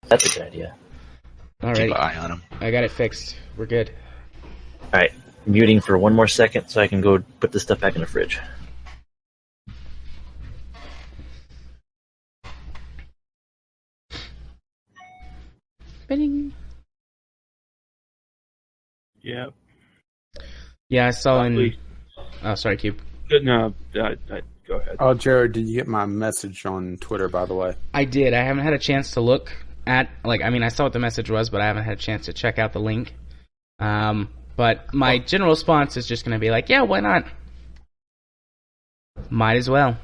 That's a good idea. All Keep right. an eye on him. I got it fixed. We're good. All right, muting for one more second so I can go put this stuff back in the fridge. Bing. Yeah. Yeah, I saw in... Probably. Oh, sorry, Cube. No, go ahead. Oh, Jared, did you get my message on Twitter, by the way? I did. I haven't had a chance to look at... I saw what the message was, but I haven't had a chance to check out the link. But my general response is just going to be like, yeah, why not? Might as well.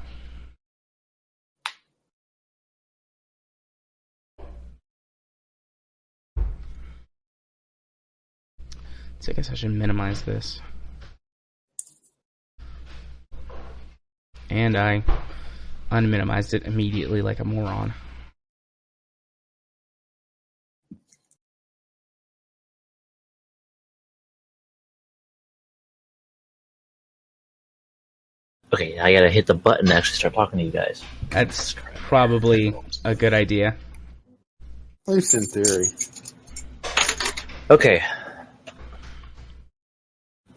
So I guess I should minimize this. And I unminimized it immediately like a moron. Okay, I gotta hit the button to actually start talking to you guys. That's probably a good idea. At least in theory. Okay.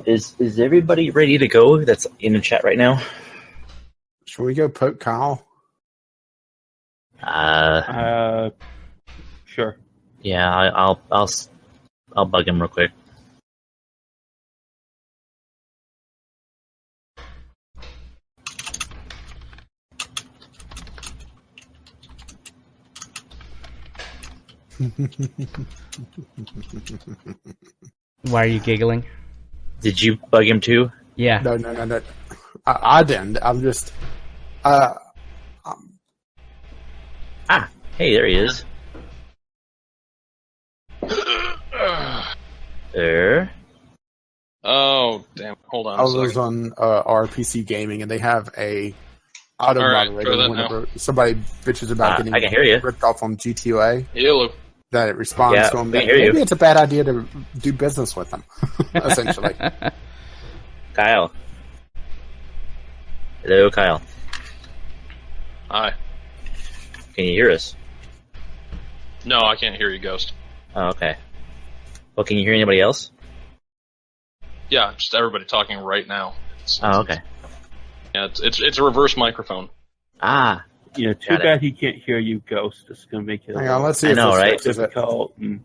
Is everybody ready to go that's in the chat right now? Should we go poke Kyle? Sure. Yeah, I'll bug him real quick. Why are you giggling? Did you bug him too? Yeah. No. I didn't. I'm just... Hey, there he is. There. Oh, damn. Hold on I a was second. on RPC Gaming, and they have a auto All right, moderator try that whenever somebody bitches about getting I can hear you. ripped off on GTOA, Hello. that it responds Yeah, to them. we can hear you. Maybe it's a bad idea to do business with them, essentially. Kyle. Hello, Kyle. Hi. Can you hear us? No, I can't hear you, Ghost. Oh, okay. Well, can you hear anybody else? Yeah, just everybody talking right now. Oh, okay. Yeah, it's a reverse microphone. Ah, Yeah, too Got it. bad he can't hear you, Ghost. It's going to make it a Hang on, little let's see I if know, this right? fixes it. difficult. And...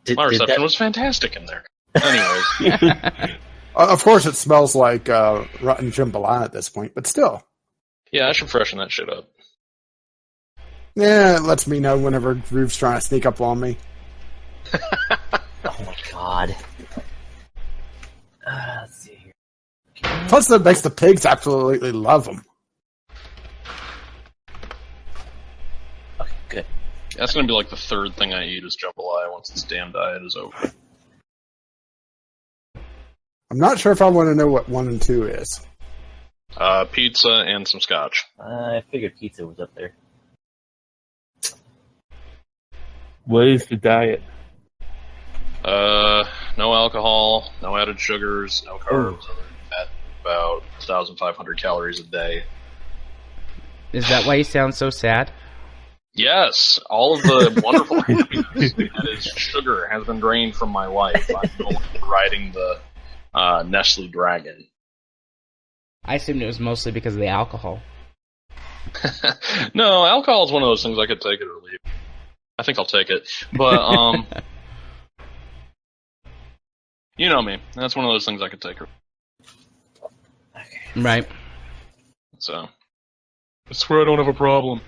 did My reception that, was fantastic in there. Anyways, Of course, it smells like rotten jambalaya at this point, but still. yeah, I should freshen that shit up. Yeah, it lets me know whenever Groove's trying to sneak up on me. oh my god. Let's see here. Plus, that makes the pigs absolutely love them. Okay, good. That's gonna be like the third thing I eat is jambalaya once this damn diet is over. I'm not sure if I want to know what 1 and 2 is. Pizza and some scotch. I figured pizza was up there. What is the diet? No alcohol, no added sugars, no carbs. At about 1,500 calories a day. Is that why you sound so sad? Yes, all of the wonderful happiness that is sugar has been drained from my life. I'm no longer riding the Nestle Dragon. I assumed it was mostly because of the alcohol. No, alcohol is one of those things I could take it or leave. I think I'll take it. But, you know me. That's one of those things I could take or Right. So, I swear I don't have a problem.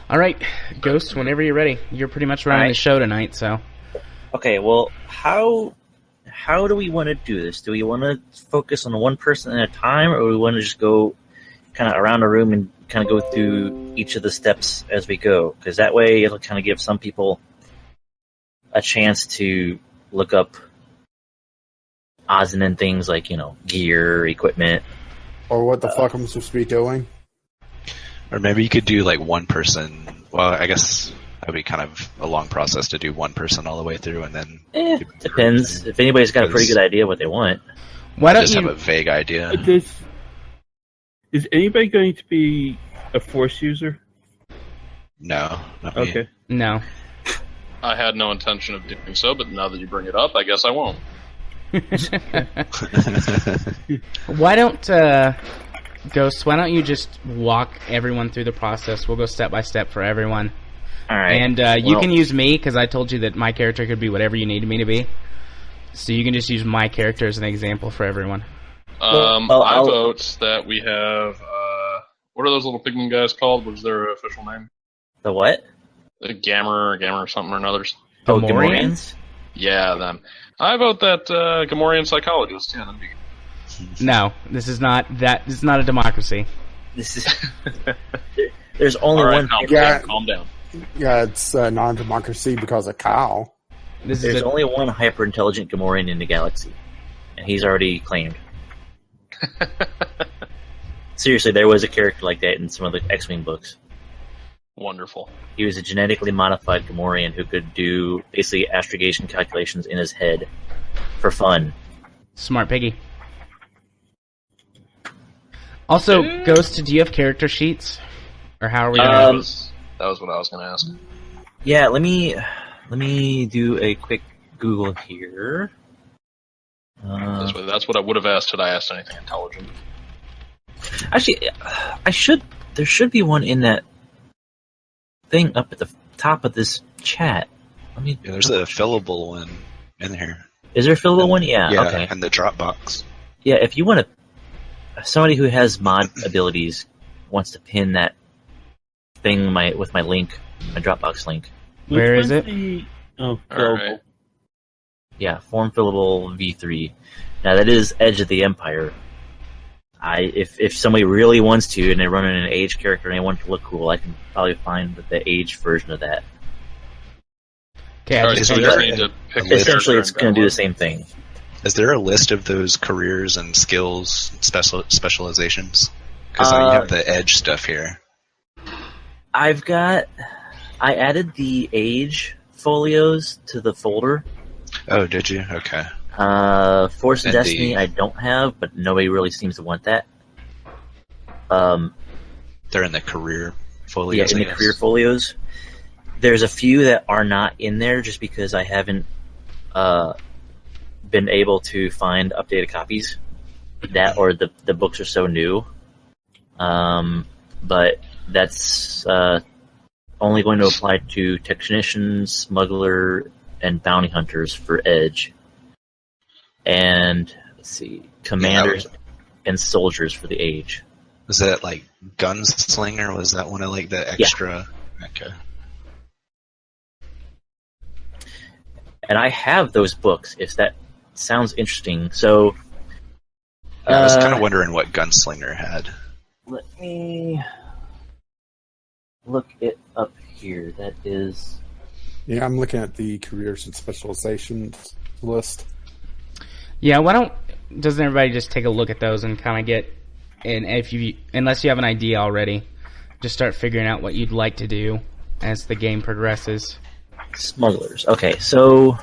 All right, Ghost, whenever you're ready. You're pretty much running All right. the show tonight, so... Okay, well, how do we want to do this? Do we want to focus on one person at a time, or do we want to just go kind of around the room and kind of go through each of the steps as we go? Because that way it'll kind of give some people a chance to look up odds and end things like, gear, equipment. Or what the fuck I'm supposed to be doing. Or maybe you could do like one person. Well, I guess That'd be kind of a long process to do one person all the way through, and then Depends. If anybody's got a pretty good idea what they want. Why I don't just you? have a vague idea. Is anybody going to be a Force user? No, not me. Okay. No. I had no intention of doing so, but now that you bring it up, I guess I won't. Why don't Ghost? Why don't you just walk everyone through the process? We'll go step by step for everyone. All right. And you can use me because I told you that my character could be whatever you needed me to be. So you can just use my character as an example for everyone. I vote that we have. What are those little pigman guys called? What's their official name? The what? The Gamma or something or another. Oh, Gamorreans? Gamorreans? Yeah, them. I vote that Gamorrean Psychologist. Yeah, that'd be good. No, this is not that. This is not a democracy. This is. There's only All right, one. calm down. Yeah, it's non-democracy because of Kyle. There's only one hyper-intelligent Gamorrean in the galaxy, and he's already claimed. Seriously, there was a character like that in some of the X-Wing books. Wonderful. He was a genetically modified Gamorrean who could do basically astrogation calculations in his head for fun. Smart piggy. Also, Ghost, do you have character sheets? Or how are we gonna... That was what I was going to ask. Yeah, let me do a quick Google here. That's what I would have asked had I asked anything intelligent. Actually, there should be one in that thing up at the top of this chat. Yeah, there's a fillable one in here. Is there a fillable one? Yeah. Yeah, Okay. and the Dropbox. Yeah, if you want to, somebody who has mod abilities wants to pin that thing with my link, my Dropbox link. Where is it? Oh, All right. Yeah, form fillable V3. Now that is Edge of the Empire. If somebody really wants to and they run in an Age character and they want to look cool, I can probably find the Age version of that. Okay, Alright, just so we figured just need to pick a Essentially, character it's and going to do grab the same thing. Is there a list of those careers and skills, specializations? Because you have the Edge stuff here. I added the Age folios to the folder. Oh, did you? Okay. Force and And Destiny I don't have, but nobody really seems to want that. They're in the career folios. Yeah, in the career folios. There's a few that are not in there just because I haven't been able to find updated copies. That or the books are so new. But that's only going to apply to technician, smuggler, and bounty hunters for Edge. And let's see, commanders and soldiers for the Age. Was that like Gunslinger? Was that one of like the extra? Yeah. Okay. And I have those books, if that sounds interesting. So, I was kind of wondering what Gunslinger had. let me look it up here. That is... Yeah, I'm looking at the careers and specializations list. Yeah, doesn't everybody just take a look at those and kind of get, and unless you have an idea already, just start figuring out what you'd like to do as the game progresses. Smugglers. Okay, so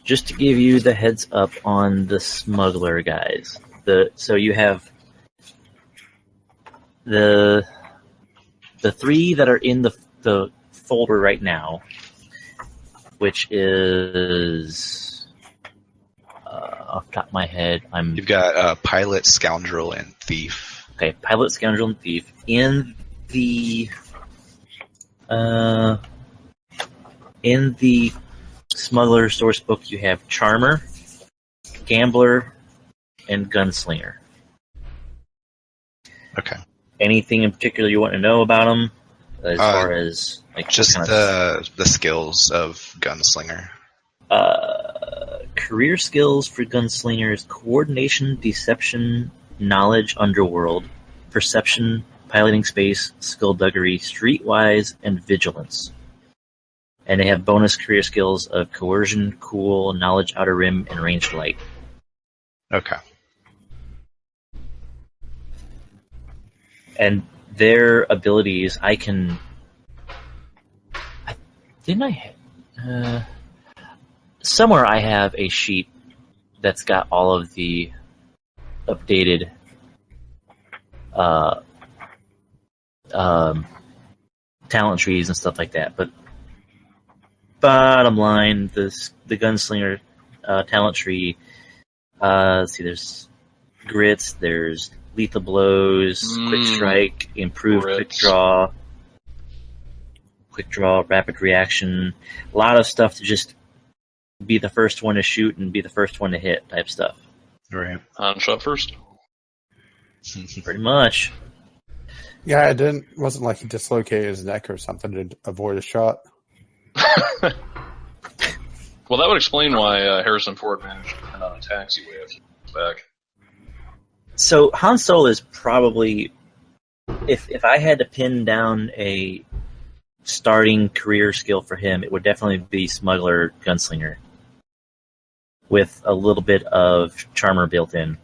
just to give you the heads up on the smuggler guys. So you have the three that are in the folder right now, which is off the top of my head, You've got Pilot, Scoundrel, and Thief. Okay, Pilot, Scoundrel, and Thief. In the Smuggler source book, you have Charmer, Gambler, and Gunslinger. Okay. Anything in particular you want to know about them, as far as like Just kind the skills of Gunslinger. career skills for Gunslingers: coordination, deception, knowledge, underworld, perception, piloting space, skullduggery, streetwise, and vigilance. And they have bonus career skills of coercion, cool, knowledge, outer rim, and ranged light. Okay. And their abilities, I can Didn't I? Somewhere I have a sheet that's got all of the updated talent trees and stuff like that. But bottom line, the gunslinger talent tree. Let's see, there's grits, there's lethal blows, quick strike, improved quick draw, rapid reaction. A lot of stuff to just be the first one to shoot and be the first one to hit type stuff. Right. On shot first. Pretty much. Yeah, it wasn't like he dislocated his neck or something to avoid a shot. Well, that would explain why Harrison Ford managed to turn on a taxiway a few years back. So Han Solo is probably, if I had to pin down a starting career skill for him, it would definitely be smuggler gunslinger, with a little bit of charmer built in.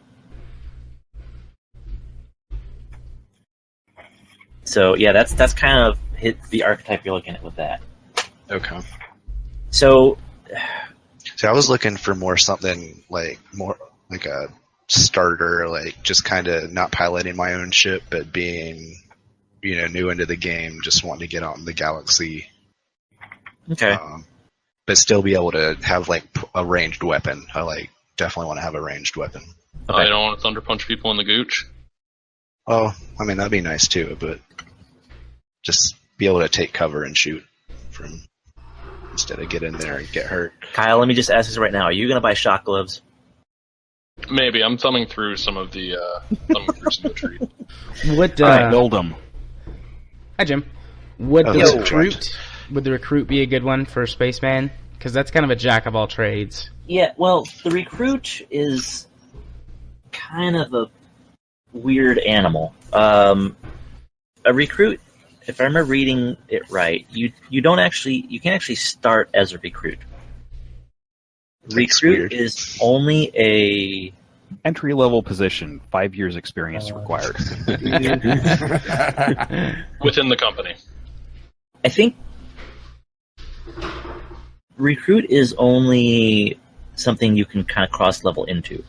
So yeah, that's kind of the archetype you're looking at with that. Okay. So I was looking for more something more like a starter, like just kind of not piloting my own ship, but being, new into the game, just wanting to get out in the galaxy. Okay. But still be able to have like a ranged weapon. I definitely want to have a ranged weapon. Okay. I don't want to thunder punch people in the gooch. Oh, I mean that'd be nice too, but just be able to take cover and shoot from instead of get in there and get hurt. Kyle, let me just ask this right now: are you going to buy shock gloves? Maybe. I'm thumbing through some of the trees. Build them. Hi, Jim. Would the recruit be a good one for Spaceman? Because that's kind of a jack of all trades. Yeah, well, the recruit is kind of a weird animal. A recruit, if I remember reading it right, you can't actually start as a recruit. Recruit is only a entry-level position, 5 years experience required. Within the company. I think recruit is only something you can kind of cross-level into,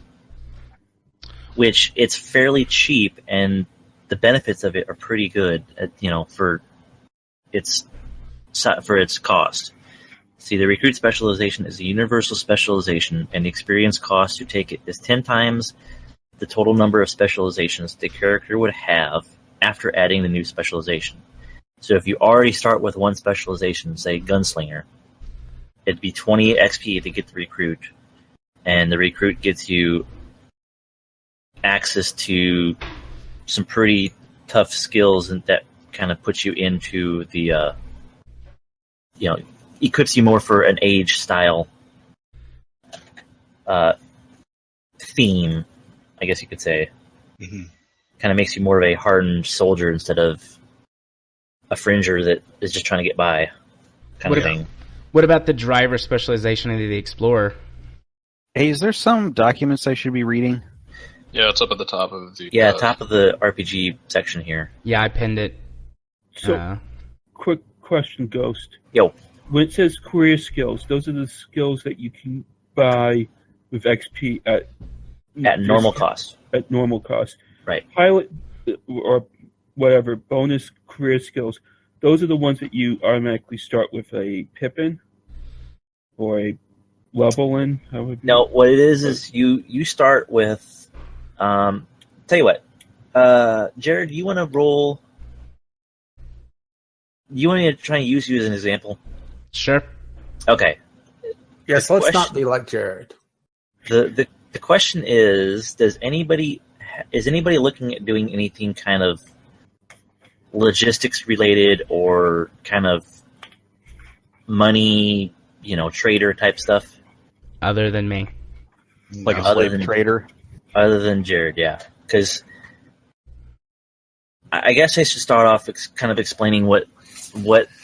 which it's fairly cheap, and the benefits of it are pretty good, for its cost. See, the recruit specialization is a universal specialization, and the experience cost to take it is 10 times the total number of specializations the character would have after adding the new specialization. So if you already start with one specialization, say gunslinger, it'd be 20 XP to get the recruit, and the recruit gets you access to some pretty tough skills, and that kind of puts you into the, equips you more for an age style theme, I guess you could say. Mm-hmm. Kind of makes you more of a hardened soldier instead of a fringer that is just trying to get by kind of thing. What about the driver specialization of the Explorer? Hey, is there some documents I should be reading? Yeah, it's up at the top of the... top of the RPG section here. Yeah, I pinned it. So, quick question, Ghost. Yo. When it says career skills, those are the skills that you can buy with XP at normal cost. At normal cost. Right. Pilot or whatever, bonus career skills, those are the ones that you automatically start with a pip-in or a level in? No, what it is you start with... tell you what, Jared, do you want to roll... You want me to try and use you as an example? Sure. Okay. Yes, let's not be like Jared. The question is anybody looking at doing anything kind of logistics related or kind of money, trader type stuff? Other than me. Like a slave trader? Other than Jared, yeah. Because I guess I should start off kind of explaining what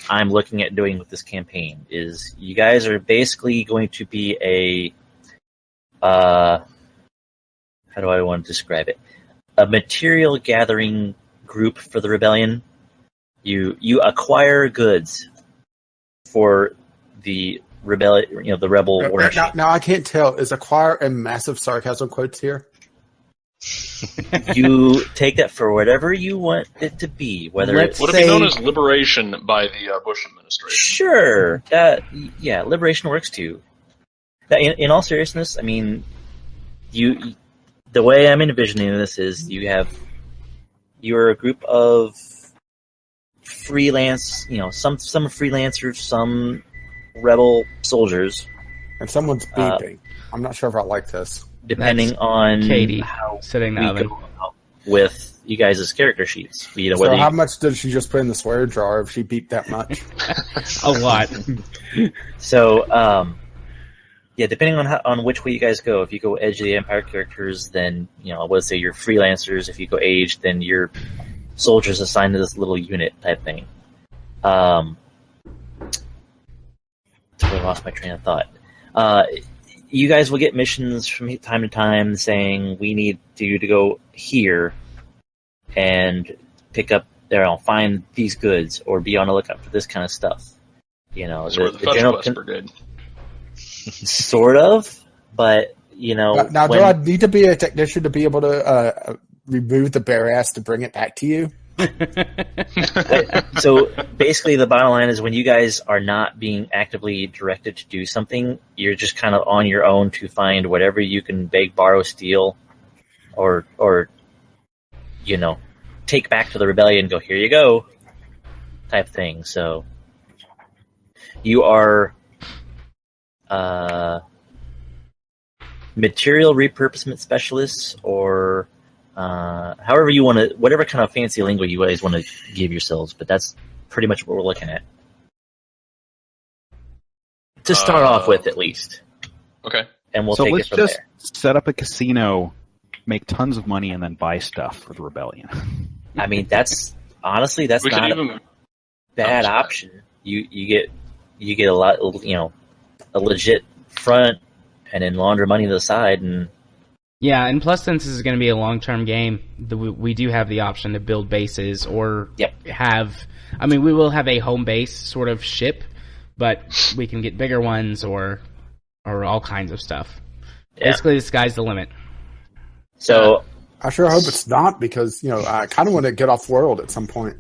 I'm looking at doing with this campaign. Is you guys are basically going to be a how do I want to describe it? A material gathering group for the rebellion. You acquire goods. for the the rebel war machine. Now I can't tell. Is acquire a massive sarcasm quotes here? You take that for whatever you want it to be. Whether Let's Would it say- be known as liberation by the Bush administration? sure, liberation works too. In all seriousness, I mean, the way I'm envisioning this is you're a group of freelance, some freelancers, some rebel soldiers, And someone's beeping. I'm not sure if I like this. depending That's on Katie how sitting in the we oven. go about with you guys' character sheets. So Whether how much did she just put in the swear jar if she beeped that much? A lot. depending on which way you guys go. If you go Edge of the Empire characters, then let's say you're freelancers. If you go Age, then you're soldiers assigned to this little unit type thing. Totally lost my train of thought. You guys will get missions from time to time saying we need you to go here and pick up find these goods or be on the lookout for this kind of stuff. That's where the Fetch Quest Brigade. Sort of, but Now, do I need to be a technician to be able to remove the bare ass to bring it back to you? So basically, the bottom line is when you guys are not being actively directed to do something, you're just kind of on your own to find whatever you can beg, borrow, steal, or take back to the rebellion and go, here you go, type thing. So you are material repurposement specialists, or however you want to, whatever kind of fancy lingo you guys want to give yourselves, but that's pretty much what we're looking at. To start off with, at least. Okay. And we'll So take let's it from just there. set up a casino, make tons of money, and then buy stuff for the rebellion. I mean, that's honestly, that's We could not even. a bad sorry. option. You get a lot, a legit front, and then launder money to the side, and Yeah, and plus, since this is going to be a long-term game, we do have the option to build bases or have... I mean, we will have a home base sort of ship, but we can get bigger ones or all kinds of stuff. Yeah. Basically, the sky's the limit. So I sure hope it's not, because I kind of want to get off world at some point.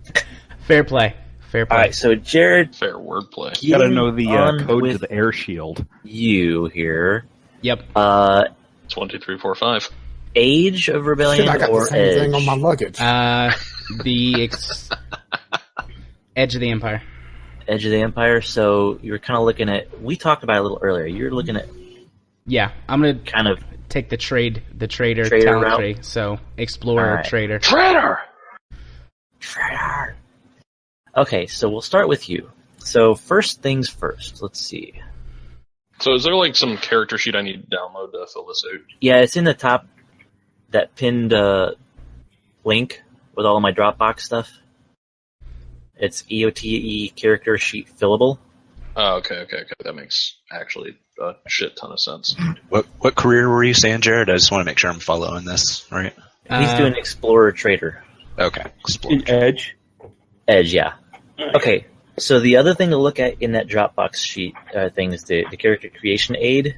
Fair play. Fair play. all right, so Jared, Fair wordplay. You gotta know the on code to with the air shield. you here. Yep. 1, 2, 3, 4, 5. Age of Rebellion Shit, I got the or same Edge? thing on my luggage. Edge of the Empire. Edge of the Empire. So you're kind of looking at. We talked about it a little earlier. You're looking at Yeah, I'm gonna kind of take the trader Trader talent route. tree. So explorer, All right. trader. Traitor! Traitor. Okay, so we'll start with you. So first things first. Let's see. So is there like some character sheet I need to download to fill this out? Yeah, it's in the top. That pinned link with all of my Dropbox stuff. It's EOTE character sheet fillable. Oh, okay. That makes actually a shit ton of sense. What career were you saying, Jared? I just want to make sure I'm following this right. He's doing Explorer Trader. Okay, explore. In Edge. Edge, yeah. Okay, so the other thing to look at in that Dropbox sheet thing is the character creation aid.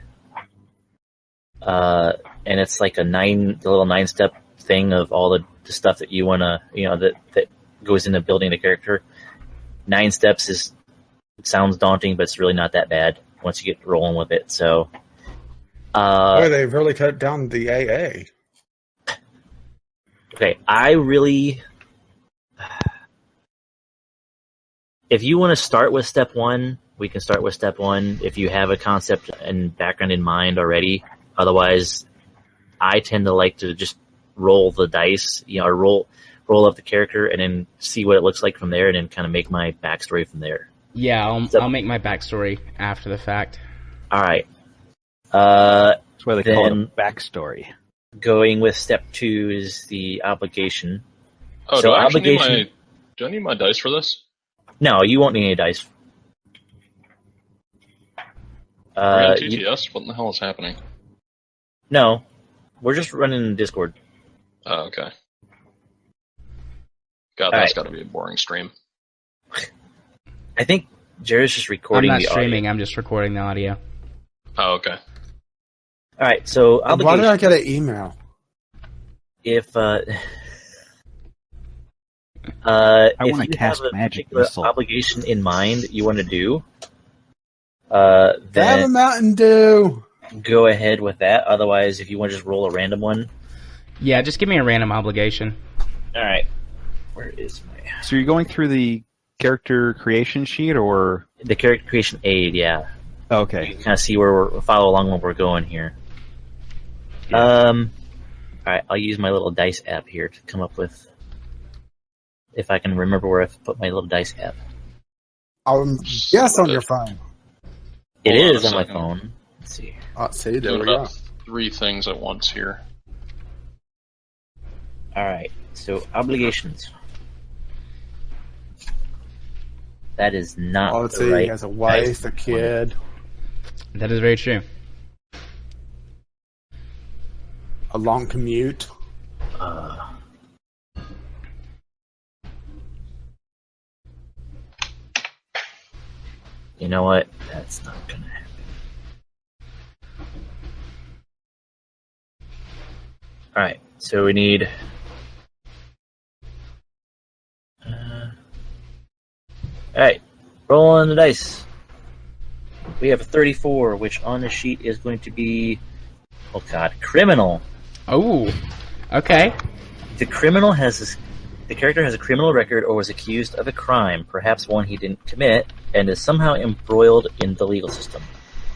And it's like the little 9-step thing of all the stuff that you want to, that goes into building the character. 9 steps it sounds daunting, but it's really not that bad once you get rolling with it. So, Boy, they've really cut down the AA. okay, if you want to start with step 1, we can start with step 1 if you have a concept and background in mind already. Otherwise, I tend to like to just roll the dice, or roll up the character and then see what it looks like from there, and then kind of make my backstory from there. Yeah, I'll make my backstory after the fact. All right. That's why they call it a Then- backstory. Going with step 2 is the obligation. Oh, So do I actually obligation- do I need my dice for this? No, you won't need any dice. We're in You- TTS? What the hell is happening? no, we're just running Discord. Oh, okay. God, All that's right. got to be a boring stream. I think Jared's just I'm recording not the streaming. audio. I'm just recording the audio. Oh, okay. All right, so Why did obligation. I get an email? If I if want to you cast have a magic particular missile. obligation in mind that you want to do, Have a then Mountain Dew. go ahead with that. Otherwise, if you want to just roll a random one, Yeah, just give me a random obligation. all right. Where is my So you're going through the character creation sheet, or the character creation aid? Yeah, you okay? can kind of see where we're follow along where we're going here. Yeah. All right, I'll use my little dice app here to come up with if I can remember where I've put my little dice app. Yes, on your phone. It Hold on is a on my second. phone. Let's see. Oh, see, there Doing we go. about 3 things at once here. All right, so obligations. That is not Oh, let's the see, right he has a wife, dice. a kid, That is very true. a long commute. You know what? That's not gonna happen. All right, so we need. All right, rolling the dice. We have a 34, which on the sheet is going to be, oh god, criminal. Oh, okay. The criminal has the character has a criminal record or was accused of a crime, perhaps one he didn't commit, and is somehow embroiled in the legal system.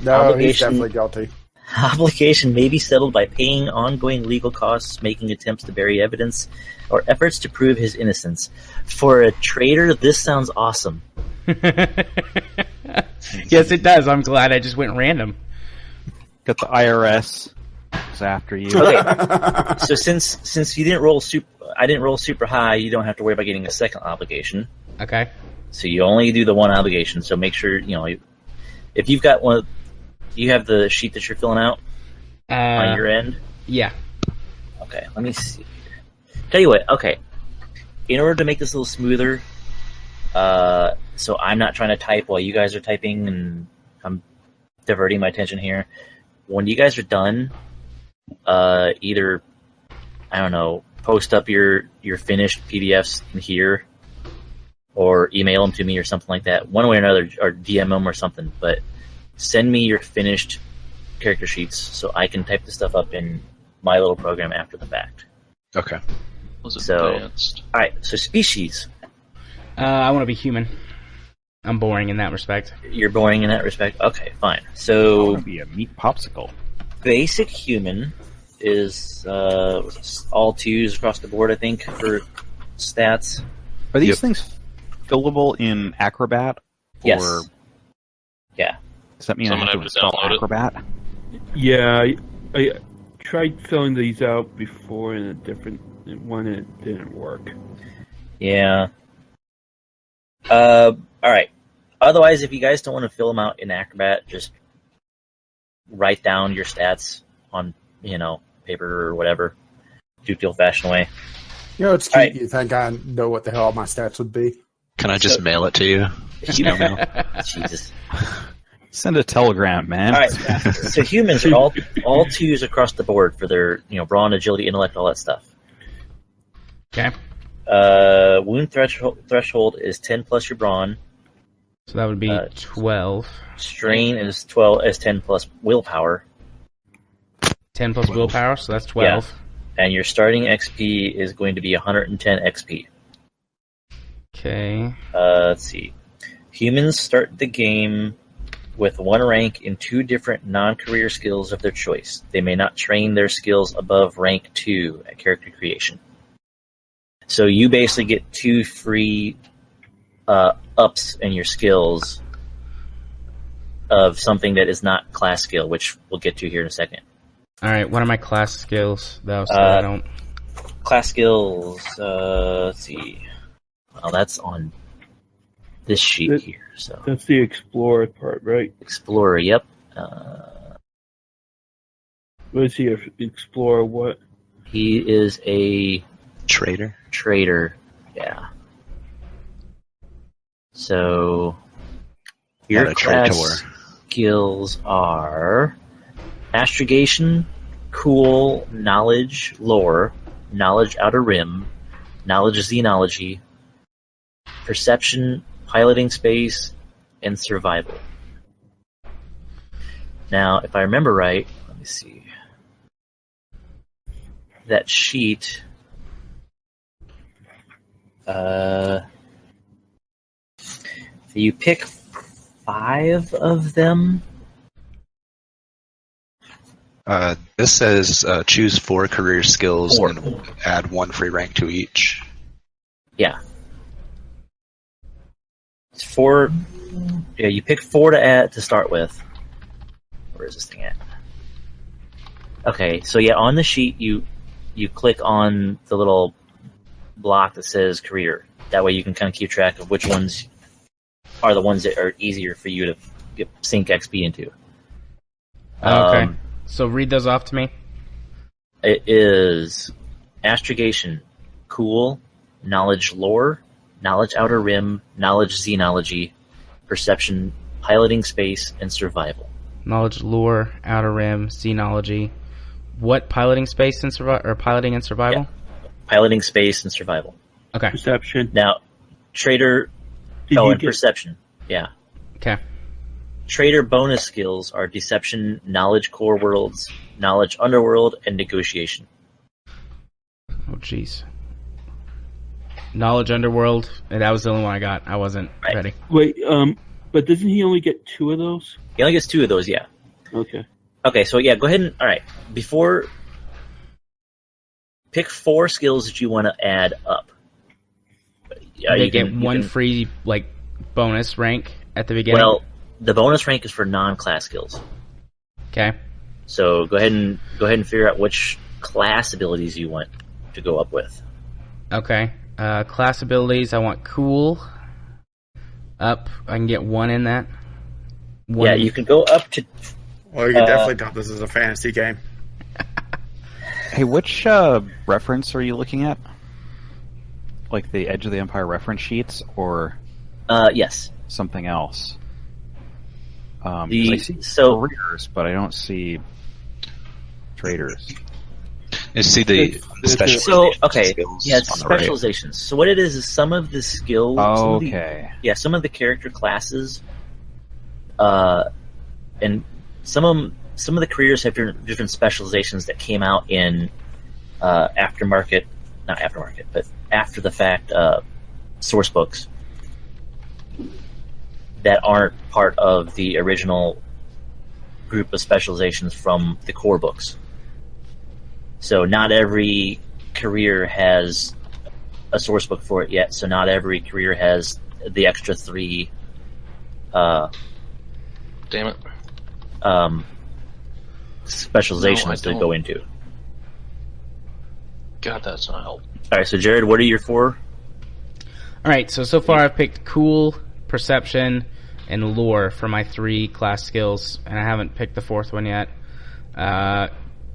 No, he's Obligation. definitely guilty. Obligation may be settled by paying ongoing legal costs, making attempts to bury evidence, or efforts to prove his innocence. For a traitor, this sounds awesome. Yes, it does. I'm glad I just went random. Got the IRS is after you. Okay, so since you didn't roll I didn't roll super high, you don't have to worry about getting a second obligation. Okay. So you only do the one obligation. So make sure if you've got one, you have the sheet that you're filling out on your end. Yeah. Okay, let me see. Tell you what. Okay, in order to make this a little smoother, so I'm not trying to type while you guys are typing, and I'm diverting my attention here. When you guys are done, either I don't know, post up your finished PDFs in here, or email them to me or something like that. One way or another, or DM them or something. But send me your finished character sheets so I can type the stuff up in my little program after the fact. Okay. Was So- advanced. All right. So species. I want to be human. I'm boring in that respect. You're boring in that respect. Okay, fine. I So want to be a meat popsicle. basic human is all 2s across the board, I think, for stats. Are these Yep. things fillable in Acrobat? Yes. Or Yeah. does that mean So I I'm have gonna to have to install download it. Acrobat? Yeah, I tried filling these out before in a different one, and it didn't work. Yeah. All right. Otherwise, if you guys don't want to fill them out in Acrobat, just write down your stats on, paper or whatever. Do it the old-fashioned way. It's cute. Alright. You think I know what the hell my stats would be? Can I just mail it to you? Snail mail. Jesus. Send a telegram, man. All right. So humans are all 2s across the board for their, brawn, agility, intellect, all that stuff. Okay. Wound threshold is 10 plus your brawn. So that would be 12. Strain is 12 is 10 plus willpower, 10 plus willpower, so that's 12. and your starting XP is going to be 110 XP. Okay. Let's see. Humans start the game with 1 rank in 2 different non-career skills of their choice. They may not train their skills above rank 2 at character creation. So you basically get 2 free ups in your skills of something that is not class skill, which we'll get to here in a second. Alright, what are my class skills, though, so I don't... Class skills, let's see. Well, that's on this sheet That- here. So That's the explorer part, right? Explorer, yep. What is he, a explorer what? He is a Trader. trader, yeah. So Your And a class traitor. skills are astrogation, cool, knowledge, lore, knowledge outer rim, knowledge xenology, perception, piloting space, and survival. Now, if I remember right, let me see. That sheet. You pick 5 of them. This says choose 4 career skills 4. and add 1 free rank to each. Yeah. It's 4. Yeah, you pick 4 to add to start with. Where is this thing at? Okay, so yeah, on the sheet you click on the little block that says career. That way you can kind of keep track of which ones are the ones that are easier for you to sink XP into. Okay. So read those off to me. It is astrogation, cool, knowledge lore, knowledge outer rim, knowledge xenology, perception, piloting space, and survival. Knowledge, lore, outer rim, xenology. What piloting space and piloting and survival? Yeah. Piloting space and survival. Okay. Perception. Now, trader. And perception. Yeah. Okay. Trader bonus skills are deception, knowledge core worlds, knowledge underworld, and negotiation. Oh, jeez. Knowledge underworld. That was the only one I got. I wasn't ready. Wait, but doesn't he only get 2 of those? He only gets 2 of those, yeah. Okay. Okay, so yeah, go ahead and, alright, before, pick 4 skills that you want to add up. They get one free, bonus rank at the beginning? Well, the bonus rank is for non-class skills. Okay. So go ahead and figure out which class abilities you want to go up with. Okay. Class abilities, I want cool. Up, I can get 1 in that. Yeah, you can go up to... Well, you can definitely tell this is a fantasy game. Hey, which reference are you looking at? Like the Edge of the Empire reference sheets, or yes, something else? I see careers, but I don't see traders. You see the specializations. So okay, skills yeah, it's on the right. specializations. So what it is some of the skills. Oh, okay. Some of the character classes, and some of the careers have different specializations that came out in not aftermarket, but after the fact source books that aren't part of the original group of specializations from the core books. So not every career has a source book for it yet, so not every career has the extra 3 Damn it. Specializations No, I to go don't. into. God, that's not help. Alright, so Jared, what are your 4? Alright, so far I've picked cool, perception, and lore for my 3 class skills, and I haven't picked the 4th one yet.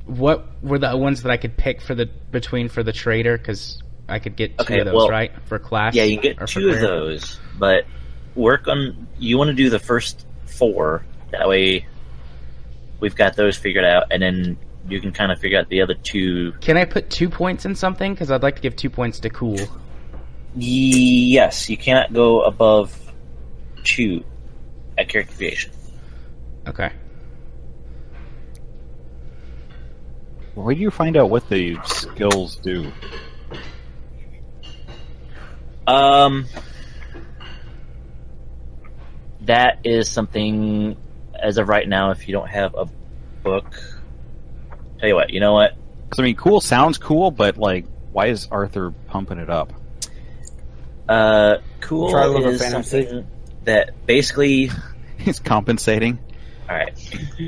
What were the ones that I could pick for the trader? Because I could get 2 of those, right? For class? Yeah, you can get 2 of career? those, but you want to do the first 4, that way we've got those figured out, and then you can kind of figure out the other 2. Can I put 2 points in something? Because I'd like to give 2 points to cool. Yes, you cannot go above 2 at character creation. Okay. Where do you find out what the skills do? That is something, as of right now, if you don't have a book... Tell you what, you know what? I mean, cool sounds cool, but, why is Arthur pumping it up? Cool Try a little is fantasy. something that basically... He's compensating. Alright,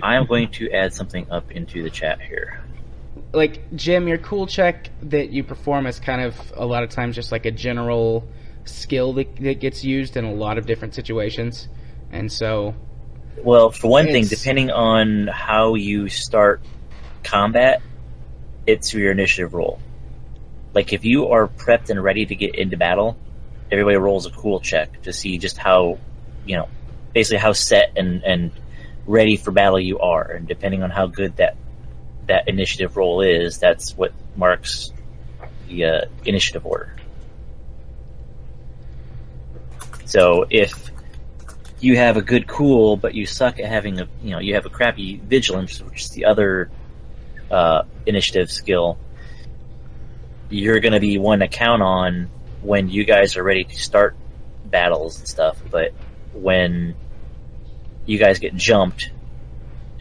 I am going to add something up into the chat here. Jim, your cool check that you perform is kind of a lot of times just like a general skill that gets used in a lot of different situations. And so... Well, for one thing, depending on how you start combat, it's your initiative roll. If you are prepped and ready to get into battle, everybody rolls a cool check to see just how, basically how set and ready for battle you are, and depending on how good that initiative roll is, that's what marks the initiative order. So if you have a good cool, but you suck at having you have a crappy vigilance, which is the other initiative skill, you're going to be one to count on when you guys are ready to start battles and stuff. But when you guys get jumped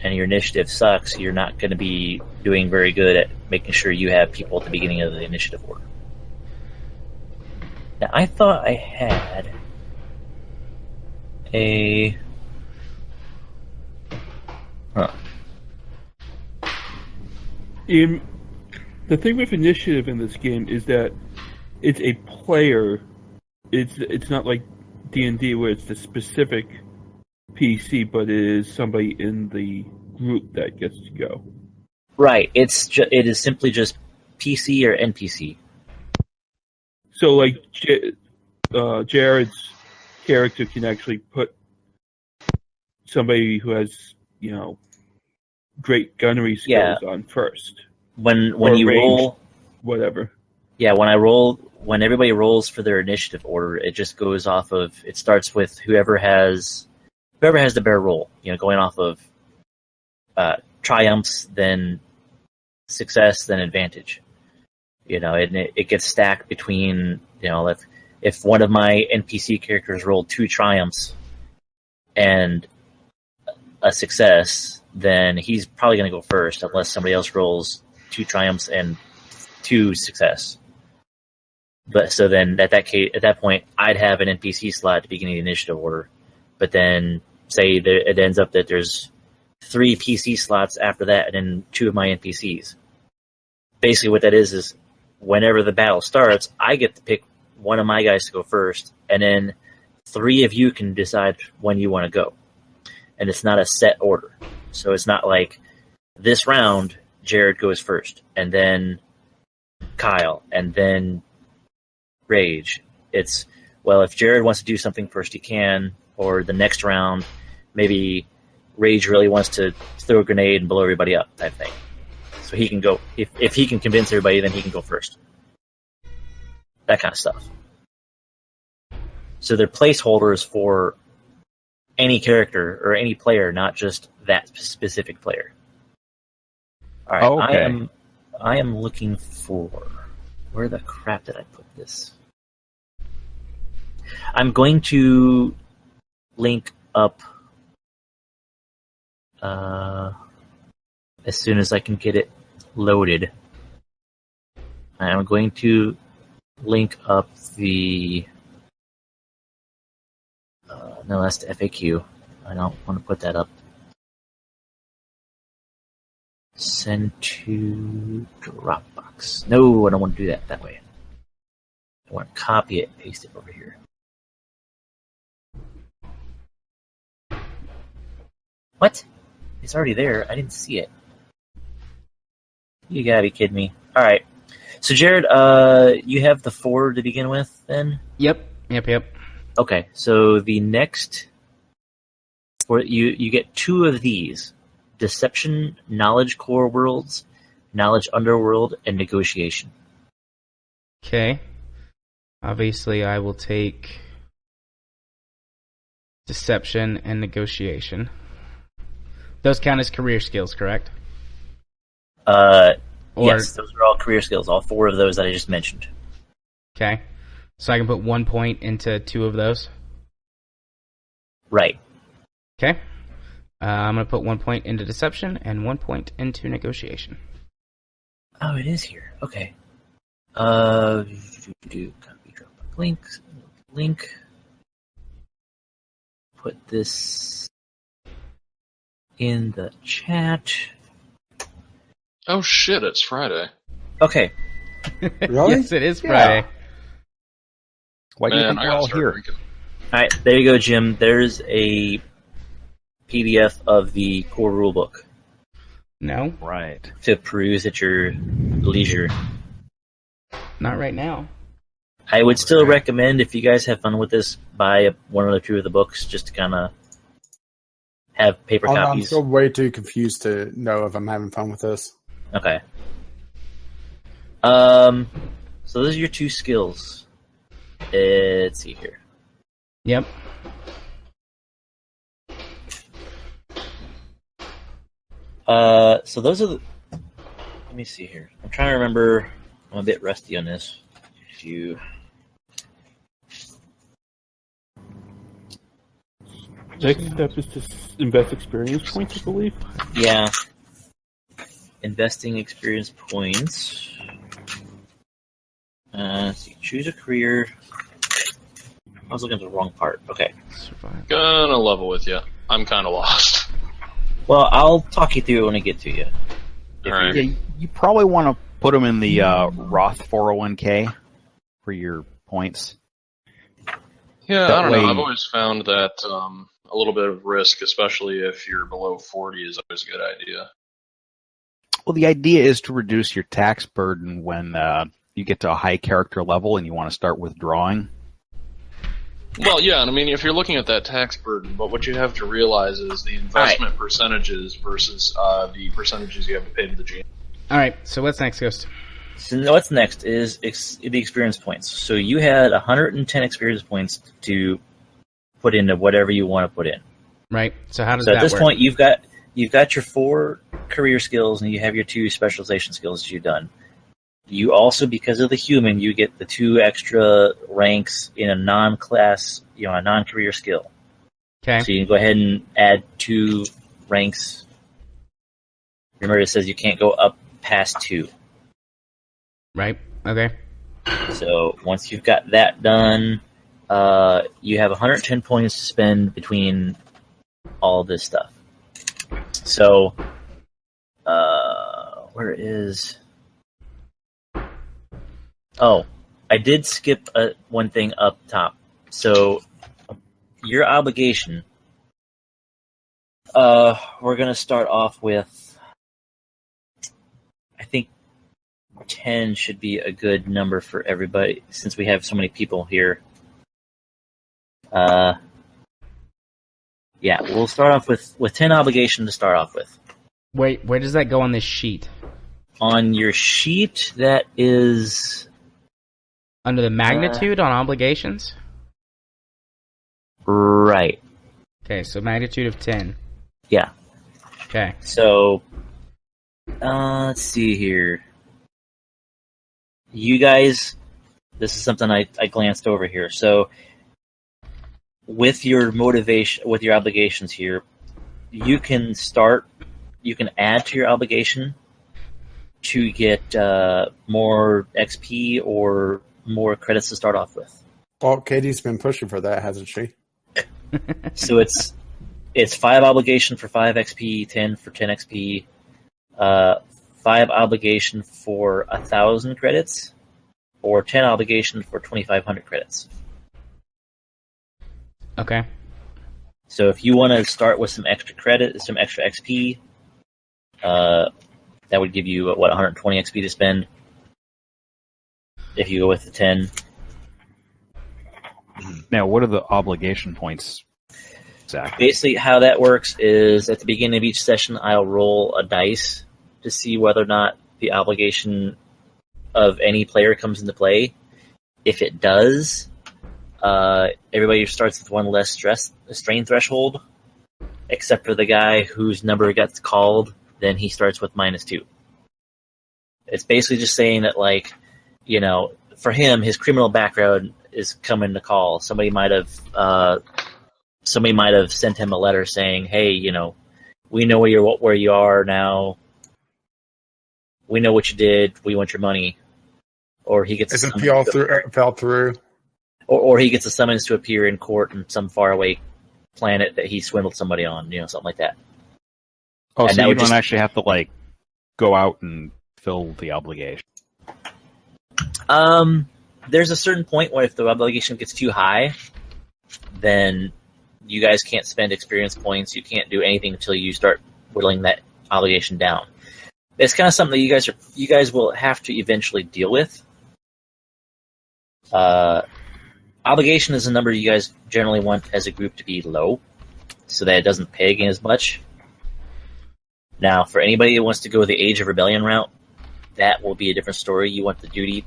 and your initiative sucks, you're not going to be doing very good at making sure you have people at the beginning of the initiative order. Now, I thought I had a... Huh. The thing with initiative in this game is that it's a player. It's not like D&D where it's the specific PC, but it is somebody in the group that gets to go. Right. It is simply just PC or NPC. So, like, Jared's character can actually put somebody who has, great gunnery skills on first. When you roll, whatever. Yeah, when everybody rolls for their initiative order, it just goes off of. It starts with whoever has the better roll. Going off of triumphs, then success, then advantage. And it gets stacked between. If one of my NPC characters rolled 2 triumphs and a success, then he's probably going to go first, unless somebody else rolls 2 triumphs and 2 success. But so then at that point, I'd have an NPC slot at the beginning of the initiative order. But then say that it ends up that there's 3 PC slots after that, and then 2 of my NPCs. Basically, what that is whenever the battle starts, I get to pick one of my guys to go first, and then 3 of you can decide when you want to go. And it's not a set order. So it's not like this round, Jared goes first, and then Kyle, and then Rage. It's, well, if Jared wants to do something first, he can, or the next round, maybe Rage really wants to throw a grenade and blow everybody up, type thing. So he can go, if he can convince everybody, then he can go first. That kind of stuff. So they're placeholders for any character or any player, not just that specific player. All right, Oh, okay. I am looking for, where the crap did I put this? I'm going to link up as soon as I can get it loaded. I'm going to link up the no, that's the FAQ. I don't want to put that up. Send to Dropbox. No, I don't want to do that way. I want to copy it and paste it over here. What? It's already there. I didn't see it. You gotta be kidding me. Alright. So, Jared, you have the 4 to begin with, then? Yep. Okay, so the next... You get 2 of these. Deception, Knowledge Core Worlds, Knowledge Underworld, and Negotiation. Okay. Obviously, I will take Deception and Negotiation. Those count as career skills, correct? Yes, those are all career skills, all 4 of those that I just mentioned. Okay. So I can put 1 point into 2 of those? Right. Okay. I'm going to put 1 point into Deception and 1 point into Negotiation. Oh, it is here. Okay. Copy, Dropbox link. Put this in the chat. Oh shit, it's Friday. Okay. Really? Yes, it is Friday. Why do you Man, think I we're gotta all start here? drinking. Alright, there you go, Jim. There's a PDF of the core rulebook No, Right. to peruse at your leisure. not right now. I would still recommend, if you guys have fun with this, buy 1 or 2 of the books just to kind of have paper I'm copies? still way too confused to know if I'm having fun with this. Okay. So those are your 2 skills. Let's see here. Yep. So those are the. Let me see here. I'm trying to remember. I'm a bit rusty on this. If you. Next step is to invest experience points, I believe. Yeah. Investing experience points. Let's see. Choose a career. I was looking at the wrong part. Okay. Survive. Gonna level with you. I'm kind of lost. Well, I'll talk you through it when I get to you. All right. Yeah, you probably want to put them in the Roth 401k for your points. Yeah, That I don't way- know. I've always found that a little bit of risk, especially if you're below 40, is always a good idea. Well, the idea is to reduce your tax burden when you get to a high character level and you want to start withdrawing. Well, yeah, and I mean, if you're looking at that tax burden, but what you have to realize is the investment percentages versus the percentages you have to pay to the GM. All right. So what's next, Ghost? So what's next is the experience points. So you had 110 experience points to put into whatever you want to put in. Right. So how does So that at this work? point, you've got your 4 career skills and you have your 2 specialization skills that you've done. You also, because of the human, you get the 2 extra ranks in a non-class, a non-career skill. Okay. So you can go ahead and add 2 ranks. Remember, it says you can't go up past 2. Right. Okay. So once you've got that done, you have 110 points to spend between all this stuff. So, where is... Oh, I did skip one thing up top. So, your obligation, we're going to start off with, I think 10 should be a good number for everybody, since we have so many people here. Yeah, we'll start off with 10 obligation to start off with. Wait, where does that go on this sheet? On your sheet, that is... Under the magnitude on obligations? Right. Okay, so magnitude of 10. Yeah. Okay. So, let's see here. You guys, this is something I glanced over here. So, with your motivation, with your obligations here, you can add to your obligation to get more XP or more credits to start off with. Well, Katie's been pushing for that, hasn't she? So it's 5 obligation for 5 XP, 10 for 10 XP, 5 obligation for 1,000 credits, or 10 obligation for 2,500 credits. Okay. So if you want to start with some extra credit, some extra XP, that would give you 120 XP to spend. If you go with the 10. Now, what are the obligation points exactly? Basically, how that works is at the beginning of each session, I'll roll a dice to see whether or not the obligation of any player comes into play. If it does, everybody starts with 1 less strain threshold, except for the guy whose number gets called, then he starts with -2. It's basically just saying that, like, for him, his criminal background is coming to call. Somebody might have sent him a letter saying, "Hey, we know where you are now. We know what you did. We want your money." Or he gets fell through. Or he gets a summons to appear in court in some faraway planet that he swindled somebody on. Something like that. Oh, And so that you would don't actually have to go out and fill the obligation. There's a certain point where if the obligation gets too high, then you guys can't spend experience points. You can't do anything until you start whittling that obligation down. It's kind of something that you guys will have to eventually deal with. Obligation is a number you guys generally want as a group to be low. so that it doesn't peg in as much. Now, for anybody who wants to go the Age of Rebellion route, that will be a different story. You want the duty;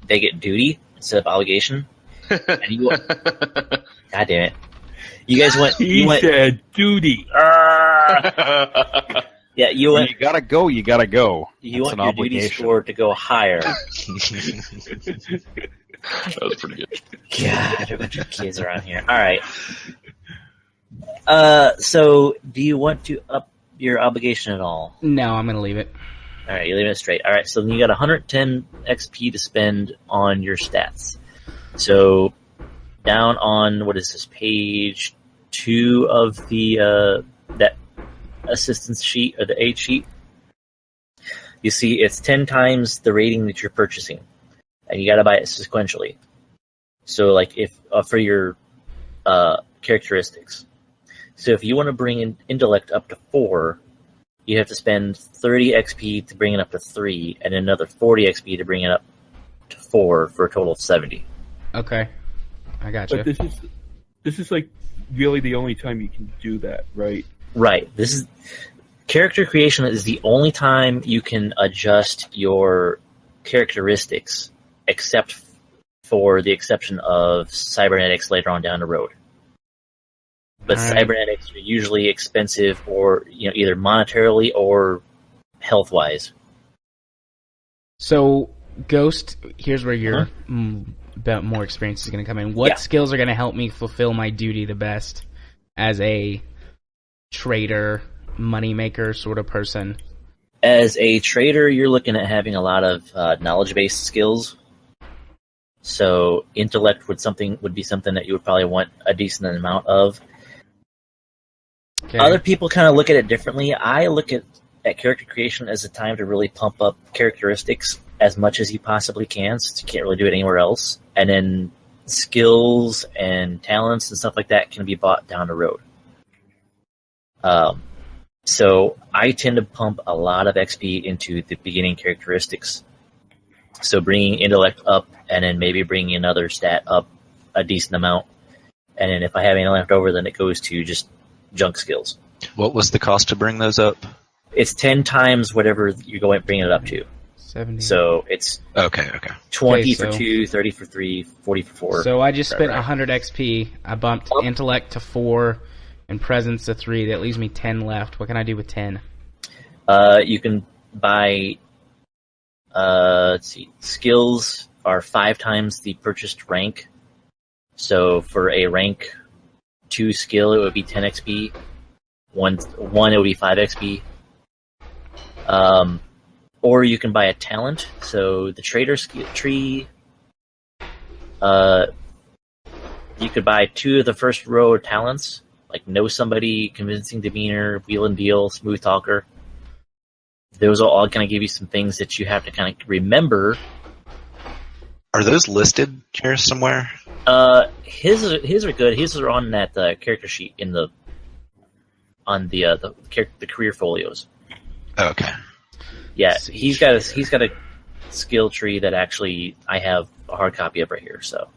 they get duty instead of obligation. And you, God damn it! You guys want? He said duty. Yeah, you want. You gotta go. You gotta go. You That's want an your duty obligation. score to go higher. That was pretty good. God, a bunch of kids around here. All right. So do you want to up your obligation at all? No, I'm gonna leave it. All right, you're leaving it straight. All right, so then you got 110 XP to spend on your stats. So down on what is this, page 2 of the that assistance sheet or the aid sheet, you see it's 10 times the rating that you're purchasing, and you got to buy it sequentially. So like if for your characteristics. So if you want to bring in intellect up to 4, you have to spend 30 XP to bring it up to 3, and another 40 XP to bring it up to 4 for a total of 70. Okay, I gotcha. But this is like really the only time you can do that, right? Right. This is character creation is the only time you can adjust your characteristics, except for the exception of cybernetics later on down the road. But All right. cybernetics are usually expensive, or either monetarily or health-wise. So, Ghost, here's where your about more experience is going to come in. What skills are going to help me fulfill my duty the best as a trader, moneymaker sort of person? As a trader, you're looking at having a lot of knowledge-based skills. So intellect would be something that you would probably want a decent amount of. Okay. Other people kind of look at it differently. I look at character creation as a time to really pump up characteristics as much as you possibly can, since you can't really do it anywhere else. And then skills and talents and stuff like that can be bought down the road. So I tend to pump a lot of XP into the beginning characteristics. So bringing intellect up, and then maybe bringing another stat up a decent amount. And then if I have any left over, then it goes to just junk skills. What was the cost to bring those up? It's 10 times whatever you're going to bring it up to. 70. So it's Okay. 20 Okay, for so- 2, 30 for 3, 40 for 4. So I just spent Right. 100 XP. I bumped Oh. intellect to 4 and presence to 3. That leaves me 10 left. What can I do with 10? You can buy, let's see, skills are 5 times the purchased rank. So for a rank 2 skill, it would be 10 XP. One it would be 5 XP. Or you can buy a talent. So the trader tree, you could buy 2 of the first row of talents, like know somebody, convincing demeanor, wheel and deal, smooth talker. Those are all going to give you some things that you have to kind of remember. Are those listed here somewhere? His are good. His are on that character sheet on the career folios. Oh, okay. Yeah, he's got a skill tree that actually I have a hard copy of right here. So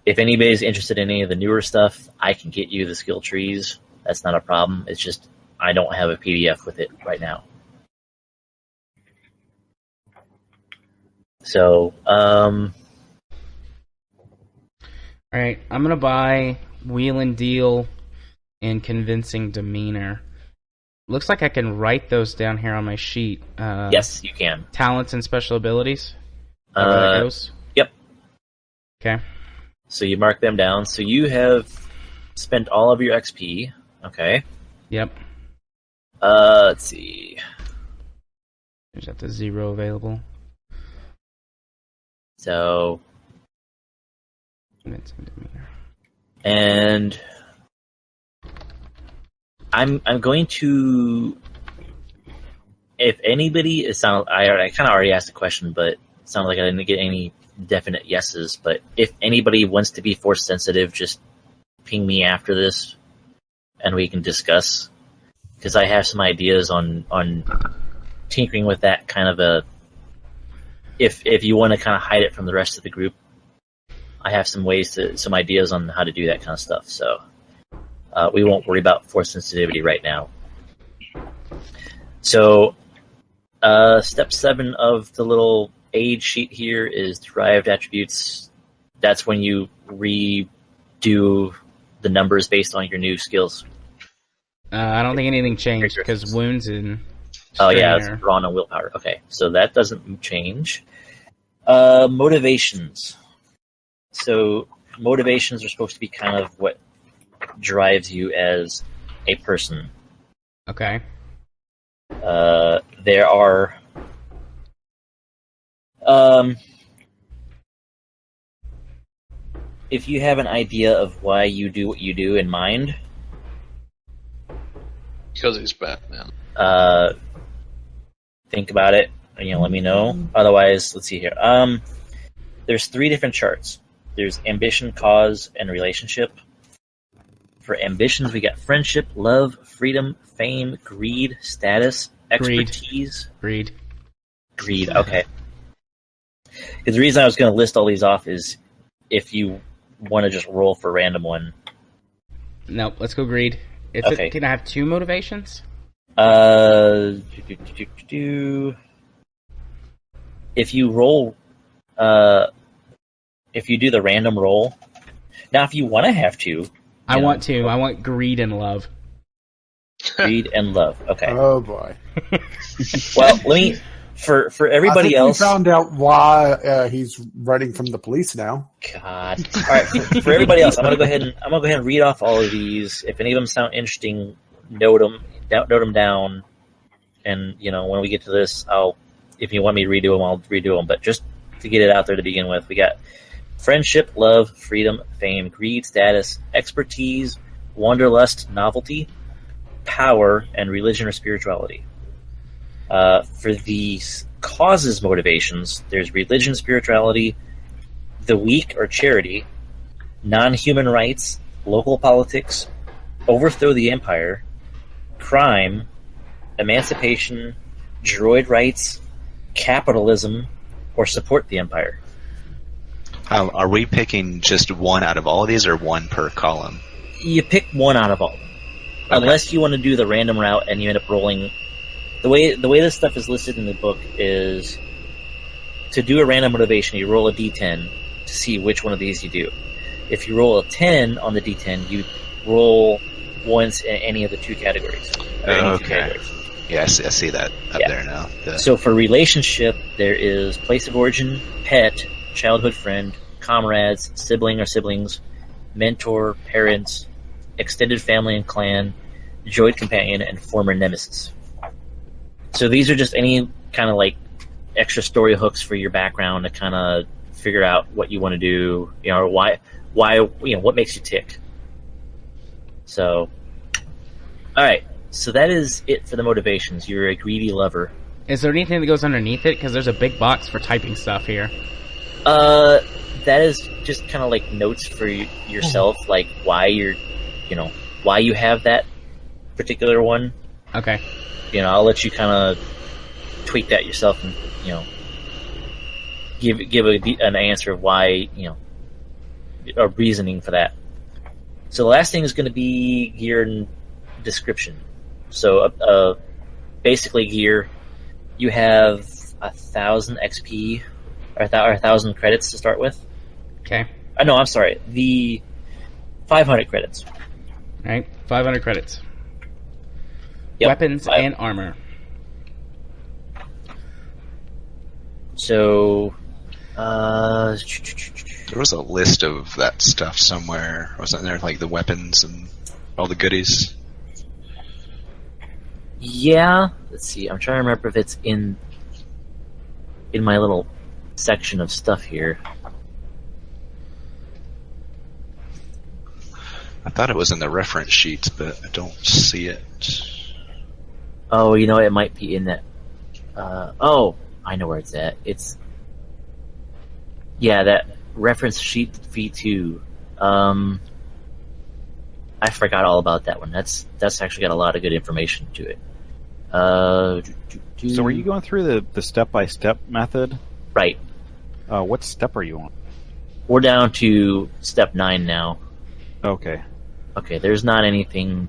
if anybody's interested in any of the newer stuff, I can get you the skill trees. That's not a problem. It's just I don't have a PDF with it right now. So, All right, I'm going to buy wheel and deal and convincing demeanor. Looks like I can write those down here on my sheet. yes, you can. Talents and special abilities. How that goes? Yep. Okay. So you mark them down. So you have spent all of your XP. Okay. Yep. Let's see. There's at the 0 available. So, Convincing demeanor. and I'm going to, if anybody, I kind of already asked the question, but it sounded like I didn't get any definite yeses. But if anybody wants to be force sensitive, just ping me after this, and we can discuss. Because I have some ideas on tinkering with that kind of a. If you want to kind of hide it from the rest of the group, I have some ideas on how to do that kind of stuff. So We won't worry about force sensitivity right now. So, step 7 of the little aid sheet here is derived attributes. That's when you redo the numbers based on your new skills. I don't think anything changed because wounds and Oh yeah, strain it's brawn and willpower. Okay, so that doesn't change. Motivations. So motivations are supposed to be kind of what drives you as a person. Okay. There are if you have an idea of why you do what you do in mind, Because he's Batman. think about it. Let me know. Otherwise, let's see here. There's 3 different charts. There's ambition, cause, and relationship. For ambitions, we got friendship, love, freedom, fame, greed, status, expertise. Greed. Okay. Because the reason I was going to list all these off is if you want to just roll for a random one. Nope, let's go greed. Okay. Can I have 2 motivations? If you roll, if you do the random roll, now if you want to have 2, I want 2. I want greed and love. greed and love. Okay. Oh boy. Well, let me for everybody I think else. we found out why he's running from the police now. God. All right. For everybody else, I'm gonna go ahead and read off all of these. If any of them sound interesting, note them down. And when we get to this, if you want me to redo them, I'll redo them. But just to get it out there to begin with, we got friendship, love, freedom, fame, greed, status, expertise, wanderlust, novelty, power, and religion or spirituality. For the causes motivations, there's religion, spirituality, the weak or charity, non-human rights, local politics, overthrow the empire, crime, emancipation, droid rights, capitalism, or support the empire. Are we picking just one out of all of these, or one per column? You pick one out of all of them. Okay. Unless you want to do the random route and you end up rolling. The way this stuff is listed in the book is to do a random motivation, you roll a d10 to see which one of these you do. If you roll a 10 on the d10, you roll once in any of the 2 categories. Okay. Yeah, I see that up there now. So for relationship, there is place of origin, pet, childhood friend, comrades, sibling or siblings, mentor, parents, extended family and clan, droid companion, and former nemesis. So these are just any kind of like extra story hooks for your background to kind of figure out what you want to do, or why, what makes you tick. So, all right. So that is it for the motivations. You're a greedy lover. Is there anything that goes underneath it? Because there's a big box for typing stuff here. That is just kind of like notes for yourself, like why why you have that particular one. Okay. I'll let you kind of tweak that yourself and give an answer of why a reasoning for that. So the last thing is going to be gear and description. So basically gear, you have 1,000 XP or 1,000 credits to start with. Okay. No, I'm sorry. The 500 credits. All right. 500 credits. Yep, Weapons and armor. So, There was a list of that stuff somewhere. Wasn't there, like the weapons and all the goodies? yeah. Let's see. I'm trying to remember if it's in my little section of stuff here. I thought it was in the reference sheets, but I don't see it. Oh, it might be in that. I know where it's at. It's that reference sheet V2. I forgot all about that one. That's actually got a lot of good information to it. So, are you going through the step-by-step method? Right. What step are you on? We're down to step 9 now. Okay. Okay, there's not anything.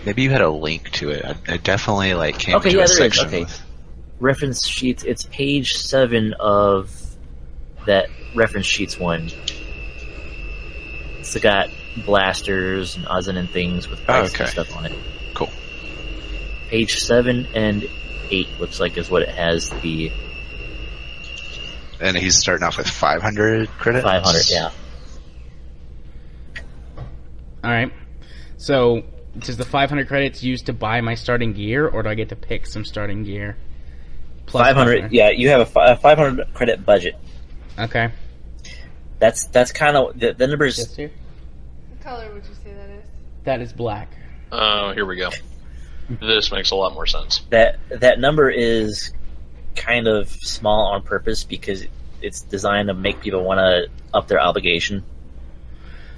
Maybe you had a link to it. I definitely came Okay, to yeah, a there is. section. Okay. Reference sheets. It's page 7 of that reference sheets one. It's got blasters and odds and things with prices and stuff on it. Cool. Page 7 and 8 looks like is what it has. The And he's starting off with 500 credits. 500, yeah. All right. So, does the 500 credits used to buy my starting gear, or do I get to pick some starting gear? Plus 500. Yeah, you have a 500 credit budget. Okay. That's kind of the numbers. Yes, sir. What color would you say that is? That is black. Oh, here we go. This makes a lot more sense. That number is kind of small on purpose because it's designed to make people want to up their obligation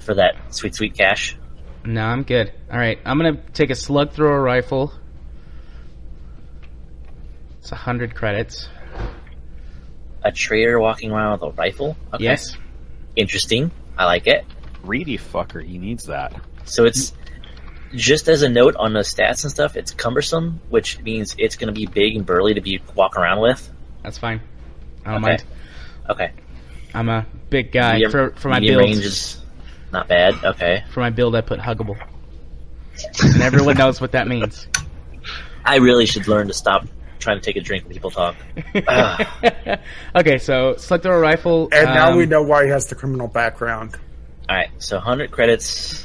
for that sweet cash. No, I'm good. All right, I'm gonna take a slug thrower rifle. It's 100 credits. A trader walking around with a rifle. Okay. Yes. Interesting. I like it. Greedy fucker, he needs that. So it's just as a note on the stats and stuff. It's cumbersome, which means it's going to be big and burly to be walking around with. That's fine. I don't Okay. mind. Okay. I'm a big guy. Medium- For my medium build, range is not bad. Okay. for my build, I put huggable, and everyone knows what that means. I really should learn to stop trying to take a drink when people talk. Okay, so slug thrower rifle. And now we know why he has the criminal background. All right. So 100 credits.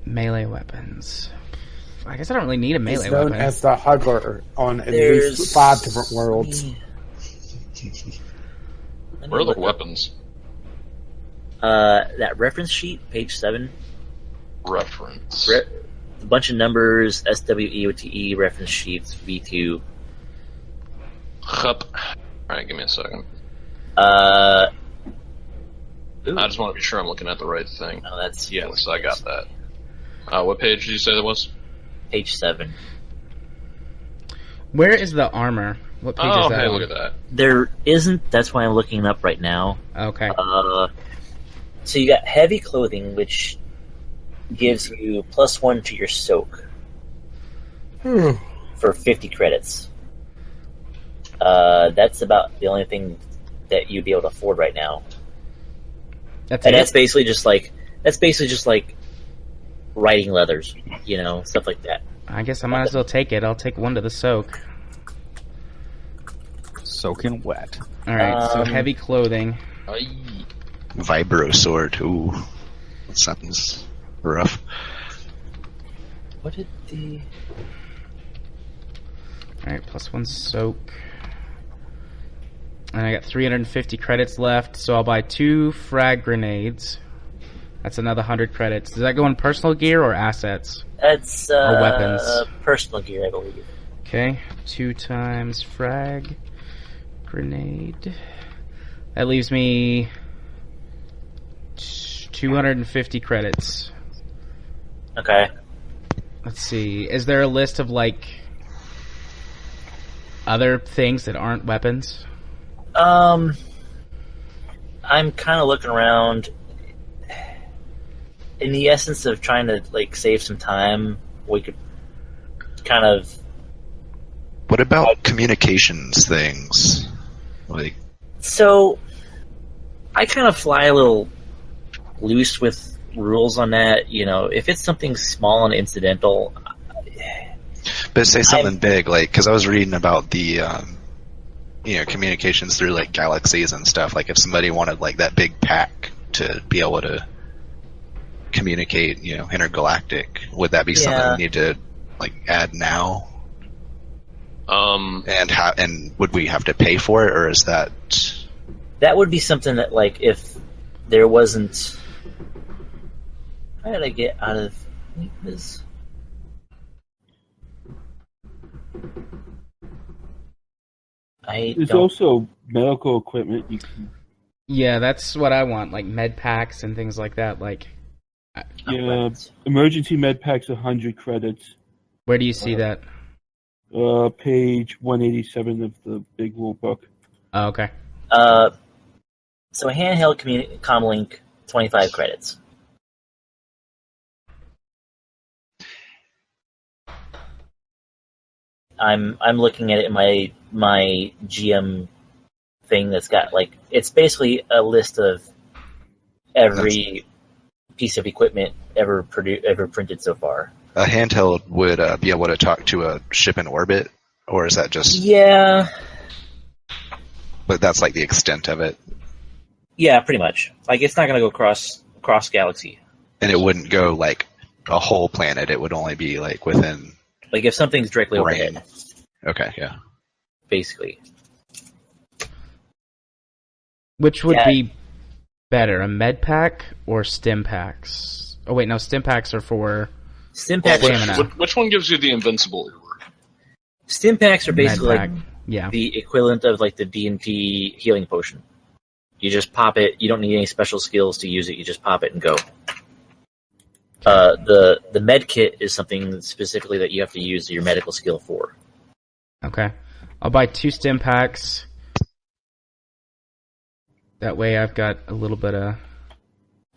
Melee weapons. I guess I don't really need a He's melee known weapon. as the Huggler on at There's least 5 different worlds. Where are the weapons? That reference sheet, page 7. Reference. A bunch of numbers, SWEOTE reference sheets, V2. Hup. Alright, give me a second. Ooh. I just want to be sure I'm looking at the right thing. Oh, that's Yes, I got that. What page did you say that was? page 7. Where is the armor? What page Oh, is that? hey, on? look at that. There isn't. That's why I'm looking it up right now. Okay. So you got heavy clothing, which gives you +1 to your soak for 50 credits. That's about the only thing that you'd be able to afford right now. That's And it. that's basically just like riding leathers, stuff like that. I guess I might as well take it. I'll take 1 to the soak. Soaking wet. All right. So Um, heavy clothing. Aye. Vibro sword. Ooh, that sounds rough. What did the... All right, +1 soak. And I got 350 credits left, so I'll buy 2 frag grenades. That's another 100 credits. Does that go in personal gear or assets? That's Or weapons. personal gear, I believe. Okay, 2 times frag grenade. That leaves me 250 credits. Okay. Let's see. Is there a list of other things that aren't weapons? I'm kind of looking around. In the essence of trying to save some time, we could kind of... What about communications things? So, I kind of fly a little loose with rules on that. If it's something small and incidental... But say something big, because I was reading about the, communications through galaxies and stuff. If somebody wanted that big pack to be able to communicate, intergalactic, would that be something we need to add now? And would we have to pay for it, or is that? That would be something that if there wasn't... How did I get out of this? There's also medical equipment. You can, Yeah, that's what I want, med packs and things like that. yeah, emergency med packs, 100 credits. Where do you see that? Page 187 of the big rule book. Oh, okay. So a handheld comlink 25 credits. I'm looking at it in my GM thing that's got it's basically a list of every piece of equipment ever printed so far. A handheld would be able to talk to a ship in orbit, or is that just? Yeah. But that's like the extent of it. Yeah, pretty much. It's not going to go across galaxy. And it wouldn't go like a whole planet. It would only be within. If something's directly rain. overhead. Okay, yeah. Basically. Which would be better, a med pack or stim packs? Oh wait, no, stim packs are for stim packs. Which one gives you the invincible earworm? Stim packs are basically the equivalent of the D&D healing potion. You just pop it. You don't need any special skills to use it. You just pop it and go. The med kit is something specifically that you have to use your medical skill for. Okay, I'll buy 2 stim packs. That way, I've got a little bit of.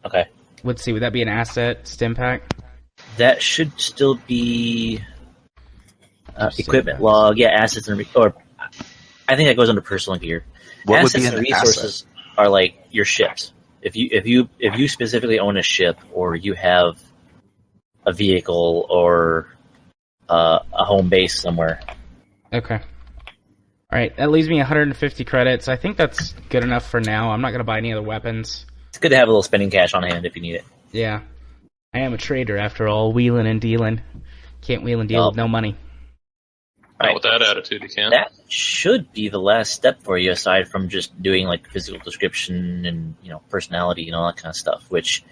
Okay. Let's see. Would that be an asset stim pack? That should still be equipment log. Yeah, assets or I think that goes under personal gear. What assets would be and an resources are your ships. If you specifically own a ship or you have a vehicle or a home base somewhere. Okay. All right, that leaves me 150 credits. I think that's good enough for now. I'm not going to buy any other weapons. It's good to have a little spending cash on hand if you need it. Yeah. I am a trader, after all, wheeling and dealing. Can't wheel and deal with no money. Right. With that attitude, you can. That should be the last step for you, aside from just doing physical description and personality and all that kind of stuff. Which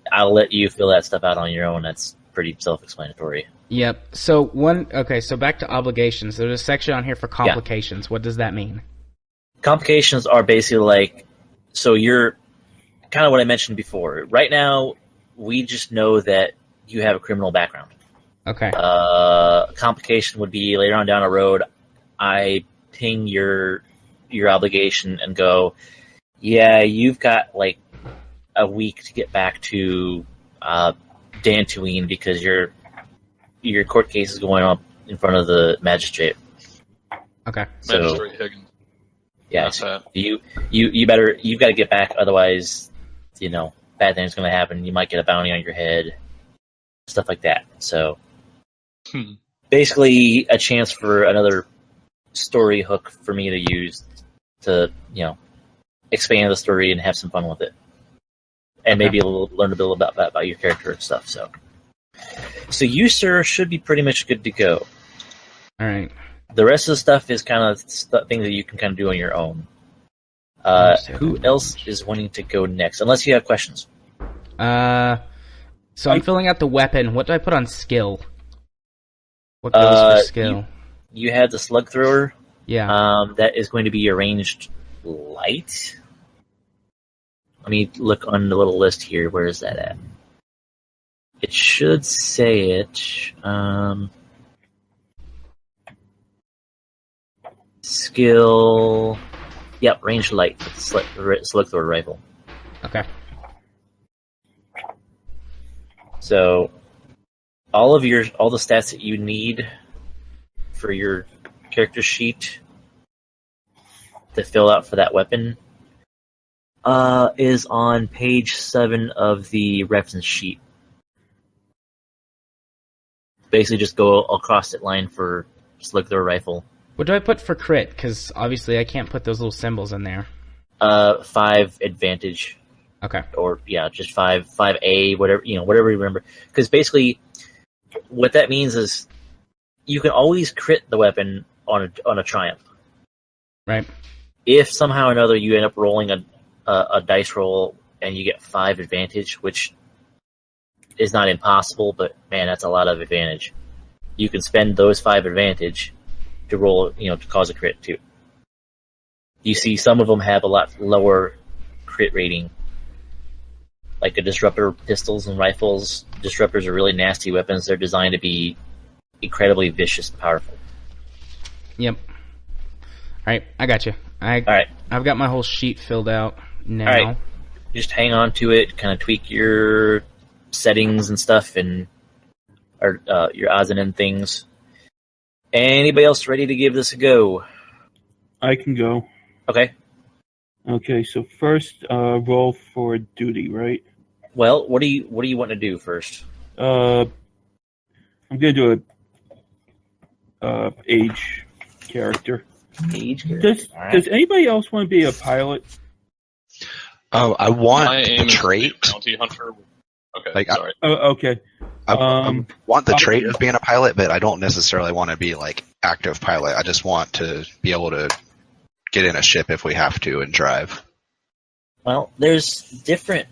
I'll let you fill that stuff out on your own. That's pretty self-explanatory. Yep. So so back to obligations. There's a section on here for complications. Yeah. What does that mean? Complications are basically so you're kind of what I mentioned before. Right now, we just know that you have a criminal background. Okay. Complication would be later on down the road, I ping your obligation and go, yeah, you've got a week to get back to Dantooine because your court case is going up in front of the magistrate. Okay. So, Magistrate Higgins. Yeah. You've got to get back, otherwise, bad things going to happen. You might get a bounty on your head, stuff like that. So, basically, a chance for another story hook for me to use to, expand the story and have some fun with it, and maybe learn a little about your character and stuff. So you, sir, should be pretty much good to go. All right. The rest of the stuff is kind of things that you can kind of do on your own. Who else is wanting to go next? Unless you have questions. So I'm filling out the weapon. What do I put on skill? What goes for skill? You have the slug thrower. Yeah. That is going to be your ranged light. Let me look on the little list here. Where is that at? It should say it. Skill. Yep, ranged light for the slug thrower rifle. Okay. So, all the stats that you need for your character sheet to fill out for that weapon is on page 7 of the reference sheet. Basically, just go across that line for slug thrower rifle. What do I put for crit? Because obviously I can't put those little symbols in there. 5 advantage. Okay. Or just 5A, whatever you remember. Because basically, what that means is you can always crit the weapon on a triumph. Right. If somehow or another you end up rolling a dice roll and you get 5 advantage, which is not impossible, but man, that's a lot of advantage. You can spend those 5 advantage to roll, to cause a crit too. You see, some of them have a lot lower crit rating. Like a disruptor pistols and rifles. Disruptors are really nasty weapons. They're designed to be incredibly vicious and powerful. Yep. Alright, I got you. Alright. I've got my whole sheet filled out now. Alright. just hang on to it, kind of tweak your settings and stuff, and or your odds and end things. Anybody else ready to give this a go? I can go. Okay. Okay, so first roll for duty, right? Well, what do you want to do first? I'm gonna do a age character. Age character. Does anybody else want to be a pilot? Oh, I My want aim the is to be trait. a bounty hunter. Okay, Like, sorry. Okay. I want the trait of being a pilot, but I don't necessarily want to be like active pilot. I just want to be able to get in a ship if we have to and drive. Well, there's different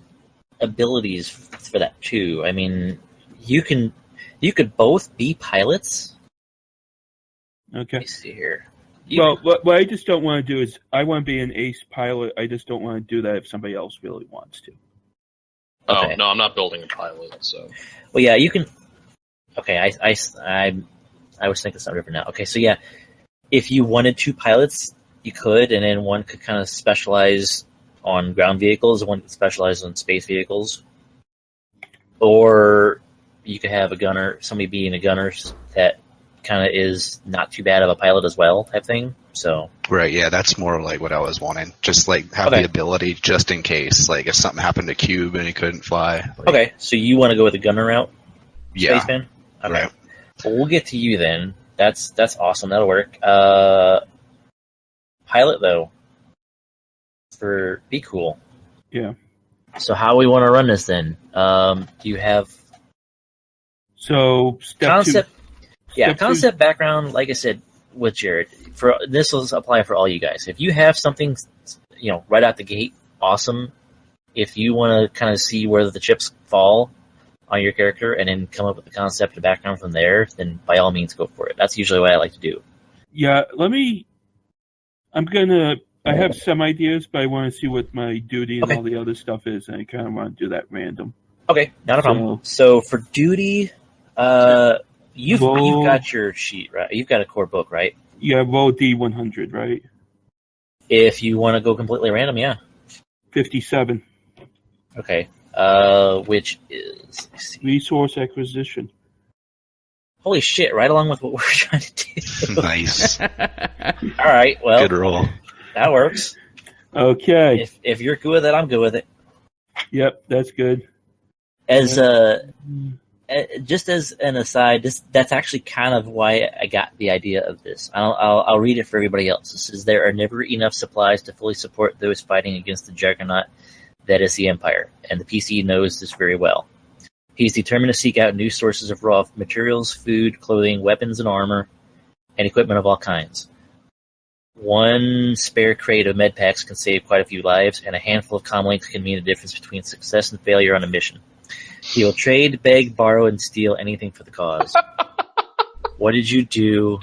abilities for that too. I mean, you could both be pilots. Okay. Let me see here. Well, what I just don't want to do is I want to be an ace pilot. I just don't want to do that if somebody else really wants to. Okay. Oh, no, I'm not building a pilot, so. Well, yeah, you can. Okay, I was thinking something different now. Okay, so yeah, if you wanted two pilots, you could, and then one could kind of specialize on ground vehicles, one could specialize on space vehicles, or you could have a gunner, somebody being a gunner that kind of is not too bad of a pilot as well, type thing. So Right, yeah, that's more like what I was wanting. Just like have the ability just in case, like if something happened to Cube and he couldn't fly. Like, okay, so you want to go with the gunner route, yeah, Spaceman? Okay. right. Well, we'll get to you then. That's awesome. That'll work. Pilot though, be cool. Yeah. So how we want to run this then? Do you have So step concept? Yeah, Step two. concept background. Like I said with Jared, for this will apply for all you guys. If you have something, right out the gate, awesome. If you want to kind of see where the chips fall on your character and then come up with the concept and background from there, then by all means go for it. That's usually what I like to do. Yeah, I have some ideas, but I want to see what my duty and all the other stuff is, and I kind of want to do that random. Okay, not a problem. So for duty, you've got your sheet, right? You've got a core book, right? Yeah, roll D100, right? If you want to go completely random, yeah. 57. Okay. Which is resource acquisition. Holy shit! Right along with what we're trying to do. Nice. All right. Well, good roll. That works. Okay. If you're good with it, I'm good with it. Yep, that's good. As just as an aside, that's actually kind of why I got the idea of this. I'll read it for everybody else. It says there are never enough supplies to fully support those fighting against the juggernaut that is the Empire, and the PC knows this very well. He's determined to seek out new sources of raw materials, food, clothing, weapons and armor, and equipment of all kinds. One spare crate of medpacks can save quite a few lives, and a handful of comlinks can mean the difference between success and failure on a mission. He will trade, beg, borrow, and steal anything for the cause. What did you do?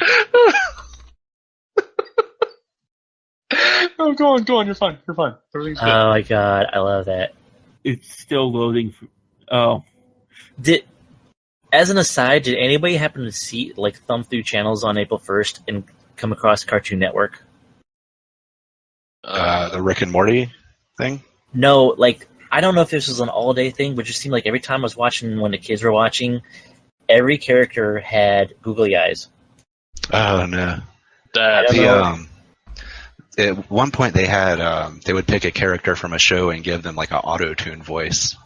Oh, go on, you're fine. Everything's good. Oh my god, I love that. It's still loading. As an aside, did anybody happen to see, thumb through channels on April 1st and come across Cartoon Network? The Rick and Morty thing? No, I don't know if this was an all-day thing, but it just seemed like every time I was watching when the kids were watching, every character had googly eyes. Oh, no. At one point they had, they would pick a character from a show and give them, an auto-tune voice.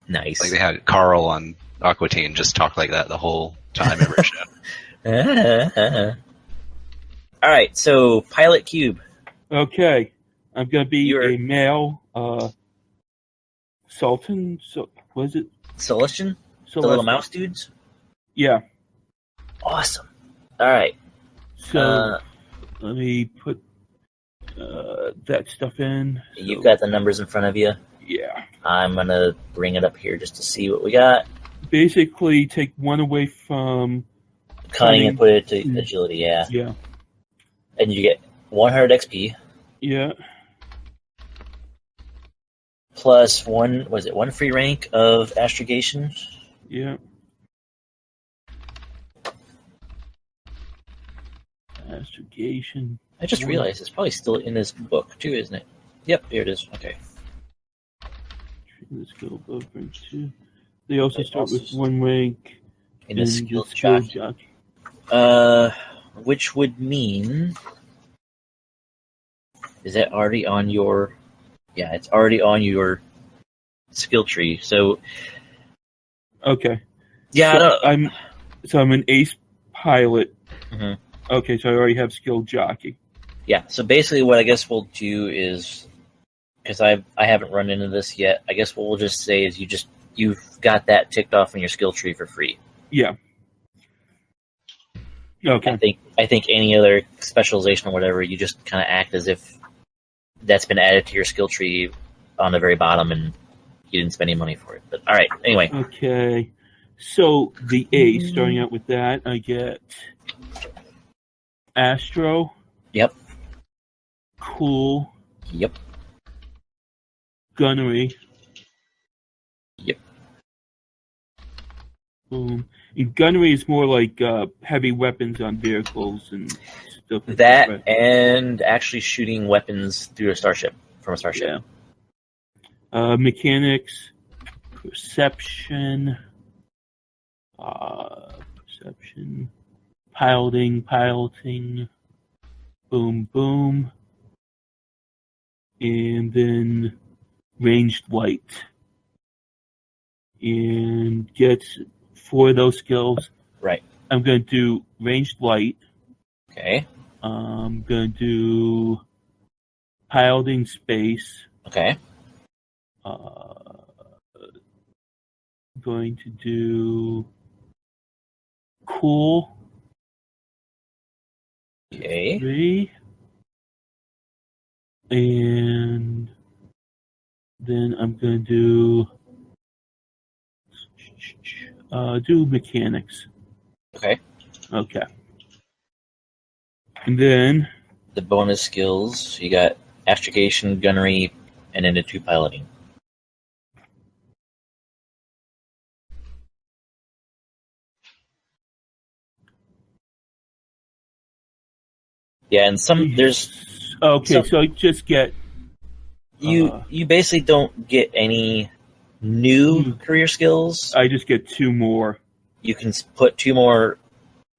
Nice. They had Carl on Aqua Teen just talk like that the whole time every show. All right, so Pilot Cube. Okay. I'm going to be a male Sultan. What is it? Celestian? The little mouse dudes? Yeah. Awesome. All right. So let me put that stuff in. You've got the numbers in front of you? Yeah. I'm going to bring it up here just to see what we got. Basically, take one away from cunning and put it to agility, yeah. Yeah. And you get 100 XP. Yeah. Plus one free rank of astrogation? Yeah. Astrogation. I just realized it's probably still in this book too, isn't it? Yep, here it is. Okay. the skill above rank 2. They also They start also with 1 rank in the skill jockey. Which would mean, is that already on your? Yeah, it's already on your skill tree. So Okay. yeah, I'm an ace pilot. Mhm. Okay, so I already have skill jockey. Yeah. So basically, what I guess we'll do is, because I haven't run into this yet, I guess what we'll just say is you've got that ticked off in your skill tree for free. Yeah. Okay. I think any other specialization or whatever, you just kind of act as if that's been added to your skill tree on the very bottom, and you didn't spend any money for it. But all right, anyway. Okay. So the ace, starting out with that, I get Astro. Yep. Cool. Yep. Gunnery. Yep. And gunnery is more like heavy weapons on vehicles and stuff like That right? and actually shooting weapons through a starship, from a starship. Yeah. Mechanics, perception, piloting, boom, and then ranged light. And get 4 of those skills. Right. I'm going to do ranged light. Okay. I'm going to do piloting space. Okay. Going to do cool. Okay. 3. And then I'm going to do mechanics. Okay. Okay. And then The bonus skills, you got astrogation, gunnery, and then the 2 piloting. Yeah, and there's okay, so I just get you basically don't get any new career skills. I just get 2 more. You can put 2 more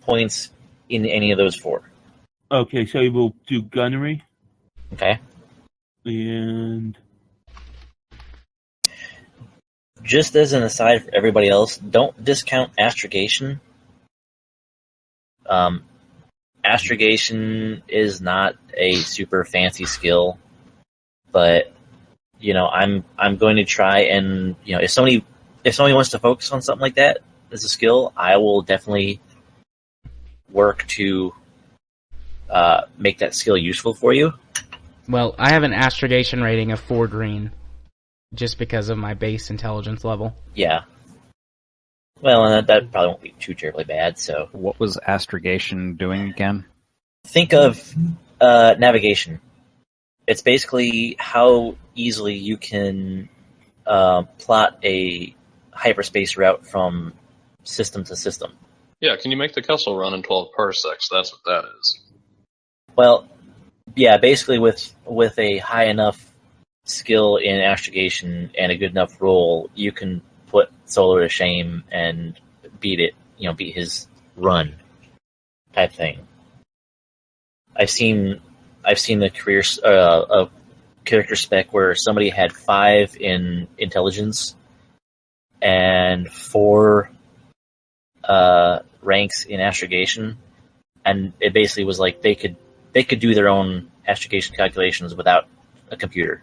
points in any of those 4. Okay, so we'll do gunnery. Okay. And just as an aside for everybody else, don't discount astrogation. Astrogation is not a super fancy skill, but I'm going to try and if somebody wants to focus on something like that as a skill, I will definitely work to make that skill useful for you. Well, I have an astrogation rating of 4 green, just because of my base intelligence level. Yeah. Well, and that probably won't be too terribly bad. So, What was astrogation doing again? think of navigation. It's basically how easily you can plot a hyperspace route from system to system. Yeah, can you make the Kessel run in 12 parsecs? That's what that is. Well, yeah, basically with a high enough skill in astrogation and a good enough roll, you can put Solar to shame and beat his run type thing. I've seen the a character spec where somebody had 5 in intelligence and 4 ranks in astrogation, and it basically was like they could do their own astrogation calculations without a computer,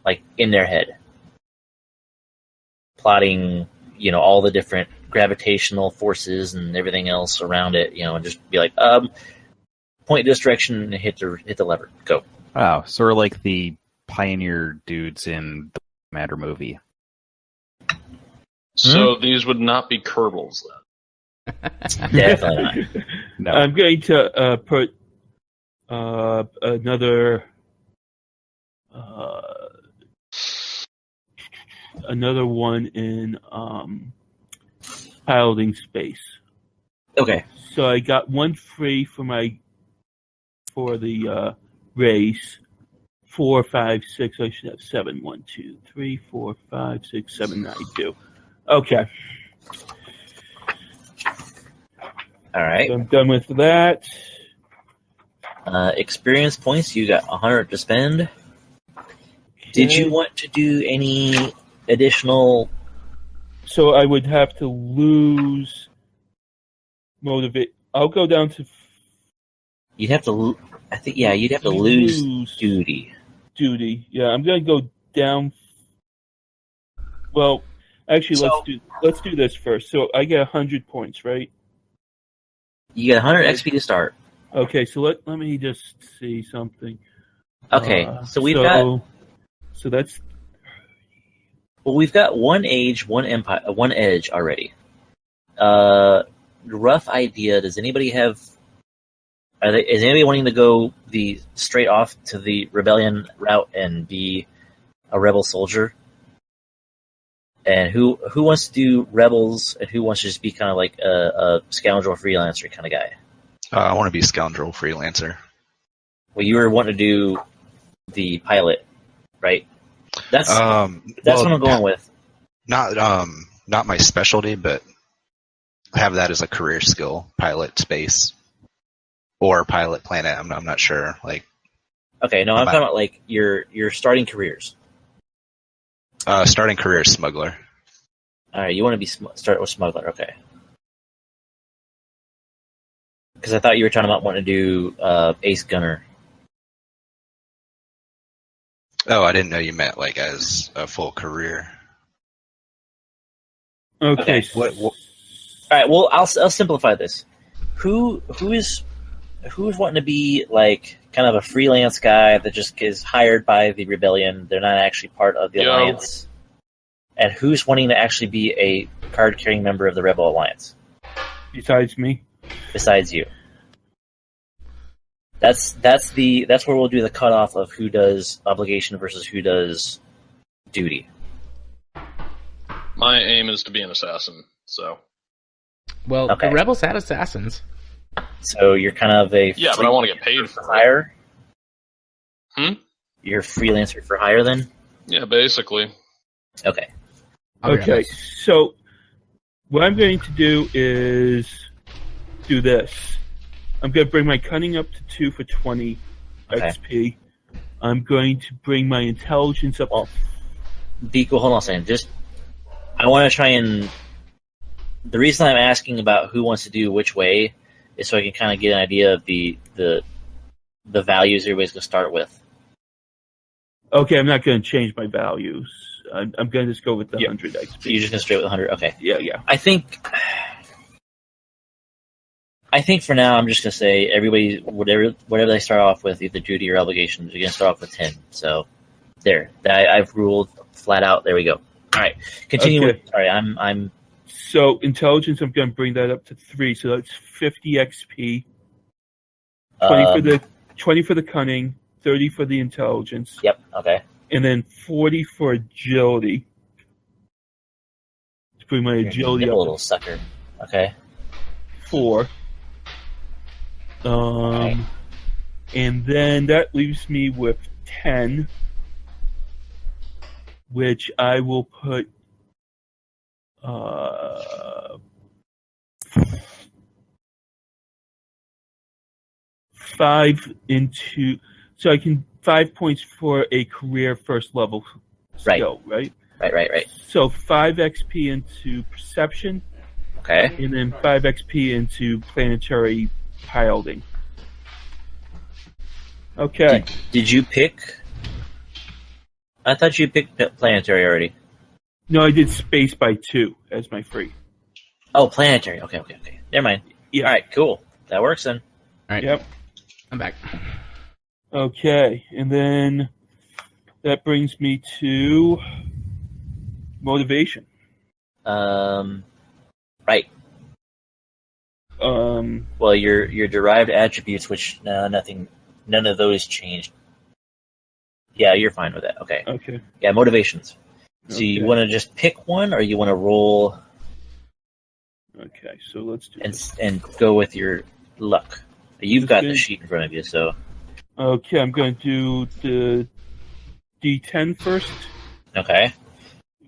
like in their head, plotting all the different gravitational forces and everything else around it, and just be like, point this direction and hit the lever, go. Oh, sort of like the Pioneer dudes in the Matter movie. So these would not be Kerbals then. Definitely not. No. I'm going to put another one in piloting space. Okay. So I got 1 free for the race 4, 5, 6. I should have 7. 1, 2, 3, 4, 5, 6, 7, 9, 2. Okay. All right. So I'm done with that. Experience points. You got 100 to spend. Did you want to do any additional? So I would have to lose motivate. I'll go down to. You'd have to. I think. Yeah, you'd have to lose duty. Duty. Yeah, I'm gonna go down. Well, actually, let's do this first. So I get 100 points, right? You get 100 XP to start. Okay, so let me just see something. Okay, so we've got. So that's. Well, we've got one age, one empire, one edge already. Rough idea. Does anybody have? Is anybody wanting to go the straight off to the rebellion route and be a rebel soldier? And who wants to do rebels, and who wants to just be kind of like a scoundrel freelancer kind of guy? I want to be a scoundrel freelancer. Well, you were wanting to do the pilot, right? That's what I'm going with. Not my specialty, but have that as a career skill. Pilot space or pilot planet. I'm not sure. Like, okay, no, I'm talking about like your starting careers. Starting career smuggler. All right, you want to be start with smuggler, okay? Because I thought you were talking about wanting to do ace gunner. Oh, I didn't know you meant like as a full career. Okay. All right. Well, I'll simplify this. Who's wanting to be like kind of a freelance guy that just is hired by the rebellion? They're not actually part of the alliance. And who's wanting to actually be a card-carrying member of the Rebel Alliance? Besides me. Besides you. That's where we'll do the cutoff of who does obligation versus who does duty. My aim is to be an assassin, so. Well, okay. The Rebels had assassins. So you're kind of a but I want to get paid for hire. You're a freelancer for hire, then? Yeah, basically. Okay. Okay, so what I'm going to do is do this. I'm going to bring my cunning up to 2 for 20 XP. I'm going to bring my intelligence up. Deco, hold on a second. I want to try and. The reason I'm asking about who wants to do which way is so I can kind of get an idea of the values everybody's going to start with. Okay, I'm not going to change my values. I'm going to just go with the 100 XP. So you're just going to straight with 100? Okay. Yeah. I think for now I'm just going to say everybody, whatever they start off with, either duty or obligations, you're going to start off with 10. So there. I've ruled flat out. There we go. All right. Continue with. Sorry, I'm. So intelligence, I'm going to bring that up to 3. So that's 50 XP. 20 for the cunning, 30 for the intelligence. Yep. Okay. And then 40 for agility. To bring my agility up. A little sucker. Okay. 4. Right. And then that leaves me with 10, which I will put 5 into, so I can 5 points for a career first level skill, right? Right. So 5 XP into perception. Okay. And then 5 XP into planetary piloting. Okay. Did you pick? I thought you picked planetary already. No, I did space by 2 as my free. Oh, planetary. Okay. Never mind. Yeah. All right, cool. That works then. All right. Yep. I'm back. Okay, and then that brings me to motivation. Right. Um. Well, your derived attributes, which none of those changed. Yeah, you're fine with that. Okay. Okay. Yeah, motivations. So you want to just pick one, or you want to roll? Okay, so let's do and go with your luck. You've got the sheet in front of you, so. Okay, I'm going to do the D10 first. Okay.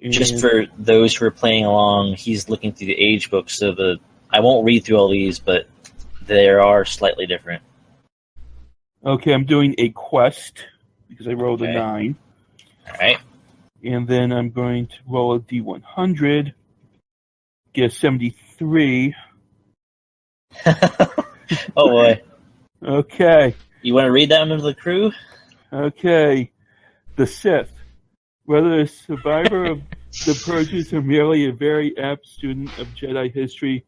And Just for those who are playing along, he's looking through the age book, so I won't read through all these, but they are slightly different. Okay, I'm doing a quest because I rolled a Okay. 9. All right. And then I'm going to roll a D100, get a 73. Oh boy. Okay, You want to read that one to the crew? okay. The Sith. Whether a survivor of the Purges or merely a very apt student of Jedi history,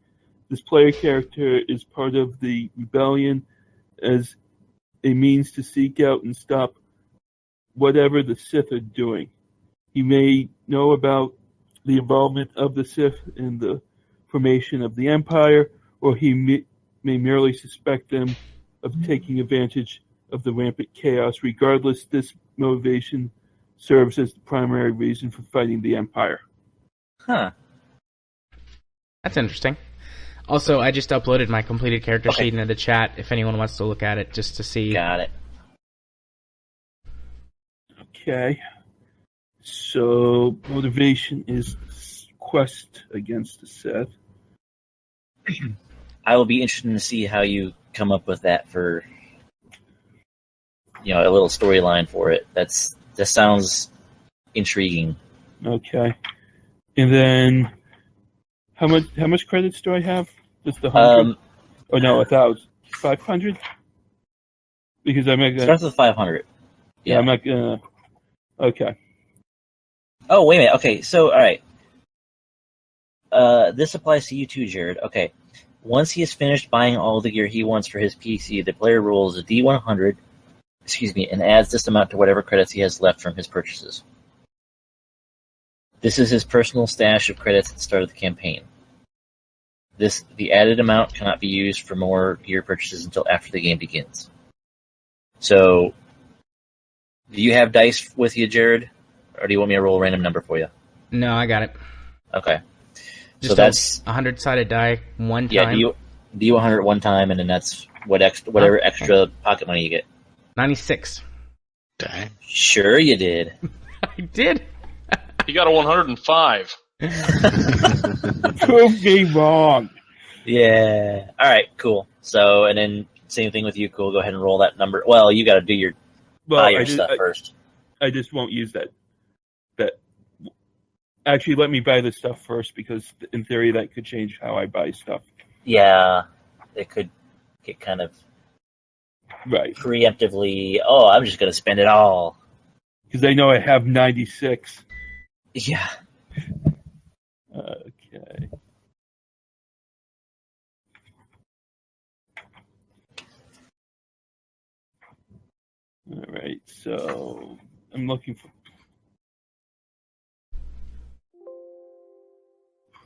this player character is part of the rebellion as a means to seek out and stop whatever the Sith are doing. He may know about the involvement of the Sith in the formation of the Empire, or he may merely suspect them of taking advantage of the rampant chaos. Regardless, this motivation serves as the primary reason for fighting the Empire. Huh. That's interesting. Also, I just uploaded my completed character Okay. sheet into the chat if anyone wants to look at it just to see. Got it. Okay. So, motivation is quest against the Sith. I will be interested to see how you come up with that for, a little storyline for it. That sounds intriguing. Okay. And then, how much credits do I have? Just 100? Oh no, 1,000. 500? Because I'm not gonna. Starts with 500. Yeah, I'm not gonna. Okay. Oh, wait a minute. Okay, so, all right. This applies to you too, Jared. Okay. Once he has finished buying all the gear he wants for his PC, the player rolls a D100, and adds this amount to whatever credits he has left from his purchases. This is his personal stash of credits at the start of the campaign. The added amount cannot be used for more gear purchases until after the game begins. So, do you have dice with you, Jared? Or do you want me to roll a random number for you? No, I got it. Okay. Just So that's... a 100-sided die one time. Yeah, D100 one time, and then that's whatever extra pocket money you get. 96. Dang. Sure you did. I did. He got a 105. Prove me wrong. Yeah. All right, cool. So, and then same thing with you, cool. Go ahead and roll that number. Well, you got to do buy your stuff first. I just won't use that. Actually, let me buy the stuff first because, in theory, that could change how I buy stuff. Yeah, it could get kind of Right. preemptively. Oh, I'm just going to spend it all. Because I know I have 96. Yeah. Okay. All right. So I'm looking for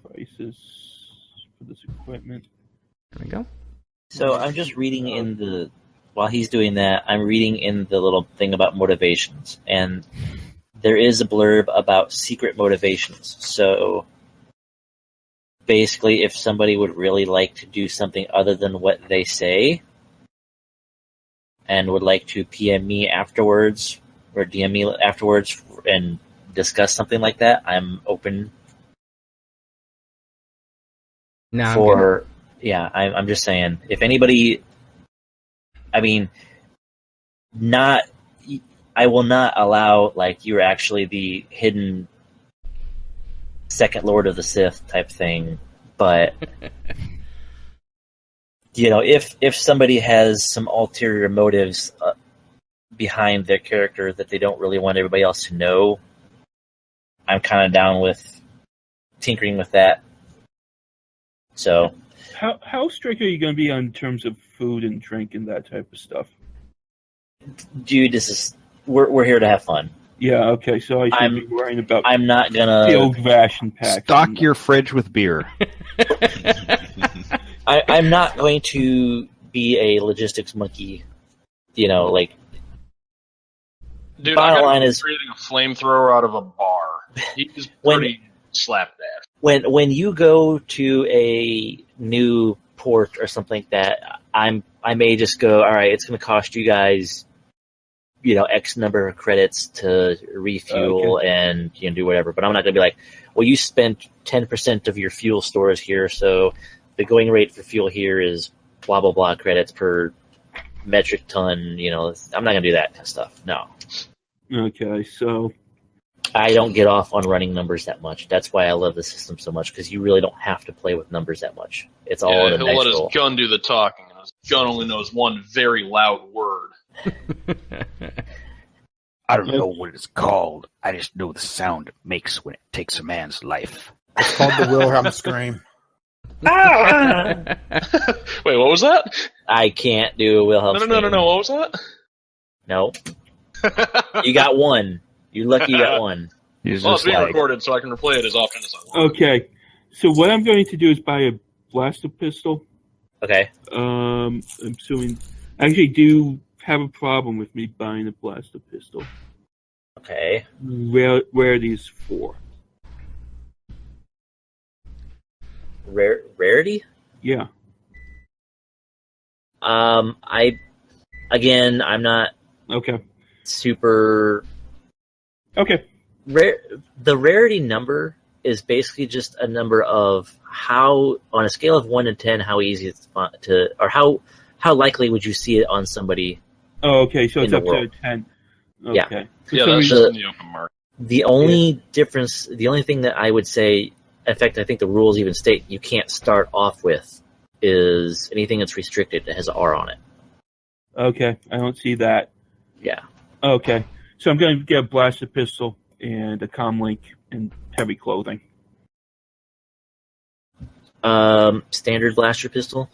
prices for this equipment. There we go. So I'm just reading while he's doing that, I'm reading in the little thing about motivations, and there is a blurb about secret motivations. So basically, if somebody would really like to do something other than what they say, and would like to PM me afterwards, or DM me afterwards, and discuss something like that, I'm open No, I'm for... good. Yeah, I'm just saying, if anybody... I mean, I will not allow, you're actually the hidden second Lord of the Sith type thing, but... if somebody has some ulterior motives behind their character that they don't really want everybody else to know, I'm kind of down with tinkering with that. So, How strict are you going to be on terms of food and drink and that type of stuff? dude, we're here to have fun. Yeah, okay, so I should be worrying about I'm not gonna field ration packs. Stock your fridge with beer. I'm not going to be a logistics monkey. Dude, Bottom I line got is- creating a flamethrower out of a bar. He's pretty slapdash. When you go to a new port or something like that, I may just go, all right, it's going to cost you guys X number of credits to refuel and do whatever. But I'm not going to be like, well, you spent 10% of your fuel stores here, so the going rate for fuel here is blah blah blah credits per metric ton. I'm not going to do that kind of stuff. No. Okay, so I don't get off on running numbers that much. That's why I love the system so much, because you really don't have to play with numbers that much. It's all in a he'll dice let roll. his gun do the talking. His gun only knows one very loud word. I don't know what it's called. I just know the sound it makes when it takes a man's life. It's called the Wilhelm scream. Wait, what was that? I can't do a Wilhelm No. scream. What was that? No. You got one. You're lucky you got one. He's Well, just it's being like, recorded, so I can replay it as often as I want. okay, so what I'm going to do is buy a blaster pistol. Okay. I'm assuming I actually do have a problem with me buying a blaster pistol. Okay. Rarities 4. Rarity? Yeah. I'm not Okay. super. Okay. The rarity number is basically just a number of how, on a scale of 1 to 10, how easy it's to, or how likely would you see it on somebody. Oh, okay. So In it's the up world. to 10. Yeah. Okay. Yeah, So that's we- just in the open market. The only difference, the only thing that I would say, in fact, I think the rules even state you can't start off with, is anything that's restricted that has an R on it. Okay. I don't see that. Yeah. Okay. So I'm going to get a blaster pistol and a comlink and heavy clothing. Standard blaster pistol.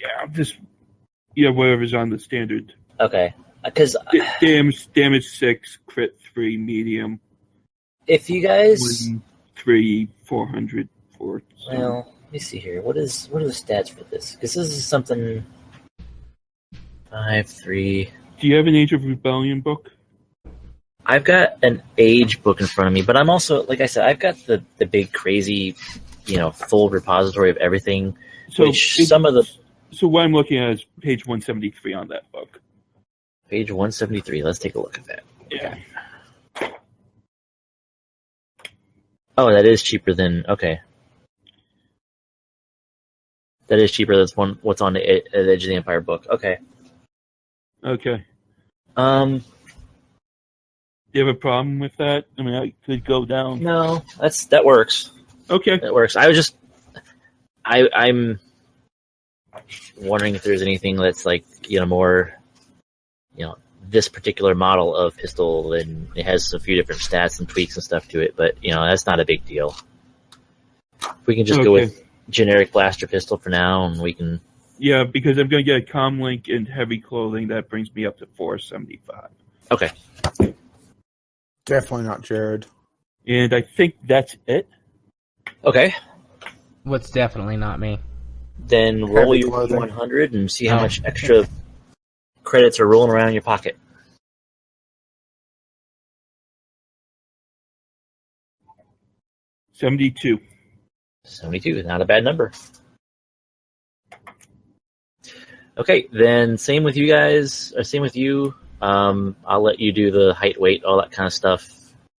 Yeah, just whatever's on the standard. Okay. Because Damage 6, crit 3, medium. if you guys, 1, 3, 400, 4. well, let me see here. What are the stats for this? Because this is something. 5, 3. Do you have an Age of Rebellion book? I've got an age book in front of me, but I'm also, like I said, I've got the big crazy, full repository of everything. So So what I'm looking at is page 173 on that book. Page 173. Let's take a look at that. Yeah. Oh, that is cheaper than, okay. That is cheaper than what's on the Edge of the Empire book. Okay. Okay. Um, Do you have a problem with that? I mean, I could go down. no, that works. Okay. That works. I was just, I'm wondering if there's anything that's like, more, this particular model of pistol, and it has a few different stats and tweaks and stuff to it, but, that's not a big deal. We can just go with generic blaster pistol for now, and we can... Yeah, because I'm going to get a comlink and heavy clothing. That brings me up to 475. Okay. Definitely not Jared. And I think that's it. Okay. What's definitely not me. Then roll Heavy your clothing. 100 and see how much extra credits are rolling around in your pocket. $72. 72, not a bad number. Okay, then same with you guys, or same with you. I'll let you do the height, weight, all that kind of stuff.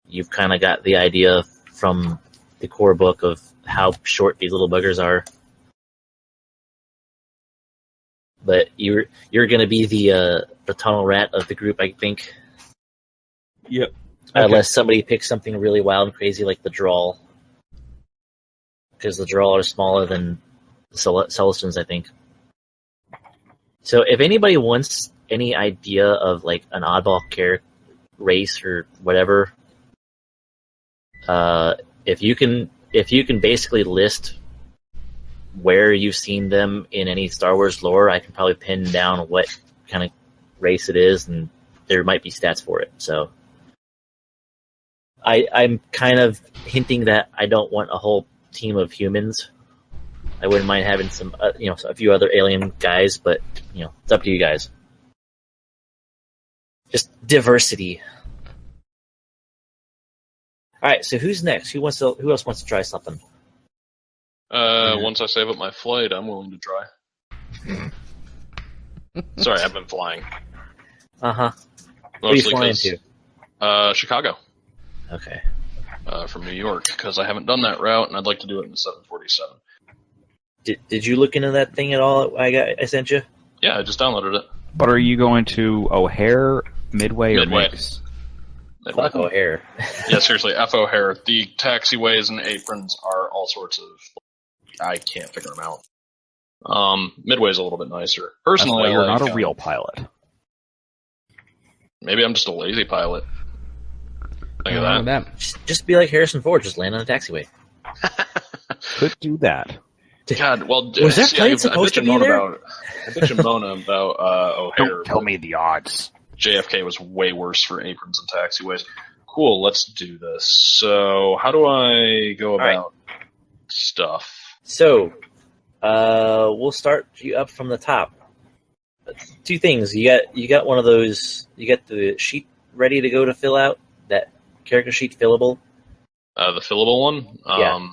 You've kind of got the idea from the core book of how short these little buggers are. But you're going to be the tunnel rat of the group, I think. Yep. Unless somebody picks something really wild and crazy like the drawl. Because the drawl are smaller than the Celestins, I think. So if anybody wants any idea of like an oddball race or whatever, if you can basically list where you've seen them in any Star Wars lore, I can probably pin down what kind of race it is, and there might be stats for it. So I'm kind of hinting that I don't want a whole team of humans. I wouldn't mind having some, a few other alien guys, but it's up to you guys. Just diversity. All right, so who's next? Who else wants to try something? Once I save up my flight, I'm willing to try. Sorry, I've been flying. Uh huh. Where are you Mostly flying 'cause, to? Chicago. Okay. From New York, because I haven't done that route, and I'd like to do it in the 747. Did you look into that thing at all? I sent you. Yeah, I just downloaded it. But are you going to O'Hare, Midway, or Midway. Mix? Fuck O'Hare. Yeah, seriously, F O'Hare. The taxiways and aprons are all sorts of. I can't figure them out. Midway's a little bit nicer. That's Personally, why you're I like, not a real pilot. Maybe I'm just a lazy pilot. Think of Wrong that. with Just be like Harrison Ford. Just land on a taxiway. Could do that. God, well, Was that see, plane I supposed bitch and to be moan there? about. I bitch and moan about O'Hare. Don't tell me the odds. JFK was way worse for aprons and taxiways. Cool, let's do this. So, how do I go right. about stuff? So, we'll start you up from the top. Two things. You got one of those. You got the sheet ready to go to fill out. That character sheet fillable. The fillable one? Yeah.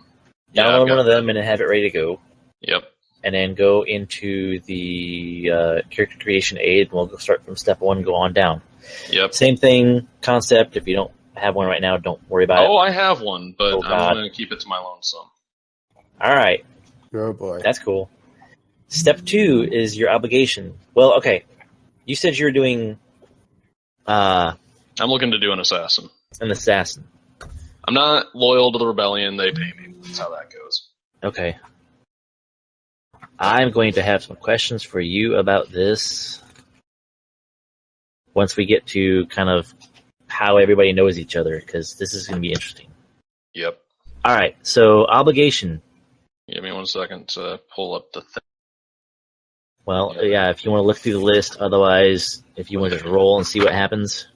Yeah, Download I've got one of them that. and then have it ready to go. Yep. And then go into the character creation aid. And we'll start from step 1, go on down. Yep. Same thing, concept. If you don't have one right now, don't worry about it. Oh, I have one, but Oh, I'm God. going to keep it to my lonesome. All right. Oh boy. That's cool. Step 2 is your obligation. Well, okay. You said you were doing I'm looking to do an assassin. an assassin. I'm not loyal to the rebellion. They pay me. That's how that goes. Okay. I'm going to have some questions for you about this once we get to kind of how everybody knows each other, because this is going to be interesting. Yep. All right. So, obligation. Give me 1 second to pull up the thing. Well, yeah, if you want to look through the list. Otherwise, if you want to just roll and see what happens.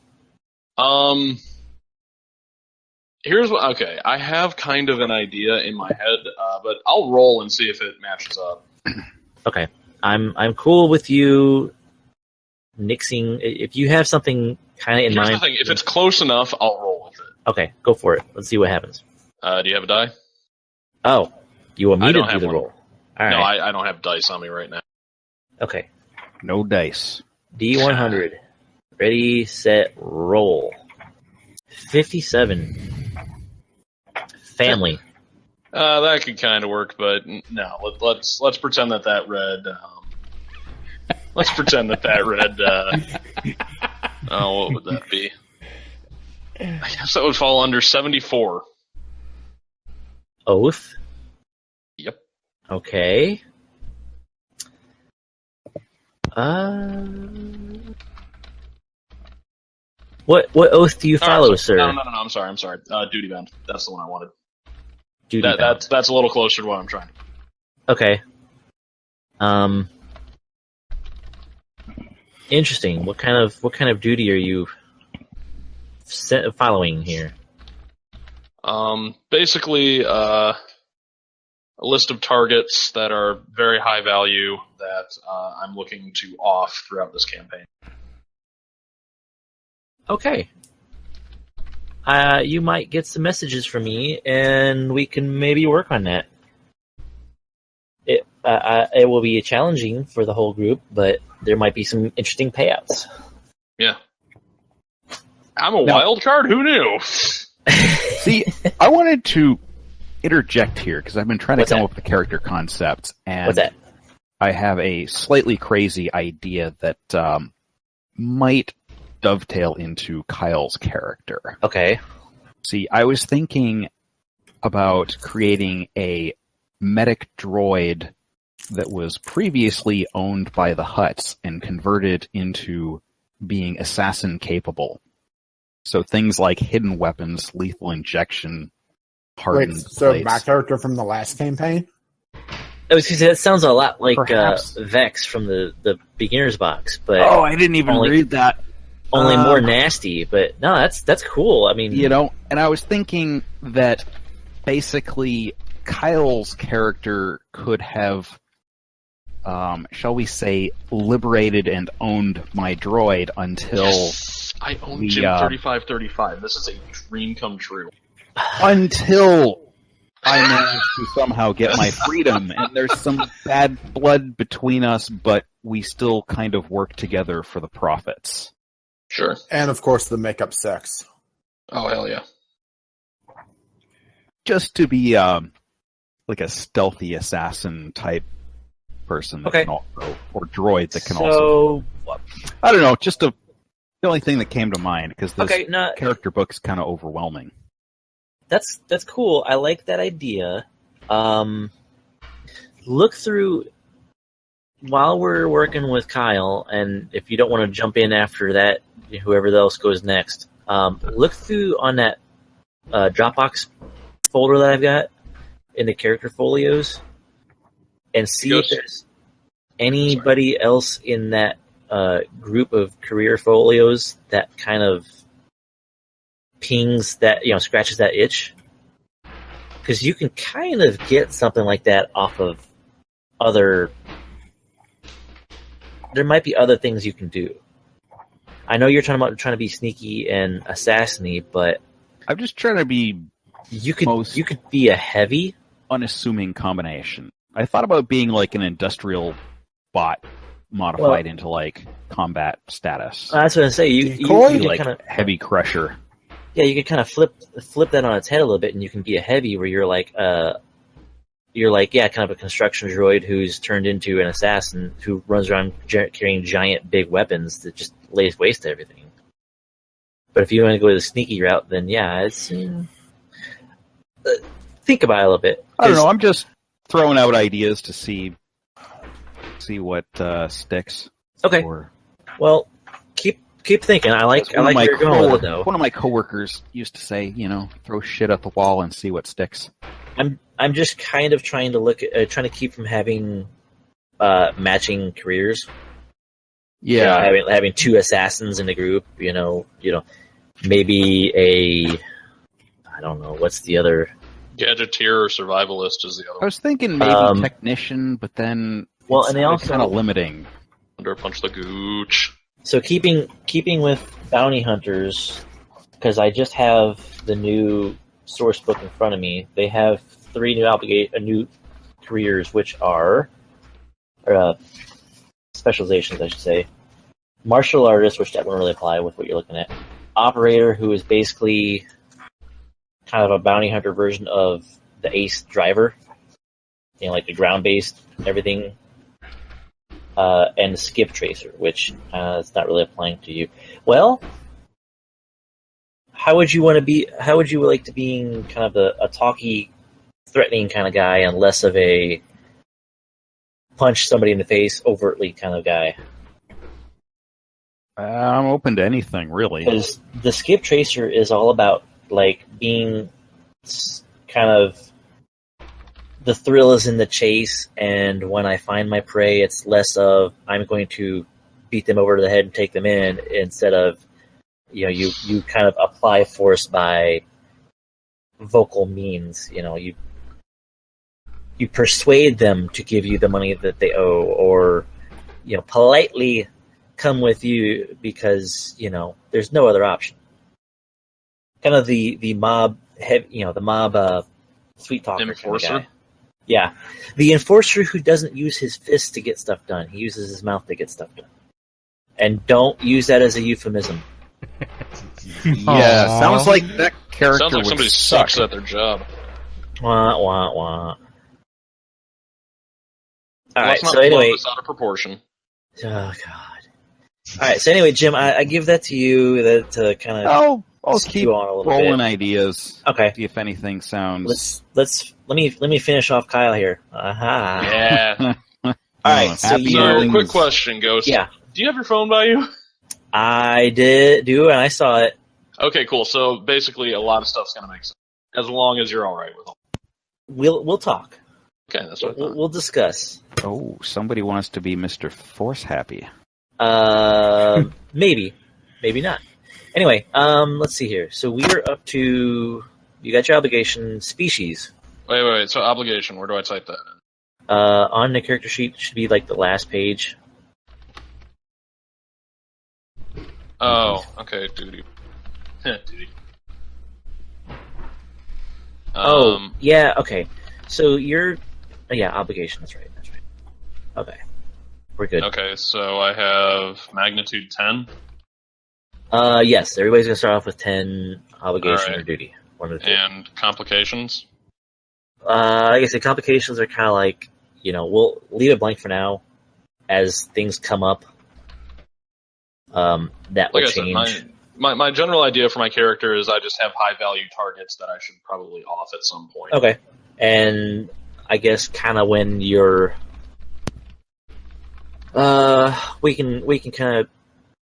Here's what. Okay, I have kind of an idea in my head, but I'll roll and see if it matches up. Okay. I'm cool with you nixing. If you have something kind of in Here's mind. the thing: if it's close enough, I'll roll with it. Okay, go for it. Let's see what happens. Do you have a die? Oh, you want me I to don't do have the one. roll? All No, right. I don't have dice on me right now. Okay. No dice. D100. Ready, set, roll. 57. Family. That could kind of work, but no. Let's pretend that read. Let's pretend that read. Oh, what would that be? I guess that would fall under 74. Oath. Yep. Okay. What oath do you follow, sir? No, I'm sorry. Duty bound. That's the one I wanted. Duty bound. That's a little closer to what I'm trying to do. Okay. Interesting. What kind of duty are you following here? Basically, a list of targets that are very high value that I'm looking to off throughout this campaign. Okay. You might get some messages from me, and we can maybe work on that. It will be challenging for the whole group, but there might be some interesting payouts. Yeah. I'm a wild card? Who knew? See, I wanted to interject here because I've been trying to come up with a character concept, and What's that? I have a slightly crazy idea that might dovetail into Kyle's character. Okay. See, I was thinking about creating a medic droid that was previously owned by the Hutts and converted into being assassin capable. So things like hidden weapons, lethal injection, hardened Wait, so plates. my character from the last campaign? I was gonna say, that sounds a lot like Perhaps. Vex from the beginner's box, but Oh, I didn't even only- read that. only more nasty. But no, that's cool. I mean, You know, and I was thinking that basically Kyle's character could have, shall we say, liberated and owned my droid until I own We, Jim 3535. This is a dream come true. I managed to somehow get my freedom, and there's some bad blood between us, but we still kind of work together for the profits. Sure. And of course, the makeup sex. Oh, hell yeah. Just to be like a stealthy assassin type person that Okay. can also, or droid that can So- also. I don't know. The only thing that came to mind because this Okay, no, character book's kind of overwhelming. that's cool. I like that idea. Look through while we're working with Kyle, and if you don't want to jump in after that, whoever else goes next, look through on that Dropbox folder that I've got in the character folios, and see if there's anybody else in that group of career folios that kind of pings that, scratches that itch. Because you can kind of get something like that off of other. There might be other things you can do. I know you're trying to be sneaky and assassiny, but I'm just trying to be you could be a heavy. unassuming combination. I thought about being like an industrial bot modified into like combat status. That's what I say. You could can like kind of heavy crusher. Yeah, you can kind of flip that on its head a little bit, and you can be a heavy where you're like kind of a construction droid who's turned into an assassin who runs around carrying giant big weapons that just lays waste to everything. But if you want to go the sneaky route, then yeah, it's think about it a little bit. I don't know. I'm just throwing out ideas to see what sticks. Okay. Or... Well, keep thinking. I like where you're going with it, though. One of my coworkers used to say, throw shit at the wall and see what sticks. I'm just kind of trying to look at trying to keep from having matching careers. Yeah, having two assassins in a group. Maybe I don't know what's the other. Gadgeteer or survivalist is the other I was thinking maybe technician, but then and they also kind of limiting. Under punch the gooch. So keeping with bounty hunters, because I just have the new source book in front of me. They have 3 new careers, which are specializations, I should say. Martial artist, which that won't really apply with what you're looking at. Operator, who is basically kind of a bounty hunter version of the ace driver, like the ground-based everything. And skip tracer, which is not really applying to you. Well, how would you like to being kind of a talky, threatening kind of guy, and less of a punch somebody in the face overtly kind of guy? I'm open to anything, really. Because the skip tracer is all about like being kind of. The thrill is in the chase, and when I find my prey, it's less of I'm going to beat them over the head and take them in, instead of you kind of apply force by vocal means. You persuade them to give you the money that they owe, or politely come with you because there's no other option. Kind of the mob sweet talker Enforcer? kind of guy. Yeah. The enforcer who doesn't use his fists to get stuff done. He uses his mouth to get stuff done. And don't use that as a euphemism. Yeah, sounds like that character Sounds like would somebody suck. sucks at their job. Wah, wah, wah. Let's Alright, not so anyway. blow this out of proportion. Oh, God. Alright, so anyway, Jim, I give that to you to kind of I'll skew keep on a little rolling bit. ideas. Okay. See if anything sounds. Let me finish off Kyle here. Aha. Yeah. Alright, so happy you... So, endings. quick question, Ghost. Yeah. Do you have your phone by you? I do, and I saw it. Okay, cool. So, basically, a lot of stuff's going to make sense. As long as you're alright with it. We'll talk. Okay, that's what I thought. We'll discuss. Oh, somebody wants to be Mr. Force Happy. Maybe not. Anyway, let's see here. So we are up to you got your obligation species. Wait. So, obligation, where do I type that in? On the character sheet should be like the last page. Oh, okay, duty. Duty. Yeah, okay. So obligation, that's right. Okay. We're good. Okay, so I have magnitude 10. Yes, everybody's gonna start off with 10 obligation Alright. or duty. One of the two. And complications? Like I said, complications are kind of like, we'll leave it blank for now. As things come up, that Like will I said, change. my general idea for my character is I just have high value targets that I should probably off at some point. Okay, and I guess kind of when you're, we can kind of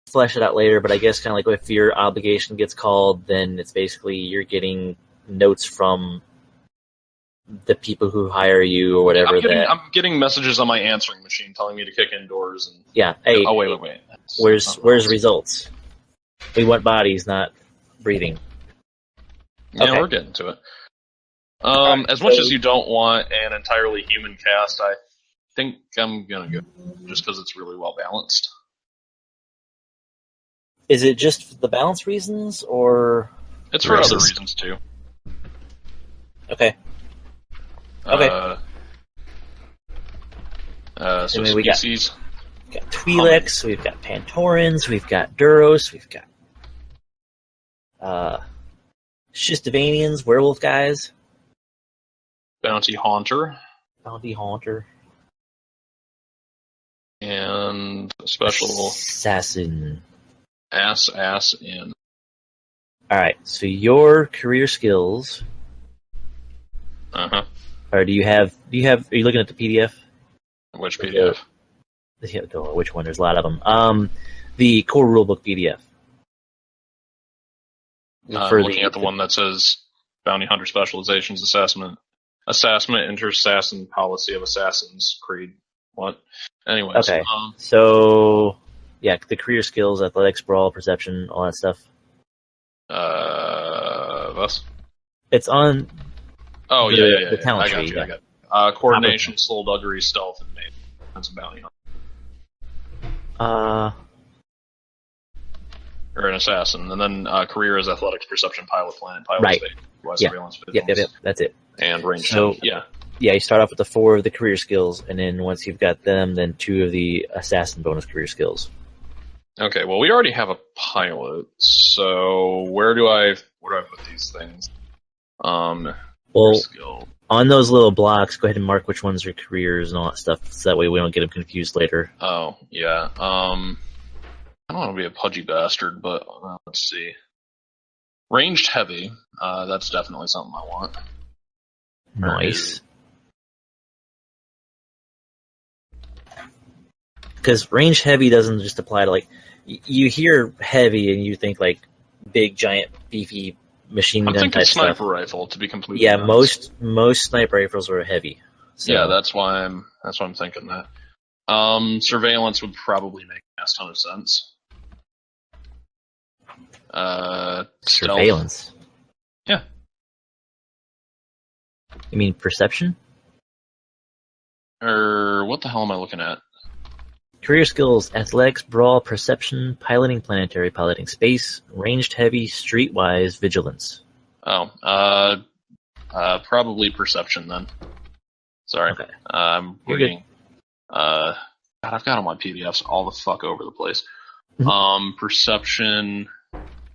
flesh it out later. But I guess kind of like if your obligation gets called, then it's basically you're getting notes from the people who hire you or whatever. I'm getting messages on my answering machine telling me to kick indoors and. Yeah. Hey. Oh wait. Where's results? We want bodies, not breathing. Yeah, Okay. we're getting to it. Alright, as much so- as you don't want an entirely human cast, I think I'm gonna go just because it's really well balanced. Is it just for the balance reasons, or It's for other Racist. reasons too. okay? Okay. So I mean, we got- species. We've got Twi'leks, we've got Pantorans, we've got Duros, we've got Shistavanians, werewolf guys, Bounty Haunter, Bounty Haunter, and special Assassin. ass in. All right, so your career skills, or do you have? Are you looking at the PDF? Which PDF? Yeah, which one? There's a lot of them. The core rulebook PDF. I'm looking at the one that says Bounty Hunter Specializations Assessment, Inter-Assassin Policy of Assassins, Creed. What? Anyways. Okay. So, yeah, the career skills, athletics, brawl, perception, all that stuff. This? It's on. Oh, the- yeah. the talent I got tree, you. yeah. I got it. Coordination, skullduggery, stealth, and maybe. That's a bounty hunter. Or an assassin. And then career is athletics, perception, pilot, planet, pilot, Right. space, wise Yeah. surveillance, Yep, vigilance, that's it. and range. So- yeah. Yeah, you start off with the 4 of the career skills, and then once you've got them, then 2 of the assassin bonus career skills. Okay, well, we already have a pilot, so where do I put these things? Well, Skill. on those little blocks, go ahead and mark which ones are careers and all that stuff, so that way we don't get them confused later. Oh, yeah. I don't want to be a pudgy bastard, but let's see. Ranged heavy. That's definitely something I want. Nice. Because range heavy doesn't just apply to, like, you hear heavy and you think, like, big, giant, beefy machine I'm gun thinking type sniper stuff. rifle, to be completely Yeah, honest. most sniper rifles are heavy. So, Yeah, that's why I'm thinking that. Surveillance would probably make a ton of sense. Stealth. surveillance. Yeah. You mean perception? Or what the hell am I looking at? Career skills: athletics, brawl, perception, piloting planetary, piloting space, ranged heavy, streetwise, vigilance. Oh, probably perception then. Sorry. Okay. I'm You're reading. God, I've got all my PDFs all the fuck over the place. Mhm. Perception,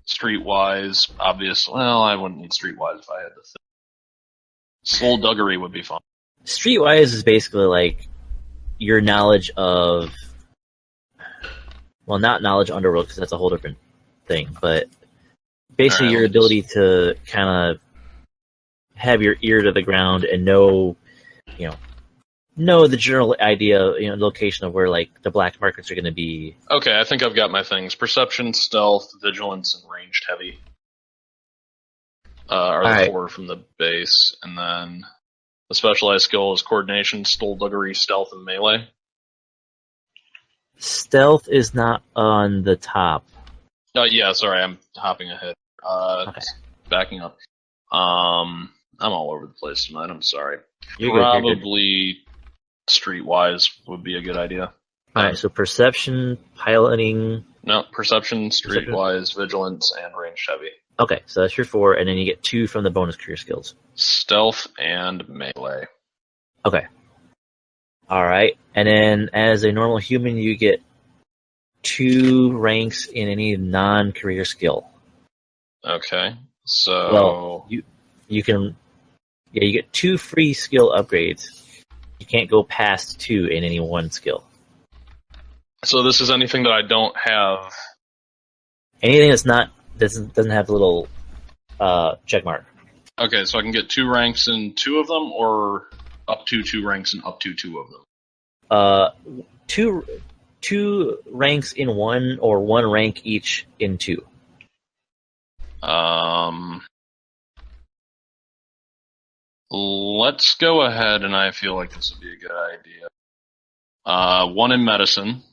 streetwise, obvious. Well, I wouldn't need streetwise if I had to think. Skullduggery would be fun. Streetwise is basically like your knowledge of, well, not knowledge underworld because that's a whole different thing, but basically Alright, your let's- ability to kind of have your ear to the ground and know the general idea, location of where like the black markets are going to be. Okay, I think I've got my things. Perception, stealth, vigilance, and ranged heavy. Are the Alright. 4 from the base, and then the specialized skill is coordination, skullduggery, stealth, and melee. Stealth is not on the top. Yeah, sorry, I'm hopping ahead. Okay. Backing up. I'm all over the place tonight. I'm sorry. You're good, you're good. Probably streetwise would be a good idea. All right, so perception, piloting. No, perception, streetwise, vigilance, and ranged heavy. Okay, so that's your 4, and then you get 2 from the bonus career skills. Stealth and melee. Okay. All right, and then as a normal human, you get 2 ranks in any non-career skill. Okay. So Well, you can, yeah, you get 2 free skill upgrades. You can't go past 2 in any one skill. So this is anything that I don't have. Anything that's not doesn't have the little check mark. Okay, so I can get 2 ranks in 2 of them, or up to 2 ranks in up to 2 of them. 2 ranks in 1, or 1 rank each in 2. Let's go ahead, and I feel like this would be a good idea. 1 in medicine.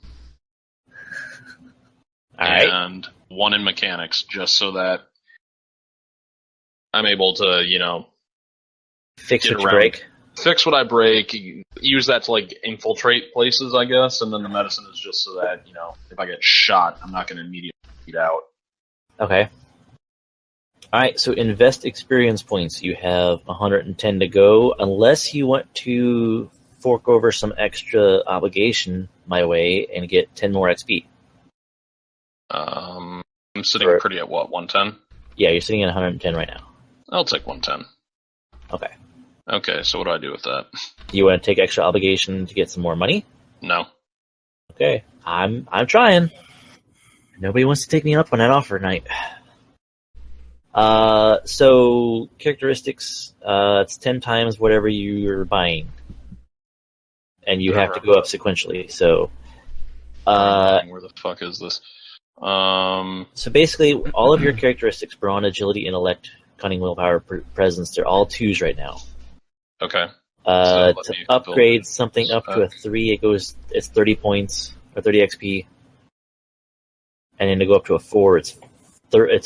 All right. And 1 in mechanics, just so that I'm able to, Fix get what you around. break. Fix what I break, use that to, infiltrate places, I guess, and then the medicine is just so that, if I get shot, I'm not going to immediately bleed out. Okay. Alright, so invest experience points. You have 110 to go, unless you want to fork over some extra obligation my way and get 10 more XP. I'm sitting pretty at what, 110? Yeah, you're sitting at 110 right now. I'll take 110. Okay. Okay, so what do I do with that? Do you want to take extra obligation to get some more money? No. Okay. I'm trying. Nobody wants to take me up on that offer tonight. So characteristics, it's 10 times whatever you're buying. And you have to go up sequentially, so Where the fuck is this? So basically, all of your characteristics: brawn, agility, intellect, cunning, willpower, presence, they're all 2s right now. Okay. To upgrade something up to a 3, it's 30 points, or 30 XP. And then to go up to a 4, it's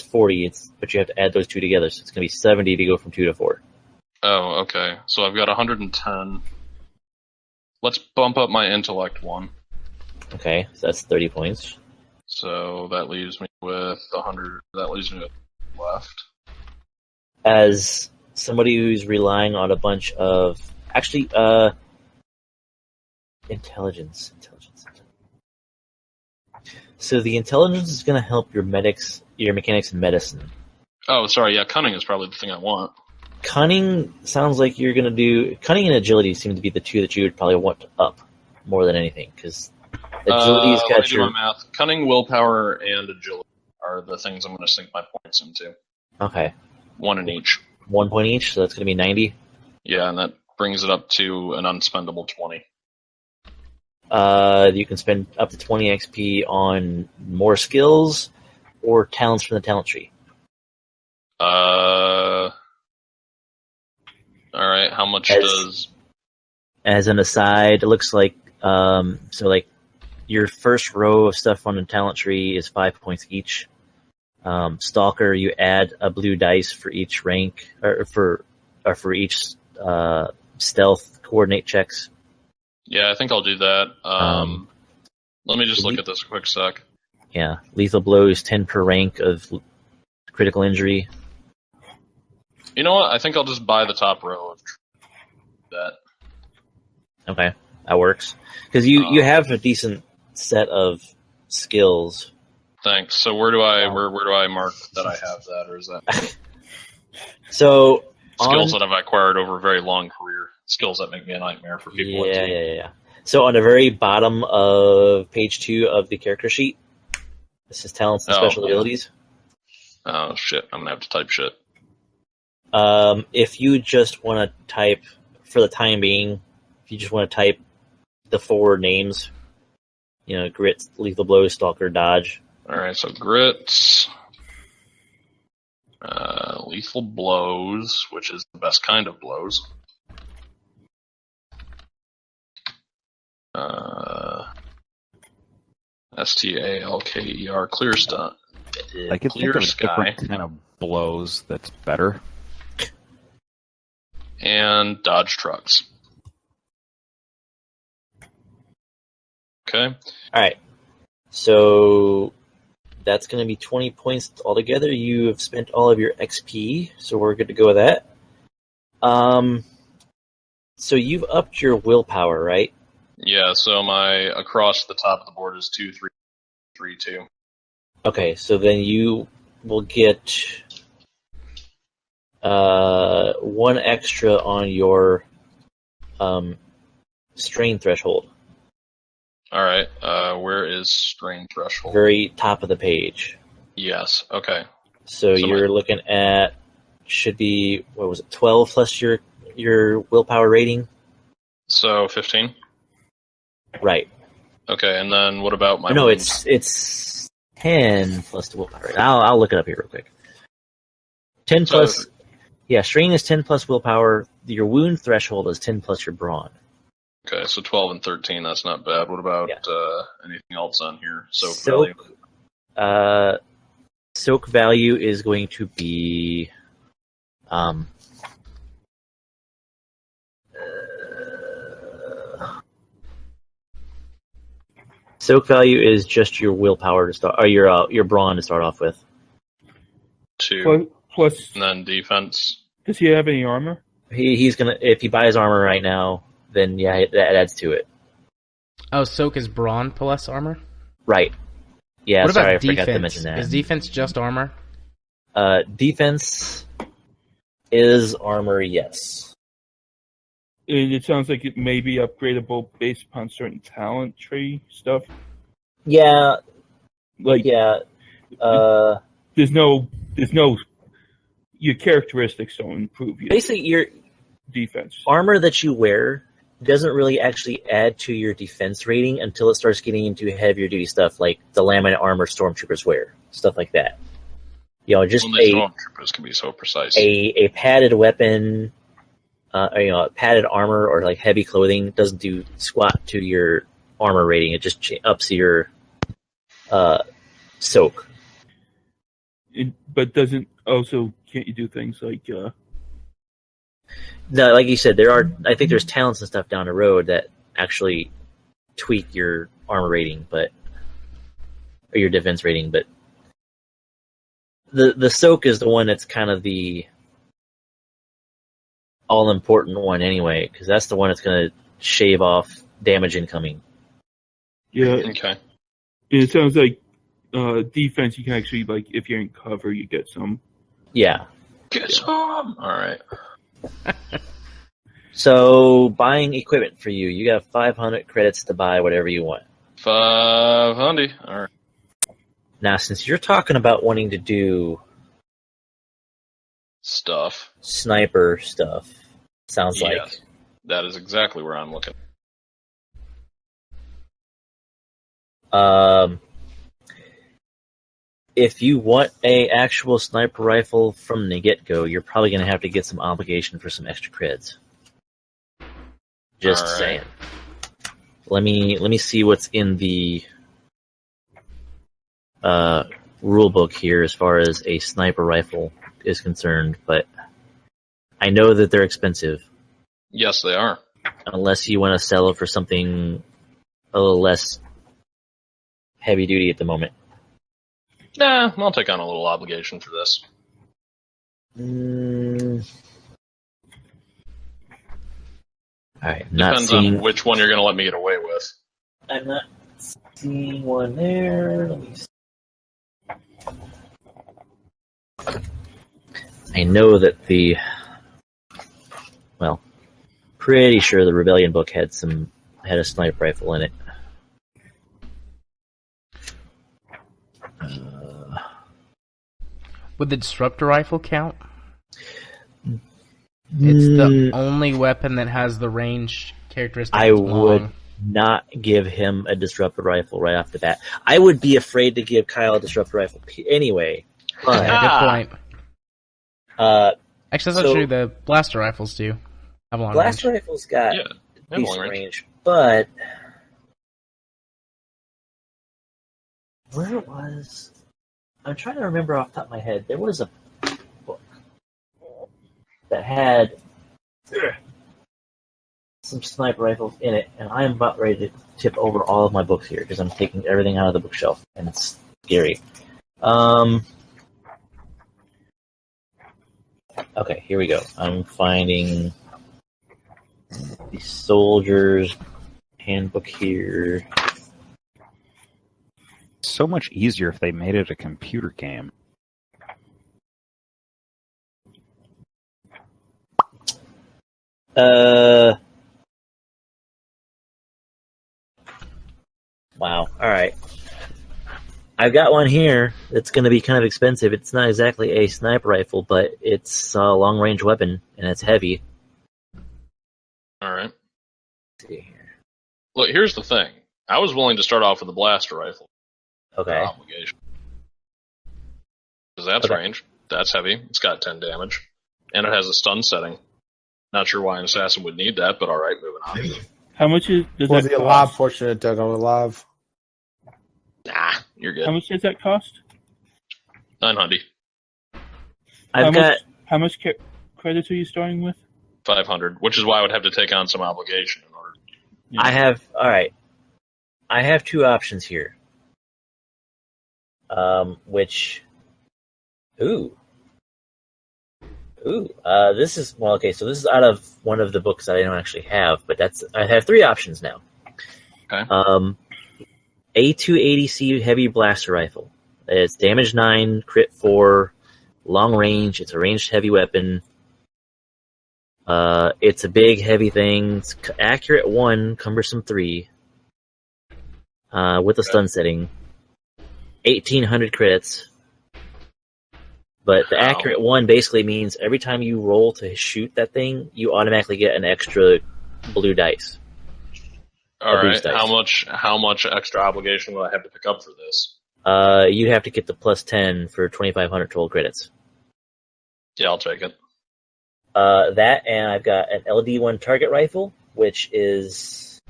40, but you have to add those 2 together, so it's going to be 70 to go from 2 to 4. Oh, okay. So I've got 110. Let's bump up my intellect 1. Okay, so that's 30 points. So that leaves me with 100. That leaves me with left. As somebody who's relying on a bunch of intelligence. So the intelligence is going to help your mechanics and medicine. Oh, sorry. Yeah, cunning is probably the thing I want. Cunning sounds like you're going to do... Cunning and agility seem to be the 2 that you would probably want up more than anything, because agility's Let me do my math. Cunning, willpower, and agility are the things I'm going to sink my points into. Okay. 1 in each. 1 point each, so that's going to be 90. Yeah, and that brings it up to an unspendable 20. You can spend up to 20 XP on more skills or talents from the talent tree. Alright, how much does... As an aside, it looks like, your first row of stuff on the talent tree is 5 points each. Stalker, you add a blue dice for each rank, or for each stealth coordinate checks. Yeah, I think I'll do that. Let me just look at this a quick sec. Yeah, lethal blows 10 per rank of critical injury. You know what? I think I'll just buy the top row of that. Okay, that works. Because you have a decent set of skills. Thanks. So where do I mark that I have that, or is that so skills that I've acquired over a very long career? Skills that make me a nightmare for people. Yeah. So on the very bottom of page 2 of the character sheet, this is talents and special abilities. Oh shit! I'm gonna have to type shit. If you just want to type, for the time being, if you just want to type the 4 names, grit, lethal blow, stalker, dodge. Alright, so grits, lethal blows, which is the best kind of blows. STALKER, clear stunt. I could think Clear of a sky. different kind of blows that's better. And dodge trucks. Okay. Alright. So that's going to be 20 points altogether. You have spent all of your XP, so we're good to go with that. So you've upped your willpower, right? Yeah, so my across the top of the board is 2, 3, 3 too. Okay, so then you will get 1 extra on your strain threshold. All right. Where is strain threshold? Very top of the page. Yes. Okay. So you're looking at should be 12 plus your willpower rating? So 15. Right. Okay, and then what about my? No, wounds? it's 10 plus the willpower rating. I'll look it up here real quick. 10 plus. Yeah, strain is 10 plus willpower. Your wound threshold is 10 plus your brawn. Okay, so 12 and 13. That's not bad. What about anything else on here? Soak value is going to be soak value is just your willpower to start, or your brawn to start off with. 2 plus. And then defense. Does he have any armor? He's gonna, if he buys armor right now, then yeah, that adds to it. Oh, soak is brawn plus armor? Right. Yeah, what about sorry, I defense? forgot to mention that. Is defense just armor? Defense is armor, yes. And it sounds like it may be upgradable based upon certain talent tree stuff. Yeah. Like yeah. There's no your characteristics don't improve. Basically, your defense armor that you wear doesn't really actually add to your defense rating until it starts getting into heavier duty stuff like the laminate armor stormtroopers wear, stuff like that. Just stormtroopers can be so precise. A padded weapon, padded armor or like heavy clothing doesn't do squat to your armor rating. It just ups your soak. But can't you do things like? No, like you said, I think there's talents and stuff down the road that actually tweak your armor rating, or your defense rating. But the soak is the one that's kind of the all important one anyway, because that's the one that's going to shave off damage incoming. Yeah. Okay. It sounds like defense. You can actually if you're in cover, you get some. Yeah. Get some. All right. So, buying equipment for you. You got 500 credits to buy whatever you want. 500. All right. Now, since you're talking about wanting to do sniper stuff, sounds like. That is exactly where I'm looking. If you want a actual sniper rifle from the get-go, you're probably going to have to get some obligation for some extra creds. Just saying. Let me see what's in the rule book here as far as a sniper rifle is concerned, but I know that they're expensive. Yes, they are. Unless you want to sell it for something a little less heavy duty at the moment. Nah, I'll take on a little obligation for this. Alright, Depends on which one you're going to let me get away with. I'm not seeing one there. Let me see. I know that pretty sure the Rebellion book had a sniper rifle in it. Would the disruptor rifle count? It's the only weapon that has the range characteristic. I would not give him a disruptor rifle right off the bat. I would be afraid to give Kyle a disruptor rifle anyway. But, good point. Actually, that's not true. The blaster rifles do have a long blaster range. Rifles got decent range, but where it was, I'm trying to remember off the top of my head. There was a book that had some sniper rifles in it, and I am about ready to tip over all of my books here because I'm taking everything out of the bookshelf, and it's scary. Okay, here we go. I'm finding the soldier's handbook here. So much easier if they made it a computer game. Wow. All right. I've got one here that's going to be kind of expensive. It's not exactly a sniper rifle, but it's a long-range weapon, and it's heavy. All right. Let's see here. Look, here's the thing. I was willing to start off with a blaster rifle. Okay. Obligation. Because that's range. That's heavy. It's got 10 damage. And it has a stun setting. Not sure why an assassin would need that, but alright, moving on. How much does Well, that the cost? alive portion of Dead or Alive. Nah, you're good. How much does that cost? 900. How much credits are you starting with? 500, which is why I would have to take on some obligation in order. Yeah. I have two options here. This is, well, okay, so this is out of one of the books that I don't actually have, but I have three options now. Okay. A280C heavy blaster rifle. It's damage 9, crit 4, long range. It's a ranged heavy weapon. It's a big, heavy thing. It's accurate 1, cumbersome 3. With a stun setting. 1,800 credits. But the accurate 1 basically means every time you roll to shoot that thing, you automatically get an extra blue dice. All right. How much extra obligation will I have to pick up for this? You have to get the plus 10 for 2,500 total credits. Yeah, I'll take it. That, and I've got an LD1 target rifle, which is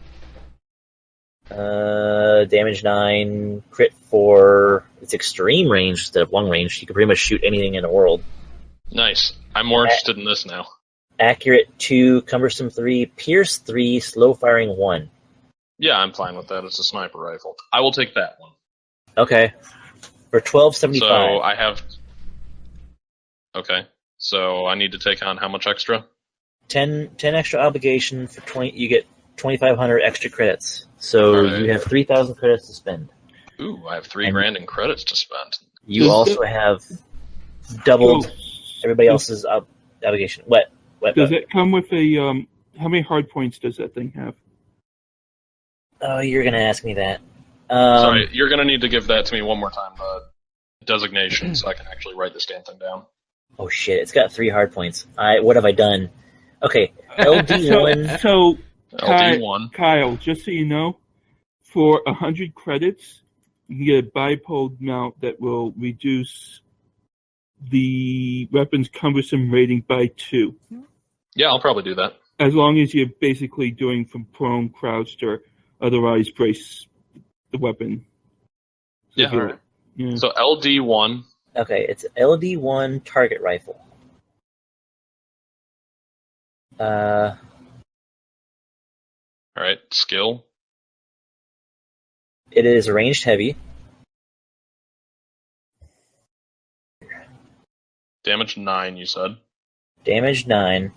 damage 9, crit 4. It's extreme range instead of long range. You can pretty much shoot anything in the world. Nice. I'm more interested in this now. Accurate 2, cumbersome 3, pierce 3, slow firing 1. Yeah, I'm fine with that. It's a sniper rifle. I will take that one. Okay. For $1,275. So I have... Okay. So I need to take on how much extra? 10 extra obligation for 20. You get 2,500 extra credits. So right. You have 3,000 credits to spend. Ooh, I have $3,000 in credits to spend. You also have doubled everybody else's obligation. What? Does it come with a how many hard points does that thing have? Oh, you're gonna ask me that. Sorry, you're gonna need to give that to me one more time. Designation, so I can actually write this damn thing down. Oh shit! It's got 3 hard points. What have I done? Okay, LD1. So LD1. Kyle, just so you know, for 100 credits, you can get a bipod mount that will reduce the weapon's cumbersome rating by 2. Yeah, I'll probably do that. As long as you're basically doing from prone, crouched, or otherwise brace the weapon. So Yeah, alright. Yeah. So LD1. Okay, it's LD1 target rifle. Alright, skill. It is ranged heavy. Damage 9, you said. Damage 9.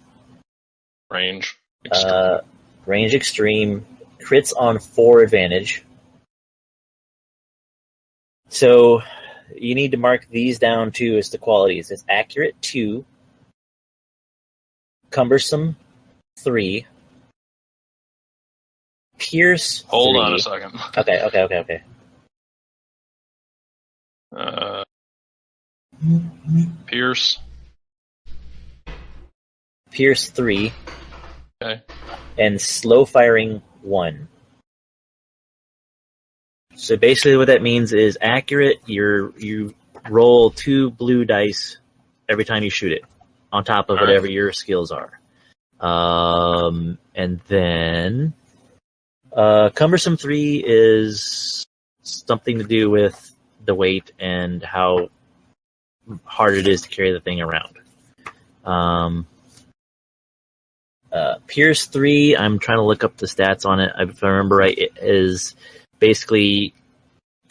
Range extreme. Range extreme. Crits on 4 advantage. So you need to mark these down too as the qualities. It's accurate 2, cumbersome 3, pierce. Hold 3. on a second. Okay. Pierce. Pierce 3. Okay. And slow firing 1. So basically what that means is accurate, you roll 2 blue dice every time you shoot it, on top of whatever your skills are. And then cumbersome 3 is something to do with the weight and how hard it is to carry the thing around. Pierce 3, I'm trying to look up the stats on it. If I remember right, it is basically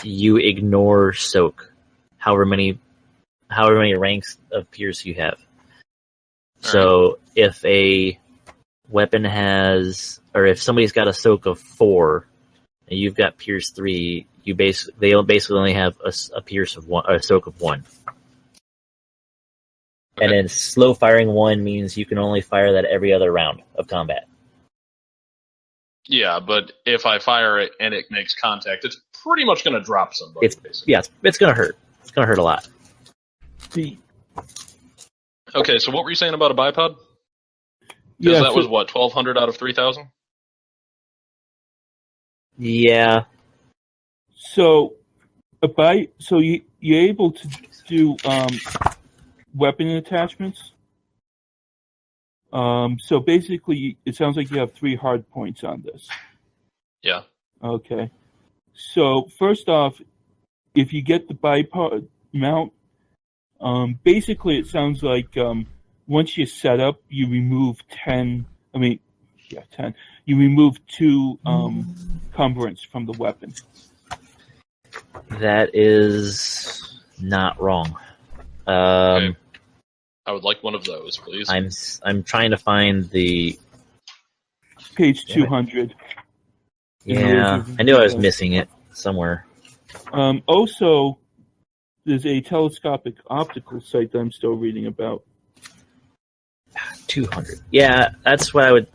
you ignore soak, however many ranks of pierce you have. So if a weapon has, or if somebody's got a soak of 4 and you've got pierce 3, they basically only have a pierce of one, or a soak of one. Okay. And then slow firing one means you can only fire that every other round of combat. Yeah, but if I fire it and it makes contact, it's pretty much going to drop somebody. Basically. It's going to hurt. It's going to hurt a lot. Okay, so what were you saying about a bipod? Yeah, Because that was what, 1,200 out of 3,000? Yeah. So, you're able to do weapon attachments. So basically, it sounds like you have 3 hard points on this. Yeah. Okay. So first off, if you get the bipod mount, basically it sounds like once you set up, you remove 10. You remove 2 cumbrance from the weapon. That is not wrong. Okay. I would like one of those, please. I'm trying to find the Page 200. Yeah, I knew I was missing it somewhere. Also, there's a telescopic optical sight that I'm still reading about. 200. Yeah, that's what I would.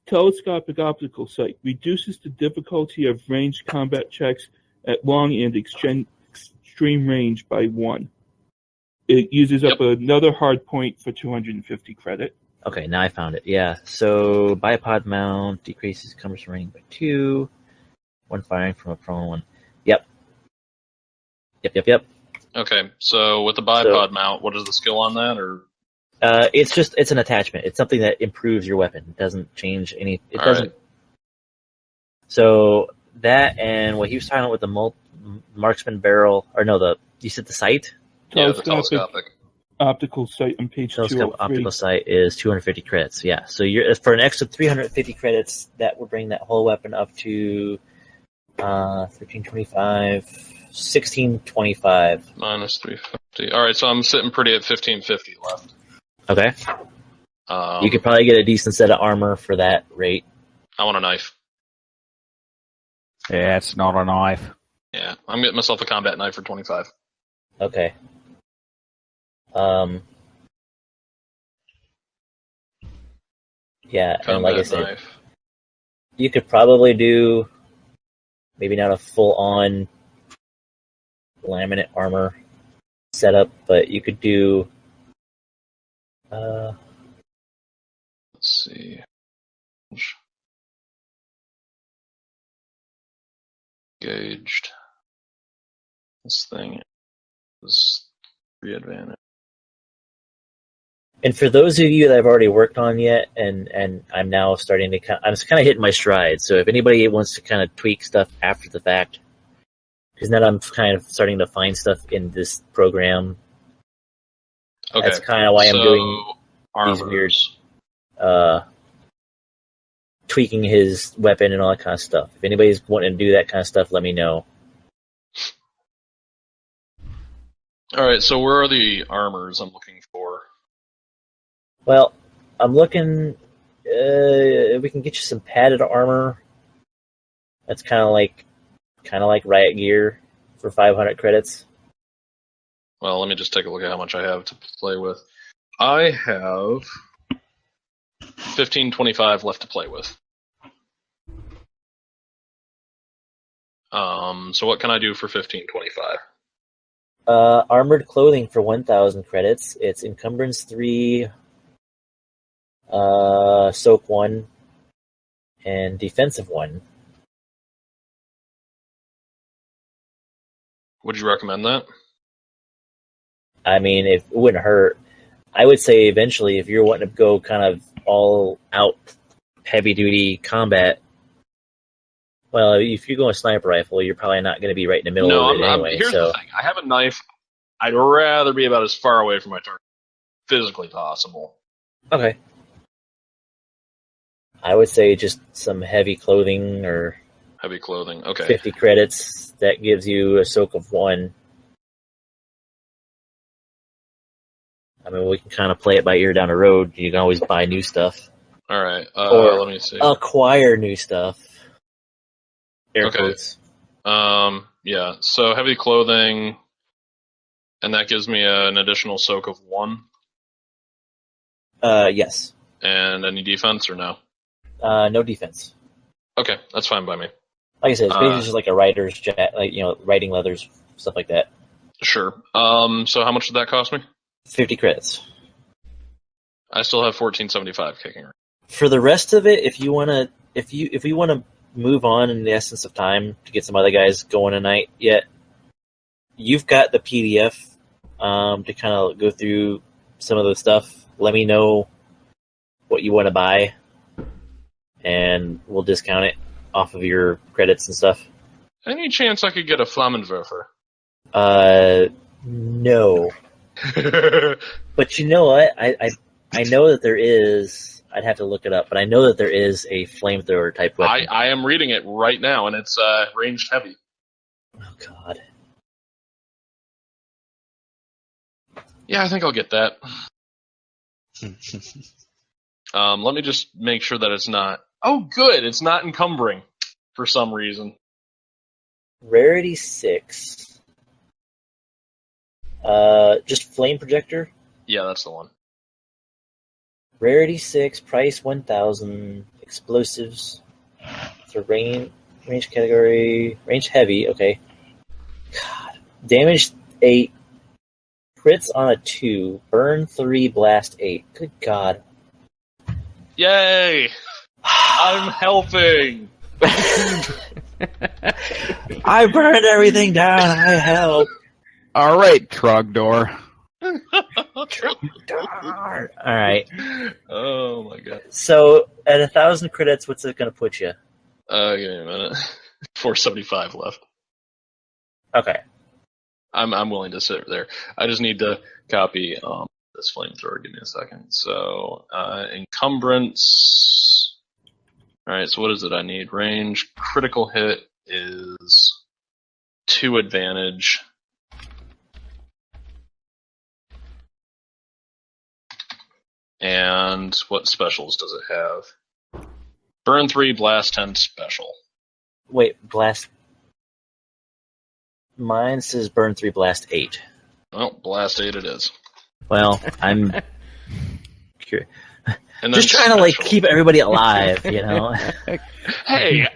Telescopic optical sight reduces the difficulty of ranged combat checks at long and extreme range by 1. It uses up another hard point for 250 credit. Okay, now I found it. Yeah, so bipod mount decreases cumbersome range by 2. 1 firing from a prone one. Yep. Okay, so with the bipod mount, what is the skill on that, or? It's an attachment. It's something that improves your weapon. It doesn't change any. It doesn't. Right. So that and what he was talking about with the marksman barrel, or no, you said the sight. Yeah, the telescopic optical sight on page 203. Optical sight is 250 credits. Yeah, so you're for an extra 350 credits, that would bring that whole weapon up to 1325, 1625 minus 350. All right, so I'm sitting pretty at 1550 left. Okay. You could probably get a decent set of armor for that rate. I want a knife. Yeah, it's not a knife. Yeah, I'm getting myself a combat knife for 25. Okay. Yeah, Combat and like I said, knife. you could probably do maybe not a full-on laminate armor setup, but you could do. Let's see. Gauged. This thing is 3 advantage. And for those of you that I've already worked on yet, and I'm now starting to I'm kind of hitting my stride. So if anybody wants to kind of tweak stuff after the fact, because now I'm kind of starting to find stuff in this program. Okay. That's kind of why I'm doing armors. these weird tweaking his weapon and all that kind of stuff. If anybody's wanting to do that kind of stuff, let me know. All right, so where are the armors I'm looking for? Well, I'm looking. We can get you some padded armor. That's kind of like riot gear for 500 credits. Well, let me just take a look at how much I have to play with. I have 1525 left to play with. So what can I do for 1525? Armored clothing for 1,000 credits. It's encumbrance 3, soak 1, and defensive 1. Would you recommend that? I mean, it wouldn't hurt. I would say eventually, if you're wanting to go kind of all out heavy duty combat, well, if you're going sniper rifle, you're probably not going to be right in the middle of it anyway. Here's the thing. I have a knife. I'd rather be about as far away from my target physically possible. Okay. I would say just some heavy clothing or heavy clothing. Okay. 50 credits. That gives you a soak of 1. I mean, we can kind of play it by ear down the road. You can always buy new stuff. All right. Or let me see. Acquire new stuff. Air Okay. quotes. Yeah. So heavy clothing, and that gives me an additional soak of 1. Yes. And any defense or no? No defense. Okay, that's fine by me. Like I said, it's basically just like a writer's jet, like, writing leathers, stuff like that. Sure. So how much did that cost me? 50 credits. I still have 1475 kicking around. For the rest of it, if we want to move on in the essence of time to get some other guys going tonight yet, you've got the PDF to kind of go through some of the stuff. Let me know what you want to buy, and we'll discount it off of your credits and stuff. Any chance I could get a Flammenwerfer? No. But you know what? I know that there is. I'd have to look it up, but I know that there is a flamethrower type weapon. I am reading it right now, and it's ranged heavy. Oh God. Yeah, I think I'll get that. Let me just make sure that it's not. Oh, good. It's not encumbering for some reason. Rarity 6. Just flame projector. Yeah, that's the one. Rarity 6, price 1,000. Explosives. So range category, range heavy. Okay. God. Damage 8. Crits on a 2. Burn 3. Blast 8. Good God. Yay! I'm helping. I burned everything down. I help. All right, Trogdor. All right. Oh my God. So at 1,000 credits, what's it going to put you? Give me a minute. 475 left. Okay. I'm willing to sit there. I just need to copy this flamethrower. Give me a second. So encumbrance. All right. So what is it? I need range. Critical hit is 2 advantage. And what specials does it have? Burn 3, blast 10 special. Wait, blast. Mine says burn 3, blast 8. Well, blast 8 it is. Well, I'm curious. And Just trying to keep everybody alive, Hey,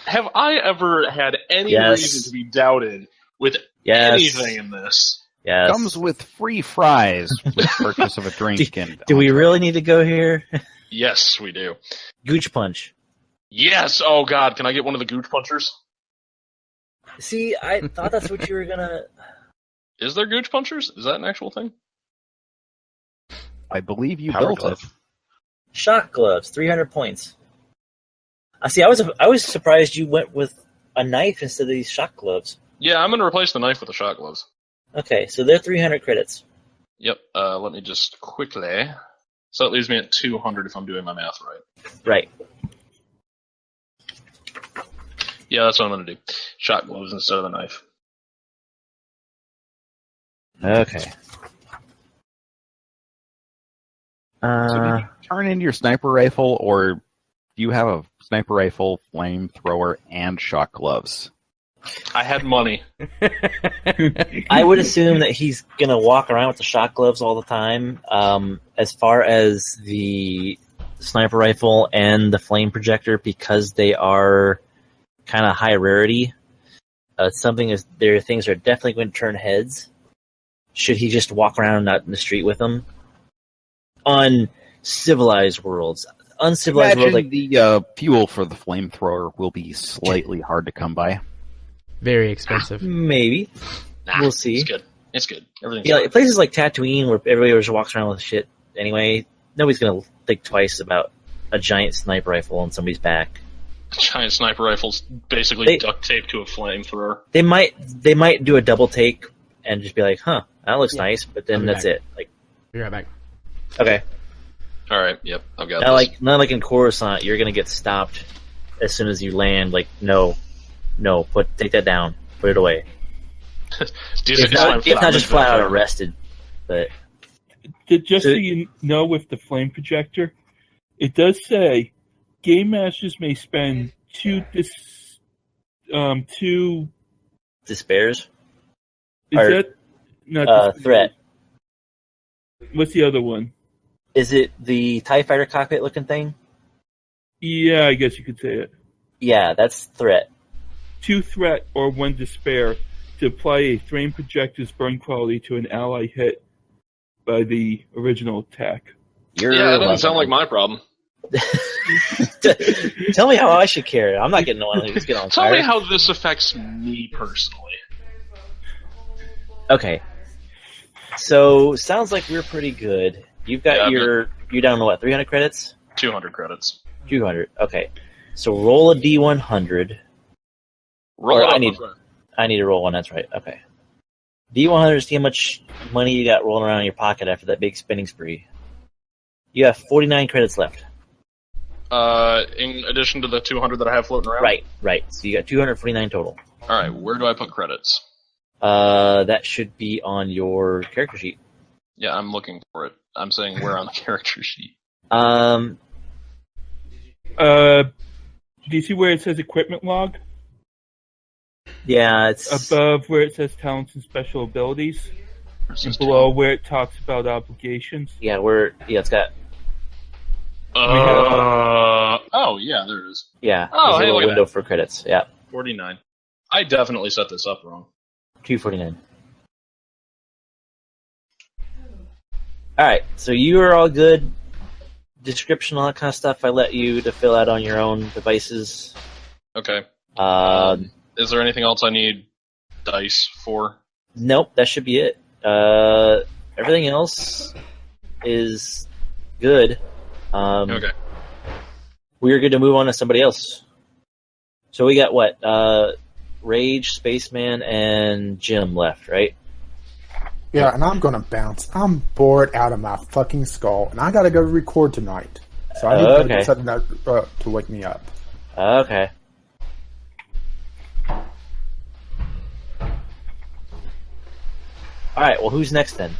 have I ever had any reason to be doubted with anything in this? Yes. Comes with free fries with purchase of a drink. Do we really need to go here? Yes, we do. Gooch punch. Yes. Oh God, can I get one of the gooch punchers? See, I thought that's what you were gonna. Is there gooch punchers? Is that an actual thing? I believe you Power built glove. it. Shock gloves, 300 points. I see. I was surprised you went with a knife instead of these shock gloves. Yeah, I'm gonna replace the knife with the shot gloves. Okay, so they're 300 credits. Yep. Let me just quickly. So that leaves me at 200 if I'm doing my math right. Right. Yeah, that's what I'm gonna do. Shot gloves instead of the knife. Okay. So did you turn in your sniper rifle, or do you have a sniper rifle, flamethrower, and shock gloves? I had money. I would assume that he's gonna walk around with the shock gloves all the time. As far as the sniper rifle and the flame projector, because they are kind of high rarity, there are things that are definitely going to turn heads. Should he just walk around out in the street with them? On civilized worlds, uncivilized worlds, like the fuel for the flamethrower will be slightly hard to come by. Very expensive. Maybe. We'll see. It's good. It's good. Everything's Yeah, fine. like places like Tatooine where everybody just walks around with shit anyway, nobody's gonna think twice about a giant sniper rifle on somebody's back. Giant sniper rifles basically duct taped to a flamethrower. They might do a double take and just be like, "Huh, that looks nice," but then that's it. Like, be right back. Okay. All right. Yep. I've got this. Not like in Coruscant, you're gonna get stopped as soon as you land. Like, no, take that down, put it away. If not just flat out arrested. But just so you know, with the flame projector, it does say game masters may spend 2. Despairs? Is Or, that not threat. What's the other one? Is it the TIE Fighter cockpit looking thing? Yeah, I guess you could say it. Yeah, that's threat. 2 threat or 1 despair to apply a flame projector's burn quality to an ally hit by the original attack. Yeah, that doesn't sound like my problem. Tell me how I should care. I'm not getting the one who's getting on Tell fire. me how this affects me personally. Okay. So, sounds like we're pretty good. You've got you're down to what, 300 credits? 200 credits. 200, okay. So roll a D100. Roll it up, I need to roll one, that's right, okay. D100 is how much money you got rolling around in your pocket after that big spending spree. You have 49 credits left. In addition to the 200 that I have floating around? Right. So you got 249 total. Alright, where do I put credits? That should be on your character sheet. Yeah, I'm looking for it. I'm saying where on the character sheet. Do you see where it says equipment log? Yeah, it's above where it says talents and special abilities, and below where it talks about obligations. Yeah, it's got. Oh yeah, there it is. Yeah, oh, there's hey, a look at window that. for credits. Yeah, 49. I definitely set this up wrong. 249. All right, so you are all good. Description, all that kind of stuff. I let you to fill out on your own devices. Okay. Is there anything else I need dice for? Nope, that should be it. Everything else is good. Okay. We're good to move on to somebody else. So we got what? Rage, Spaceman, and Jim left, right? Yeah, and I'm gonna bounce. I'm bored out of my fucking skull, and I gotta go record tonight. So I need to get something to wake me up. Okay. Alright, well, who's next then?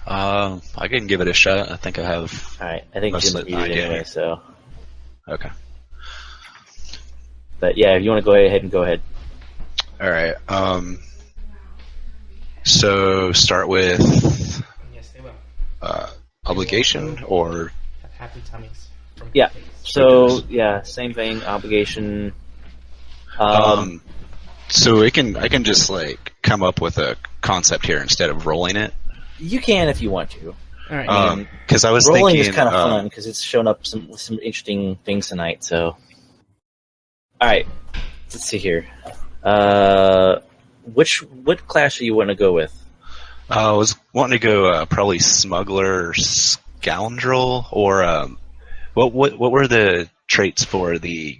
I can give it a shot. I think I have. Alright, I think most Jim's of the muted idea. anyway, so. Okay. But yeah, if you want to go ahead and go ahead. Alright, so start with Yes, they will. obligation or Have happy tummies. Yeah, so, yeah, same thing, obligation. so I can just like come up with a concept here instead of rolling it. You can if you want to. All right. Because I was Rolling thinking is kind of fun because it's shown up some interesting things tonight. So, all right, let's see here. What class do you want to go with? I was wanting to go probably smuggler or scoundrel or what were the traits for the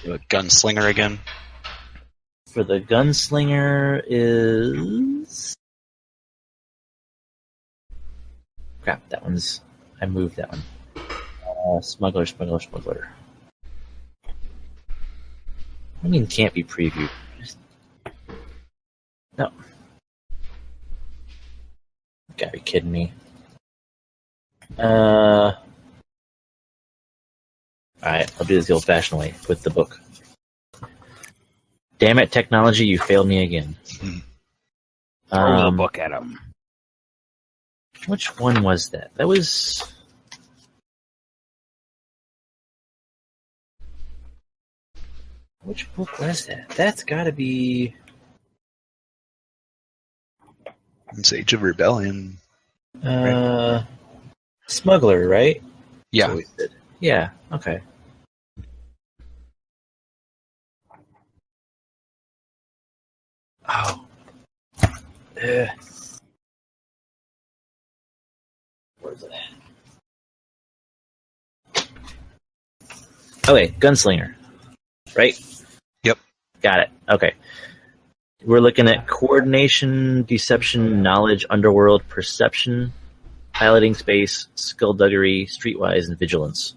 gunslinger again? For the gunslinger is crap. That one's I moved that one. Smuggler. I mean, can't be previewed. No. You gotta be kidding me. Alright, I'll do this the old-fashioned way with the book. Damn it, technology, you failed me again. Throw the book at him. Which one was that? That was... Which book was that? That's gotta be... It's Age of Rebellion. Smuggler, right? Yeah. That's what we said. Yeah, okay. Oh. Where's it at? Okay, gunslinger. Right? Yep. Got it. Okay. We're looking at coordination, deception, knowledge, underworld, perception, piloting space, skullduggery, streetwise, and vigilance.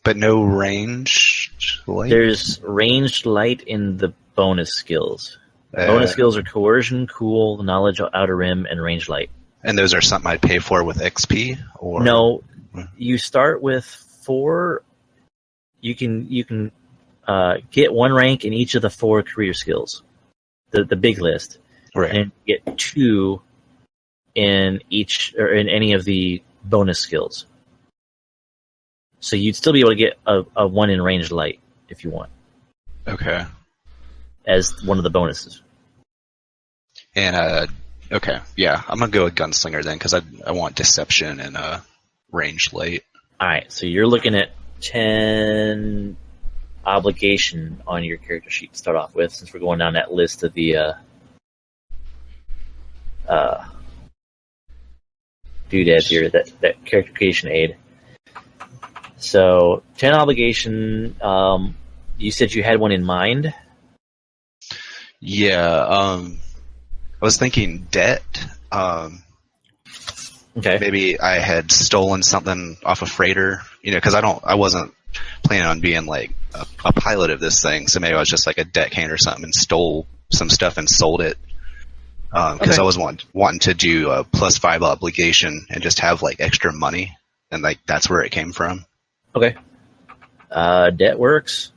But no range light? There's ranged light in the bonus skills. Bonus skills are coercion, cool, knowledge, outer rim, and ranged light. And those are something I'd pay for with XP? Or No, you start with 4. you can get 1 rank in each of the 4 career skills, the big list, Right. and get 2 in each or in any of the bonus skills. So you'd still be able to get a 1 in ranged light if you want, Okay. as one of the bonuses. And okay, yeah, I'm gonna go with gunslinger then because I want deception and range light. All right, so you're looking at 10 obligation on your character sheet to start off with, since we're going down that list of the doodads here, that character creation aid. So 10 obligation. You said you had one in mind. Yeah, I was thinking debt. Okay. Maybe I had stolen something off a freighter, because I wasn't planning on being like a pilot of this thing, so maybe I was just like a deckhand or something and stole some stuff and sold it. Because I was wanting to do a +5 obligation and just have like extra money, and like that's where it came from. Okay. Debt works.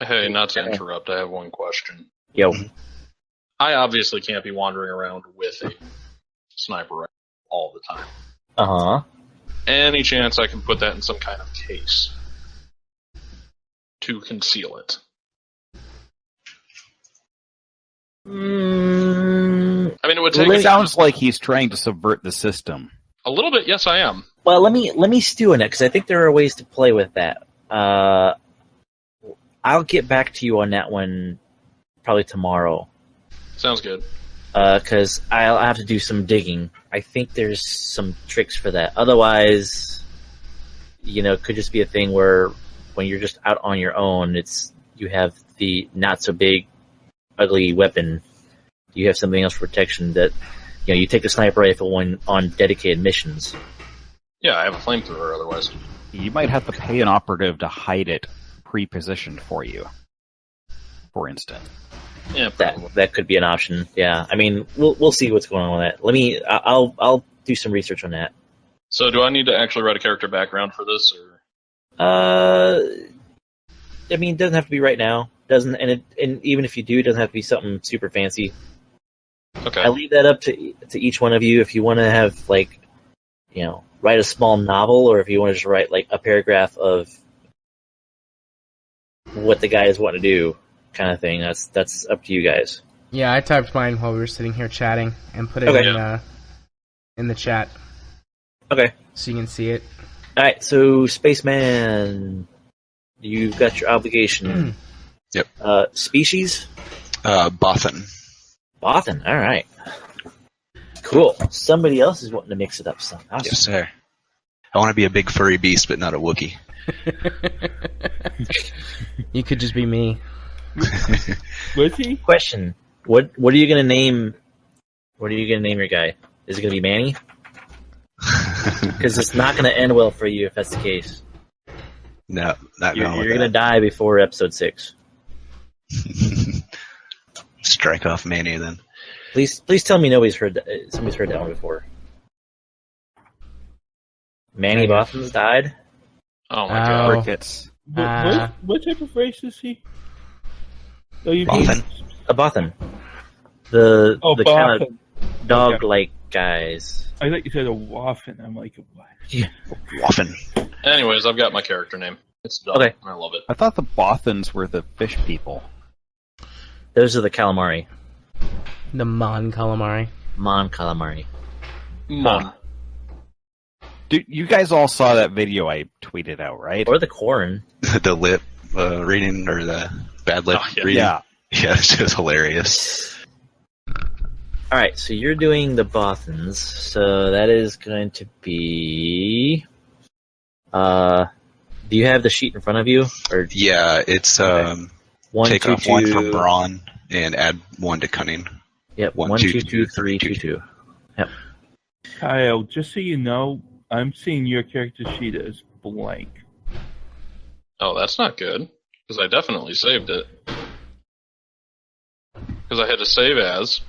Hey, not to interrupt, I have one question. Yo. I obviously can't be wandering around with a sniper rifle all the time. Uh-huh. Any chance I can put that in some kind of case to conceal it? I mean, it would take It sounds like he's trying to subvert the system. a little bit. Yes, I am. Well, let me stew in it, because I think there are ways to play with that. I'll get back to you on that one probably tomorrow. Sounds good. Because I'll have to do some digging. I think there's some tricks for that. Otherwise, it could just be a thing where when you're just out on your own, you have the not so big, ugly weapon. You have something else for protection that, you take the sniper rifle when on dedicated missions. Yeah, I have a flamethrower otherwise. You might have to pay an operative to hide it pre-positioned for you, for instance. Yeah, probably. That could be an option. Yeah, I mean, we'll see what's going on with that. I'll do some research on that. So, do I need to actually write a character background for this, or? I mean, it doesn't have to be right now. And even if you do, it doesn't have to be something super fancy. Okay. I leave that up to each one of you if you want to have write a small novel, or if you want to just write like a paragraph of what the guy is wanting to do, kind of thing. That's up to you guys. Yeah, I typed mine while we were sitting here chatting and put it in the chat. Okay. So you can see it. All right. So, Spaceman, you've got your obligation. Yep. Species? Bothan. Bothan. All right. Cool. Somebody else is wanting to mix it up some. Awesome. Yes, sir. I want to be a big furry beast, but not a Wookiee. You could just be me. Was he? Question: What are you gonna name? What are you gonna name your guy? Is it gonna be Manny? Because it's not gonna end well for you if that's the case. No, not going with You're gonna die before episode 6. Strike off Manny then. Please tell me somebody's heard that one before. Manny Botham's died. Oh my god. Crickets. What type of race is he? Oh, you Bothan. A Bothan. The Bothan. kind of dog-like guys. I thought you said a waffin. I'm like, what? Yeah. Waffen. Anyways, I've got my character name. It's dumb. Okay. I love it. I thought the Bothans were the fish people. Those are the calamari. The Mon Calamari. Mon calamari. Mon. Dude, you guys all saw that video I tweeted out, right? Or the corn. The lip reading, or the bad lip reading. Yeah. Yeah, it's just hilarious. Alright, so you're doing the Bothans, so that is going to be... do you have the sheet in front of you? Or Yeah, it's one, take two, off one two- from brawn and add 1 to cunning. Yep, 1, 1, 2, 2, 2, 2, 3, 3, 2, 2. Yep. Kyle, just so you know, I'm seeing your character sheet as blank. Oh, that's not good. Because I definitely saved it. Because I had to save as.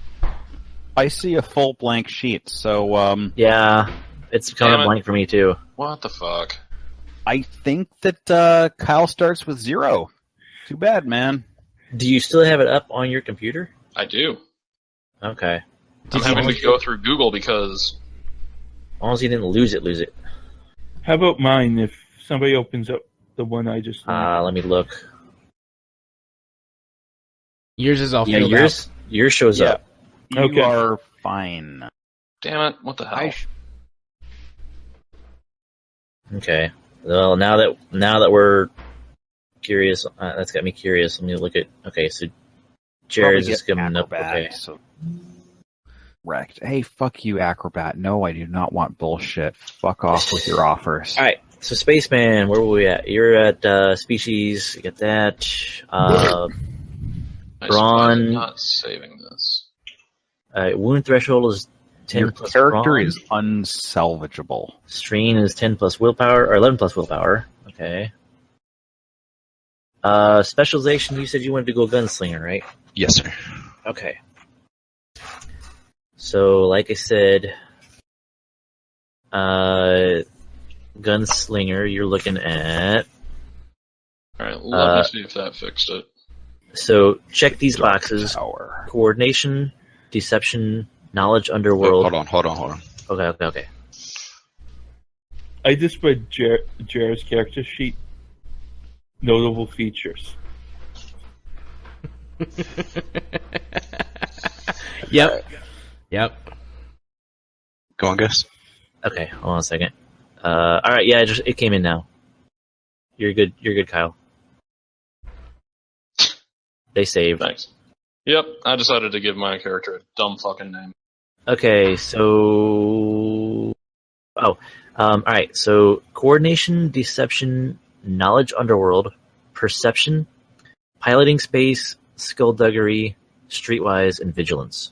I see a full blank sheet, so Yeah, it's kind Damn of it. blank for me too. What the fuck? I think that Kyle starts with 0. Too bad, man. Do you still have it up on your computer? I do. Okay. I'm having to go through Google because... As long as you didn't lose it. How about mine if somebody opens up the one I just... Let me look. Yours is all filled out. Yours shows up. You are fine. Damn it, what the hell? Okay. Well, now that we're curious, that's got me curious. Let me look at... Okay, so Jared's just coming up. Okay. So wrecked. Hey, fuck you, Acrobat. No, I do not want bullshit. Fuck off with your offers. Alright, so Spaceman, where were we at? You're at Species, you get that. I'm not saving this. Wound threshold is 10 your plus character brawn. is unsalvageable. Strain is 10 plus willpower, or 11 plus willpower. Okay. Specialization, you said you wanted to go gunslinger, right? Yes, sir. Okay. So, like I said, gunslinger, you're looking at... Alright, let me see if that fixed it. So, check these boxes. Power. Coordination, deception, knowledge underworld. Hold on. Okay. I just read Jared's character sheet. Notable features. Yep. Go on, Gus. Okay, hold on a second. Alright, yeah, it came in now. You're good, Kyle. They saved. Thanks. Yep, I decided to give my character a dumb fucking name. Okay, so... alright, so coordination, deception, knowledge underworld, perception, piloting space, skullduggery, streetwise, and vigilance.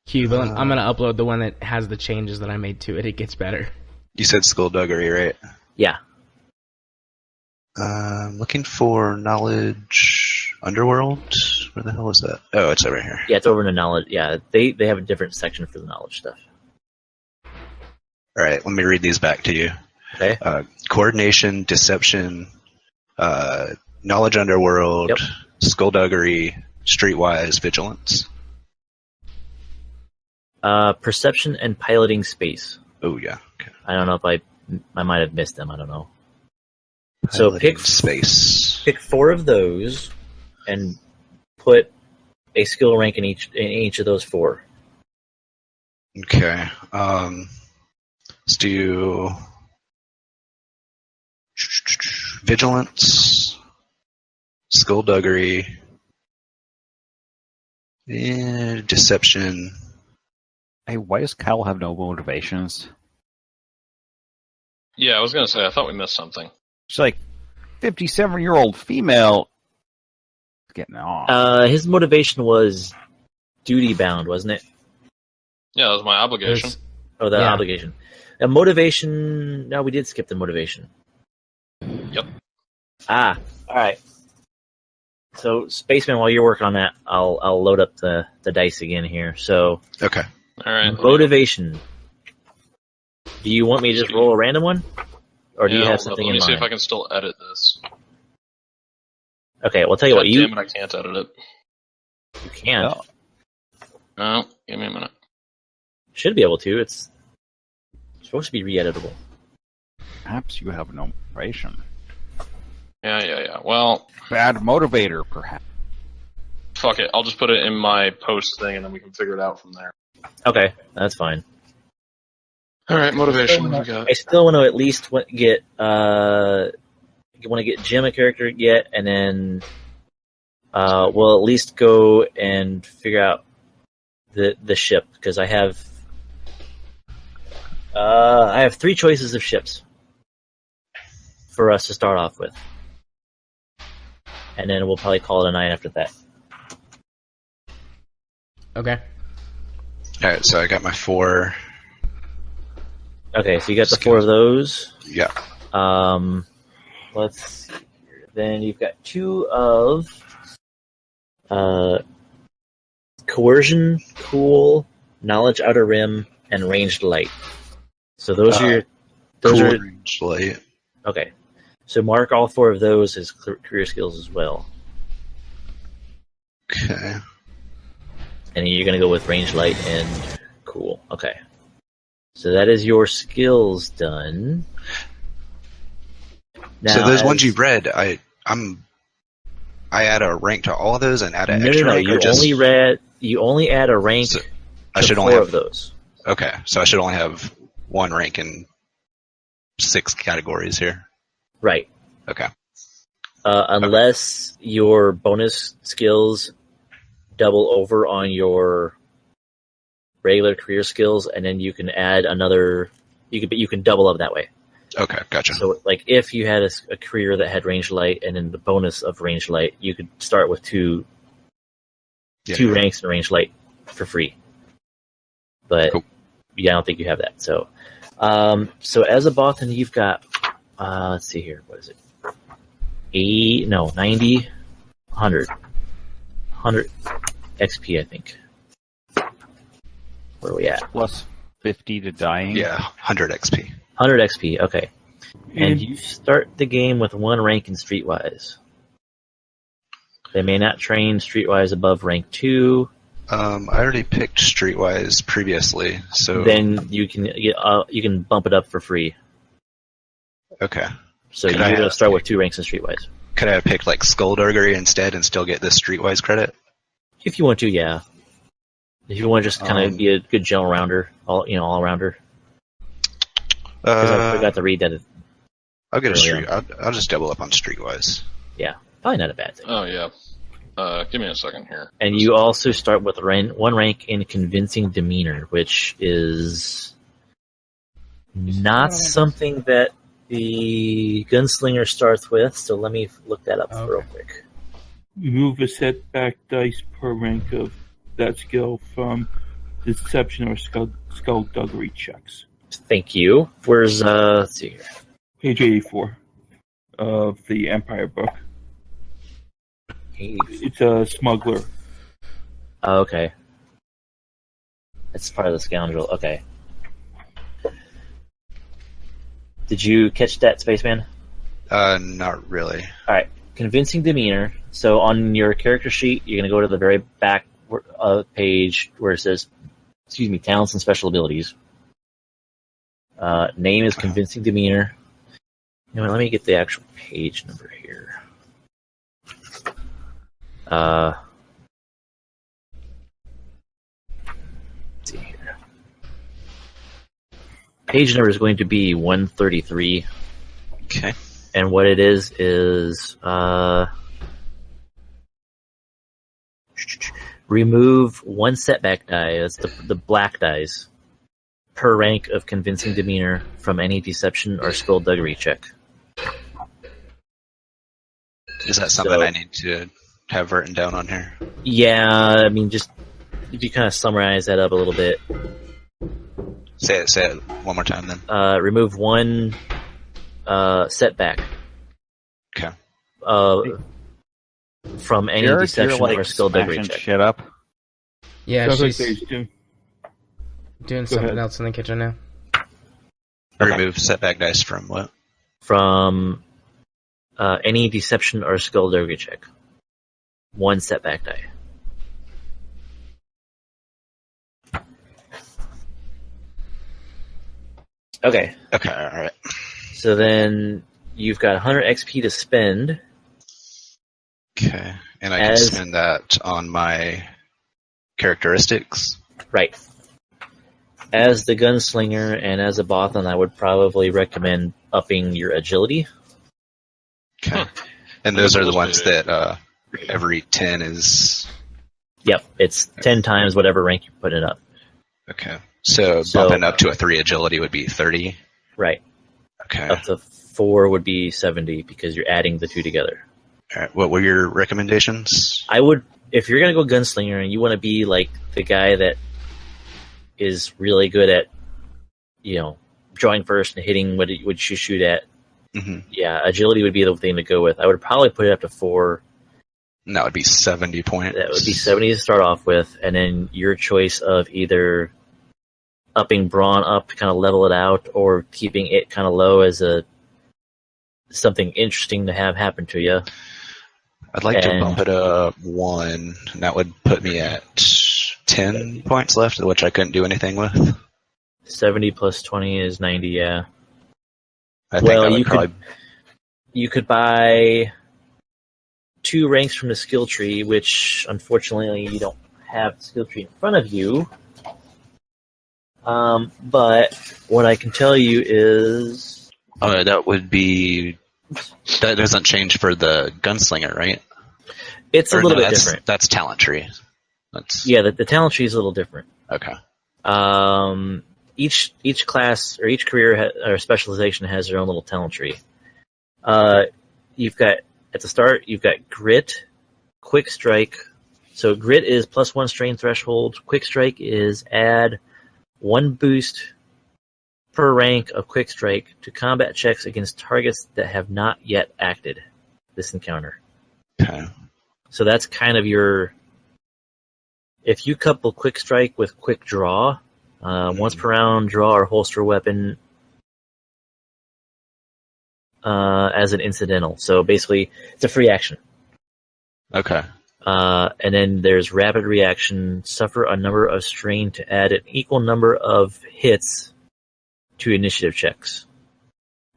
Cube, I'm going to upload the one that has the changes that I made to it. It gets better. You said skullduggery, right? Yeah. Looking for knowledge underworld. Where the hell is that? Oh, it's over here. Yeah, it's over in the knowledge. Yeah, they have a different section for the knowledge stuff. All right, let me read these back to you. Okay. Coordination, deception, knowledge underworld, skullduggery, streetwise, vigilance. Perception and piloting space. Oh yeah. Okay. I don't know if I might have missed them. I don't know. Piloting So pick space. Pick 4 of those, and put a skill rank in each of those 4. Okay. Let's do vigilance, skullduggery, deception. Hey, why does Kyle have no motivations? Yeah, I was gonna say, I thought we missed something. She's like 57-year-old female getting off. His motivation was duty bound, wasn't it? Yeah, that was my obligation. Obligation. A motivation. No, we did skip the motivation. Yep. All right. So, Spaceman, while you're working on that, I'll load up the dice again here. So, Okay. All right. Motivation. Do you want me to just roll a random one, or do you have something in mind? Let me see if I can still edit this. Okay, well, I'll tell you what. Damn it, I can't edit it. You can't. No, give me a minute. Should be able to. It's supposed to be re-editable. Perhaps you have no motivation. Yeah. Well, Bad motivator, perhaps. fuck it. I'll just put it in my post thing, and then we can figure it out from there. Okay, that's fine. All right, motivation. What we got? I still want to at least get Jim a character yet, and then we'll at least go and figure out the ship, because I have 3 choices of ships for us to start off with, and then we'll probably call it a night after that. Okay. All right, so I got my 4. Okay, so you got the 4 of those. Yeah. Let's see here. Then you've got 2 of coercion, cool, knowledge outer rim, and ranged light. So those are ranged light. Okay. So mark all 4 of those as career skills as well. Okay. And you're going to go with ranged light and cool. Okay. So that is your skills done. Now, so those ones you read, I add a rank to all of those and add an extra rank. You only add a rank. So I should only have of those. Okay, so I should only have 1 rank in 6 categories here. Right. Okay. Unless your bonus skills double over on your regular career skills, and then you can add another. You can double up that way. Okay, gotcha. So, like, if you had a career that had ranged light, and then the bonus of ranged light, you could start with two ranks in ranged light for free. But cool. Yeah, I don't think you have that. So, as a Bothan, you've got. Let's see here. What is it? 90, 100 XP, I think. Where are we at? Plus 50 to dying. Yeah, 100 XP. 100 XP, okay. And you start the game with 1 rank in Streetwise. They may not train Streetwise above rank 2. I already picked Streetwise previously, so then you can bump it up for free. Okay. So you're going to start with 2 ranks in Streetwise. Could I have picked like Skullduggery instead and still get this Streetwise credit? If you want to, yeah. If you want to just kind of be a good general rounder, all rounder. Because I forgot to read that. I'll get I'll just double up on Streetwise. Yeah, probably not a bad thing. Oh yeah. Give me a second here. And you also start with 1 rank in Convincing Demeanor, which is not something that the Gunslinger starts with. So let me look that up real quick. Remove a setback dice per rank of that skill from Deception or Skullduggery checks. Thank you. Where's let's see here. Page 84 of the Empire book. 84. It's a smuggler. Oh, okay. That's part of the scoundrel. Okay. Did you catch that, Spaceman? Not really. All right. Convincing Demeanor. So on your character sheet, you're going to go to the very back page where it says, talents and special abilities. Name is Convincing Demeanor. Let me get the actual page number here. Let's see here. Page number is going to be 133. Okay. And what it is remove 1 setback die, that's the black dice, per rank of Convincing Demeanor from any Deception or Skullduggery check. Is that something I need to have written down on here? Yeah, I mean, just if you kind of summarize that up a little bit. Say it one more time then. Remove 1 setback. Okay. From any Deception or Skullduggery check. Shut up. Yeah, Sounds she's like doing something else in the kitchen now. Remove setback dice from what? From any Deception or Skullduggery check. 1 setback die. Okay. Okay, alright. So then you've got 100 XP to spend. Okay. And I can spend that on my characteristics? Right. As the Gunslinger and as a Bothan, I would probably recommend upping your agility. Okay. And those are the ones that every 10 is... Yep, it's 10 times whatever rank you put it up. Okay. So bumping up to a 3 agility would be 30? Right. Okay. Up to 4 would be 70 because you're adding the 2 together. All right. What were your recommendations? I would, if you're going to go Gunslinger and you want to be like the guy that is really good at, drawing first and hitting what you shoot at, yeah, agility would be the thing to go with. I would probably put it up to 4. And that would be 70 points. That would be 70 to start off with, and then your choice of either upping brawn up to kind of level it out, or keeping it kind of low as something interesting to have happen to you. I'd like to bump it up 1, and that would put me at 10 points left, which I couldn't do anything with. 70 plus 20 is 90, yeah. I think you could buy 2 ranks from the skill tree, which unfortunately you don't have the skill tree in front of you. But what I can tell you is... that would be... That doesn't change for the gunslinger, right? It's a little bit different. That's talent tree. Yeah, the talent tree is a little different. Okay. Each class or each career or specialization has their own little talent tree. You've got at the start you've got grit, quick strike. So grit is +1 strain threshold. Quick strike is add 1 boost per rank of quick strike to combat checks against targets that have not yet acted this encounter. Okay. So that's kind of your... If you couple quick strike with quick draw, once per round, draw or holster weapon as an incidental. So basically, it's a free action. Okay. And then there's rapid reaction, suffer a number of strain to add an equal number of hits to initiative checks.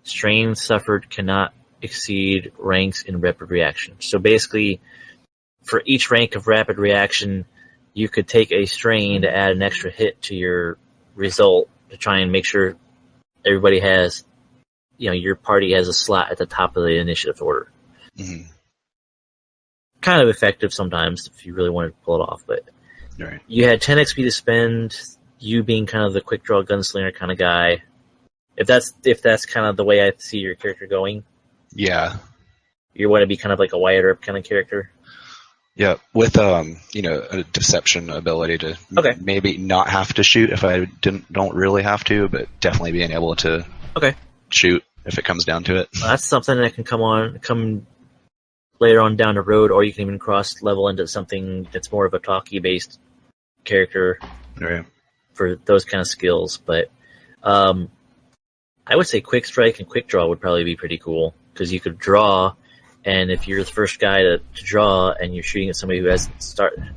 Strain suffered cannot exceed ranks in rapid reaction. So basically, for each rank of rapid reaction, you could take a strain to add an extra hit to your result to try and make sure everybody has, your party has a slot at the top of the initiative order. Mm-hmm. Kind of effective sometimes if you really wanted to pull it off, but right. You had 10 XP to spend, you being kind of the quick draw gunslinger kind of guy. If that's kind of the way I see your character going. Yeah. You want to be kind of like a Wyatt Earp kind of character. Yeah, with a deception ability to maybe not have to shoot if I don't really have to, but definitely being able to shoot if it comes down to it. Well, that's something that can come later on down the road, or you can even cross level into something that's more of a talkie based character for those kind of skills. But I would say quick strike and quick draw would probably be pretty cool because you could draw. And if you're the first guy to draw and you're shooting at somebody who hasn't done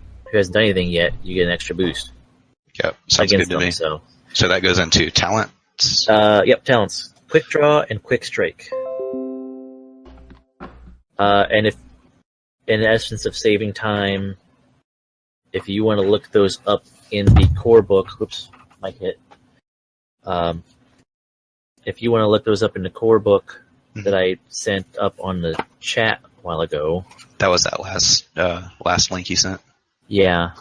anything yet, you get an extra boost. Yep, sounds good to me. So that goes into talents? Yep, talents. Quick draw and quick strike. And if, in essence of saving time, if you want to look those up in the core book, whoops, mic hit. If you want to look those up in the core book, that I sent up on the chat a while ago. That was that last link you sent? Yeah.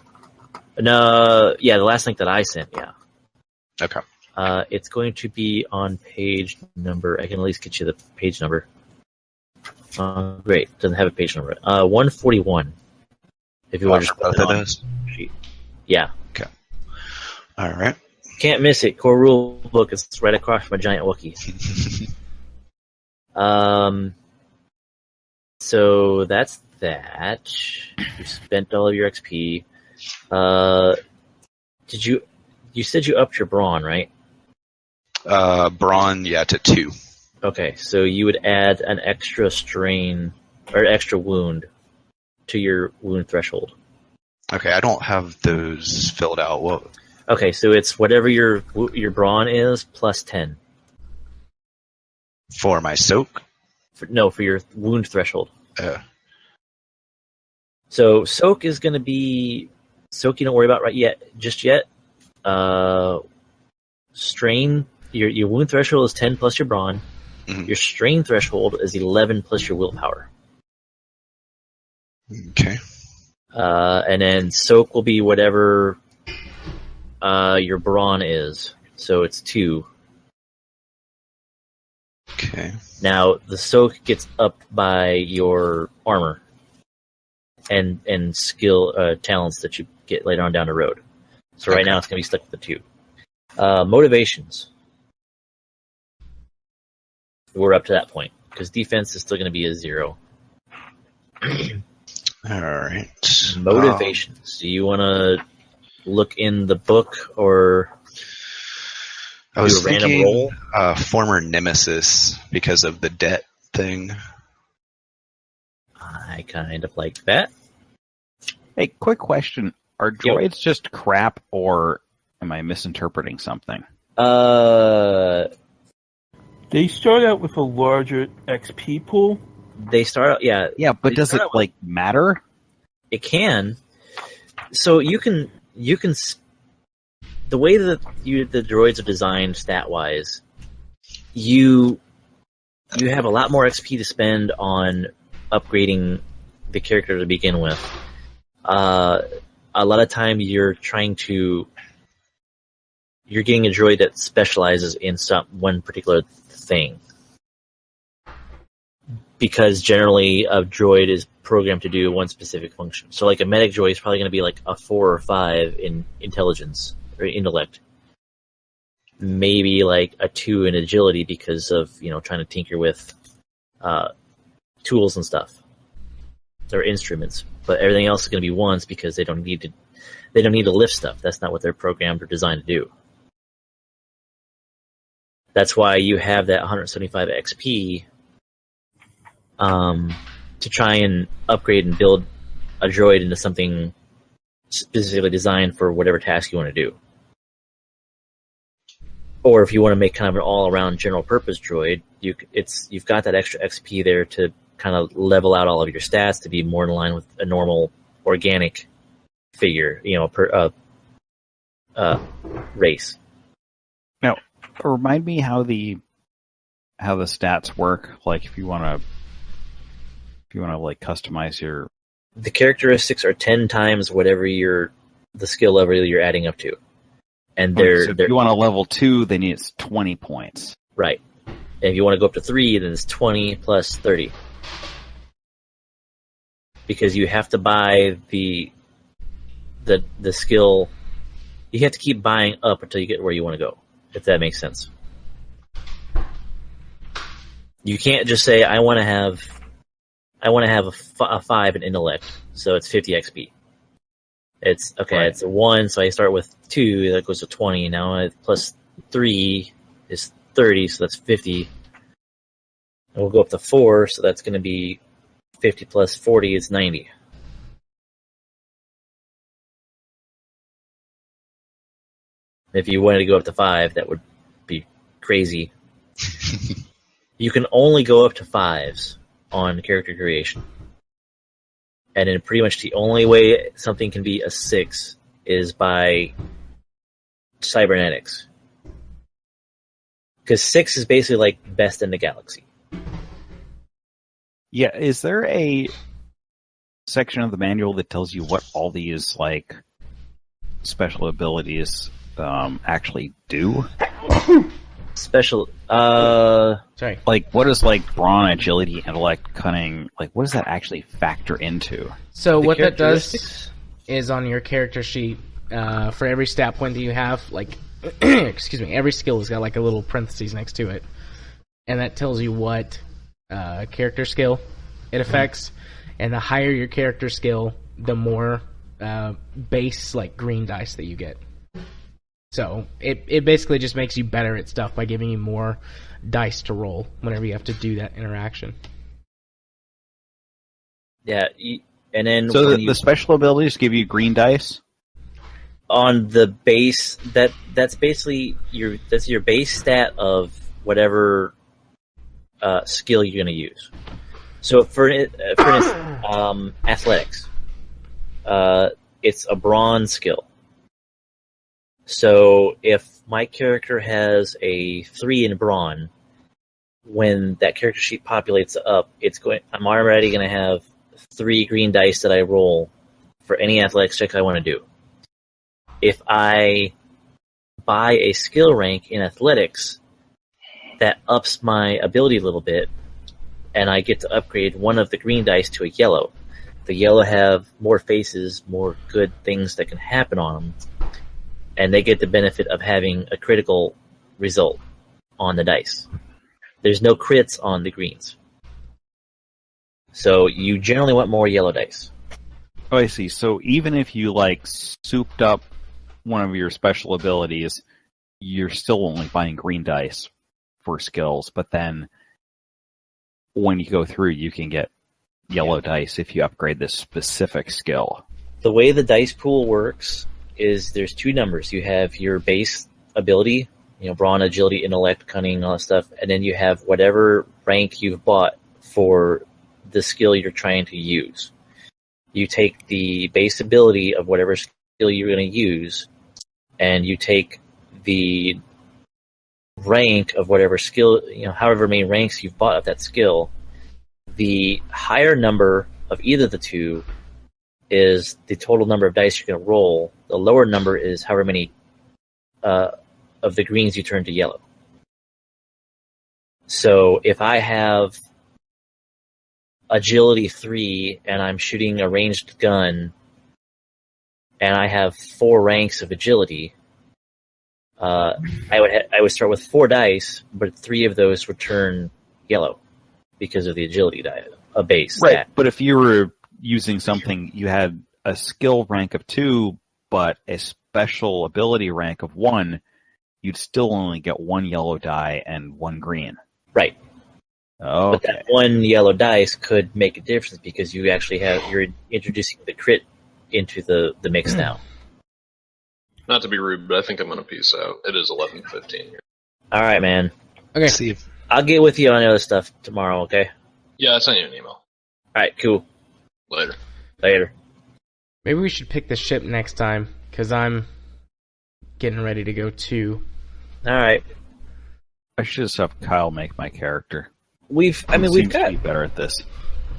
No, yeah, the last link that I sent, yeah. Okay. It's going to be on page number. I can at least get you the page number. Great. Doesn't have a page number. 141. If you want to just both of those? Yeah. Okay. All right. Can't miss it. Core rule book is right across from a giant Wookiee. So that's that. You spent all of your XP. You said you upped your brawn, right? Brawn, yeah, to 2. Okay, so you would add an extra strain or extra wound to your wound threshold. Okay, I don't have those filled out. What? Okay, so it's whatever your brawn is plus 10. For my soak? For your wound threshold. So soak is going to be soak. You don't worry about just yet. Strain. Your wound threshold is 10 plus your brawn. Mm-hmm. Your strain threshold is 11 plus your willpower. Okay. And then soak will be whatever your brawn is. So it's 2. Okay. Now the soak gets upped by your armor and skill talents that you get later on down the road. So right now it's going to be stuck with the 2. Motivations. We're up to that point because defense is still going to be a 0. All right. Motivations. Do you want to look in the book or? I was Do a random thinking roll? former nemesis because of the debt thing. I kind of like that. Hey, quick question. Are Yo. droids just crap, or am I misinterpreting something? They start out with a larger XP pool. They start out, yeah. Yeah, but They does it, start out with- matter? It can. So you can the way that the droids are designed stat-wise, you have a lot more XP to spend on upgrading the character to begin with. A lot of time you're getting a droid that specializes in one particular thing. Because generally a droid is programmed to do one specific function. So like a medic droid is probably going to be like a 4 or 5 in intelligence or intellect. Maybe like a 2 in agility because of, trying to tinker with tools and stuff. Or instruments. But everything else is going to be 1s because they don't need to lift stuff. That's not what they're programmed or designed to do. That's why you have that 175 XP to try and upgrade and build a droid into something specifically designed for whatever task you want to do. Or if you want to make kind of an all-around general-purpose droid, you've got that extra XP there to kind of level out all of your stats to be more in line with a normal organic figure, race. Now, remind me how the stats work. Like if you want to customize your... The characteristics are 10 times whatever the skill level you're adding up to. And so if you want a level 2, then it's 20 points. Right. And if you want to go up to 3, then it's 20 plus 30. Because you have to buy the skill. You have to keep buying up until you get where you want to go, if that makes sense. You can't just say, I want to have a 5 in intellect, so it's 50 XP. It's okay. Right. It's a 1, so I start with 2. That goes to 20. Now plus 3 is 30, so that's 50. And we'll go up to 4, so that's going to be 50 plus 40 is 90. If you wanted to go up to 5, that would be crazy. You can only go up to 5s on character creation. And then pretty much the only way something can be a 6 is by cybernetics. Because 6 is basically like best in the galaxy. Yeah, is there a section of the manual that tells you what all these special abilities actually do? Sorry. What is brawn, agility, intellect, cunning? What does that actually factor into? So what that does is on your character sheet, for every stat point that you have, excuse me, every skill has got a little parentheses next to it, and that tells you what character skill it affects. And the higher your character skill, the more base green dice that you get. So it basically just makes you better at stuff by giving you more dice to roll whenever you have to do that interaction. Yeah, and then so the special abilities give you green dice on the base. That's basically your base stat of whatever skill you're going to use. So for instance, athletics, it's a bronze skill. So if my character has a 3 in brawn, when that character sheet populates up, I'm already going to have 3 green dice that I roll for any athletics check I want to do. If I buy a skill rank in athletics, that ups my ability a little bit, and I get to upgrade one of the green dice to a yellow. The yellow have more faces, more good things that can happen on them. And they get the benefit of having a critical result on the dice. There's no crits on the greens. So you generally want more yellow dice. Oh, I see. So even if you souped up one of your special abilities, you're still only buying green dice for skills, but then when you go through, you can get yellow dice if you upgrade this specific skill. The way the dice pool works is there's two numbers. You have your base ability, brawn, agility, intellect, cunning, all that stuff, and then you have whatever rank you've bought for the skill you're trying to use. You take the base ability of whatever skill you're going to use, and you take the rank of whatever skill, however many ranks you've bought of that skill. The higher number of either of the two is the total number of dice you're going to roll. The lower number is however many of the greens you turn to yellow. So if I have agility 3 and I'm shooting a ranged gun and I have 4 ranks of agility, I would start with 4 dice, but 3 of those would turn yellow because of the agility die, a base. Right, stat. but if you were using something, you had a skill rank of 2, but a special ability rank of 1, you'd still only get 1 yellow die and 1 green. Right. Okay. But that 1 yellow dice could make a difference because you're introducing the crit into the mix now. Not to be rude, but I think I'm going to peace out. It is 11:15 here. All right, man. Okay. See if I'll get with you on the other stuff tomorrow, okay? Yeah, I sent you an email. All right, cool. Later. Maybe we should pick the ship next time, because I'm getting ready to go too. All right. I should just have Kyle make my character. We've He seems to got be better at this.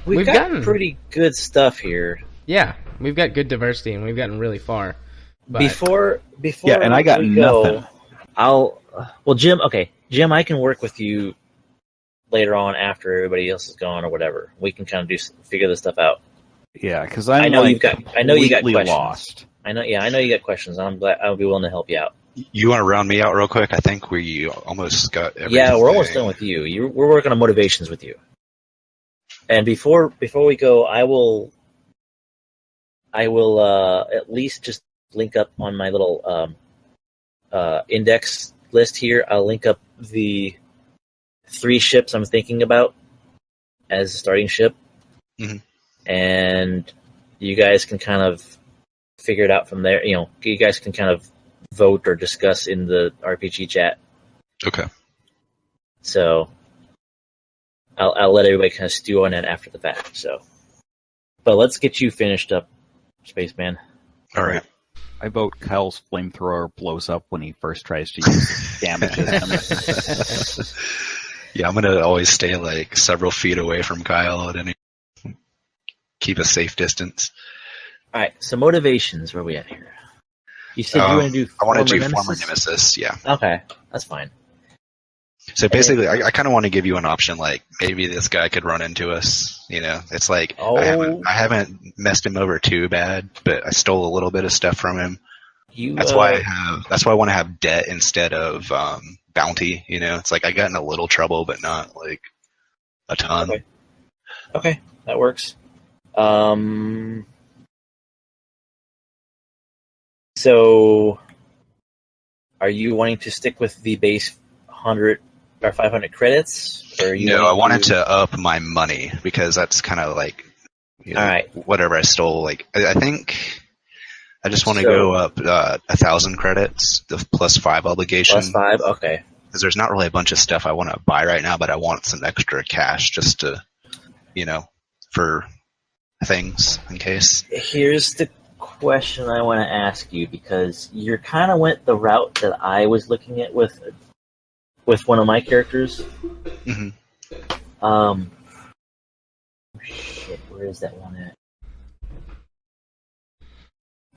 we've got pretty good stuff here. Yeah, we've got good diversity, and we've gotten really far. But Before Yeah, and I got we nothing. Jim, Jim, I can work with you later on after everybody else is gone or whatever. We can kind of figure this stuff out. Yeah, because I know you got completely questions. lost. I know you got questions. I'll be willing to help you out. you want to round me out real quick. I think we almost got everything. Yeah, we're almost done with you. We're working on motivations with you. And before we go, I will at least just link up on my little index list here. I'll link up the 3 ships I'm thinking about as a starting ship. Mm-hmm. And you guys can kind of figure it out from there. You guys can kind of vote or discuss in the RPG chat. Okay. So I'll let everybody kind of stew on it after the fact. So, but let's get you finished up, Spaceman. All right. I vote Kyle's flamethrower blows up when he first tries to use damages. Yeah, I'm gonna always stay like several feet away from Kyle at any. Keep a safe distance. All right. So motivations, where are we at here? You said you want to do. I want to do Nemesis? former nemesis. Yeah. Okay, that's fine. So basically, I kind of want to give you an option, like maybe this guy could run into us. It's like I haven't messed him over too bad, but I stole a little bit of stuff from him. That's why I want to have debt instead of bounty. It's like I got in a little trouble, but not like a ton. Okay, that works. So, are you wanting to stick with the base 100 or 500 credits? Or No, I wanted to up my money because that's kind of like, all right, whatever I stole. Like, I think I just want to go up 1,000 credits, the plus 5 obligation. Plus 5, okay. Because there's not really a bunch of stuff I want to buy right now, but I want some extra cash just to, for things in case. Here's the question I want to ask you, because you kind of went the route that I was looking at with one of my characters. Mm-hmm. Shit, where is that one at?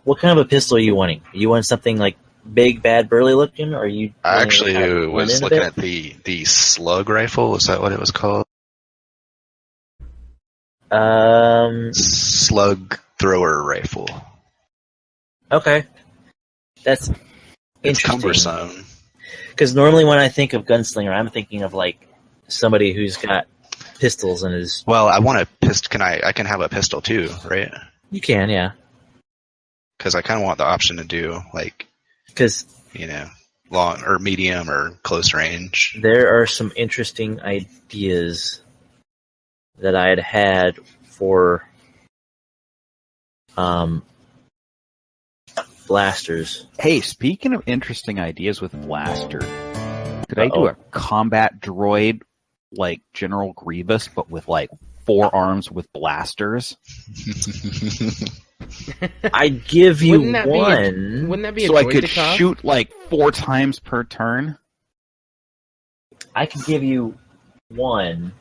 What kind of a pistol are you wanting? You want something like big, bad, burly looking, or are you? I actually was looking at the slug rifle. Is that what it was called? Slug thrower rifle. Okay, that's It's interesting. cumbersome. Because normally when I think of gunslinger, I'm thinking of like somebody who's got pistols and is. Well, I want a pistol. I can have a pistol too, right? You can, yeah. Because I kind of want the option to do like, Because long or medium or close range? There are some interesting ideas that I had for blasters. Hey, speaking of interesting ideas with blaster, could I do a combat droid like General Grievous, but with like 4 arms with blasters? I'd give you Wouldn't that one. Wouldn't that be a So I could Droidikov? shoot like 4 times per turn? I could give you one.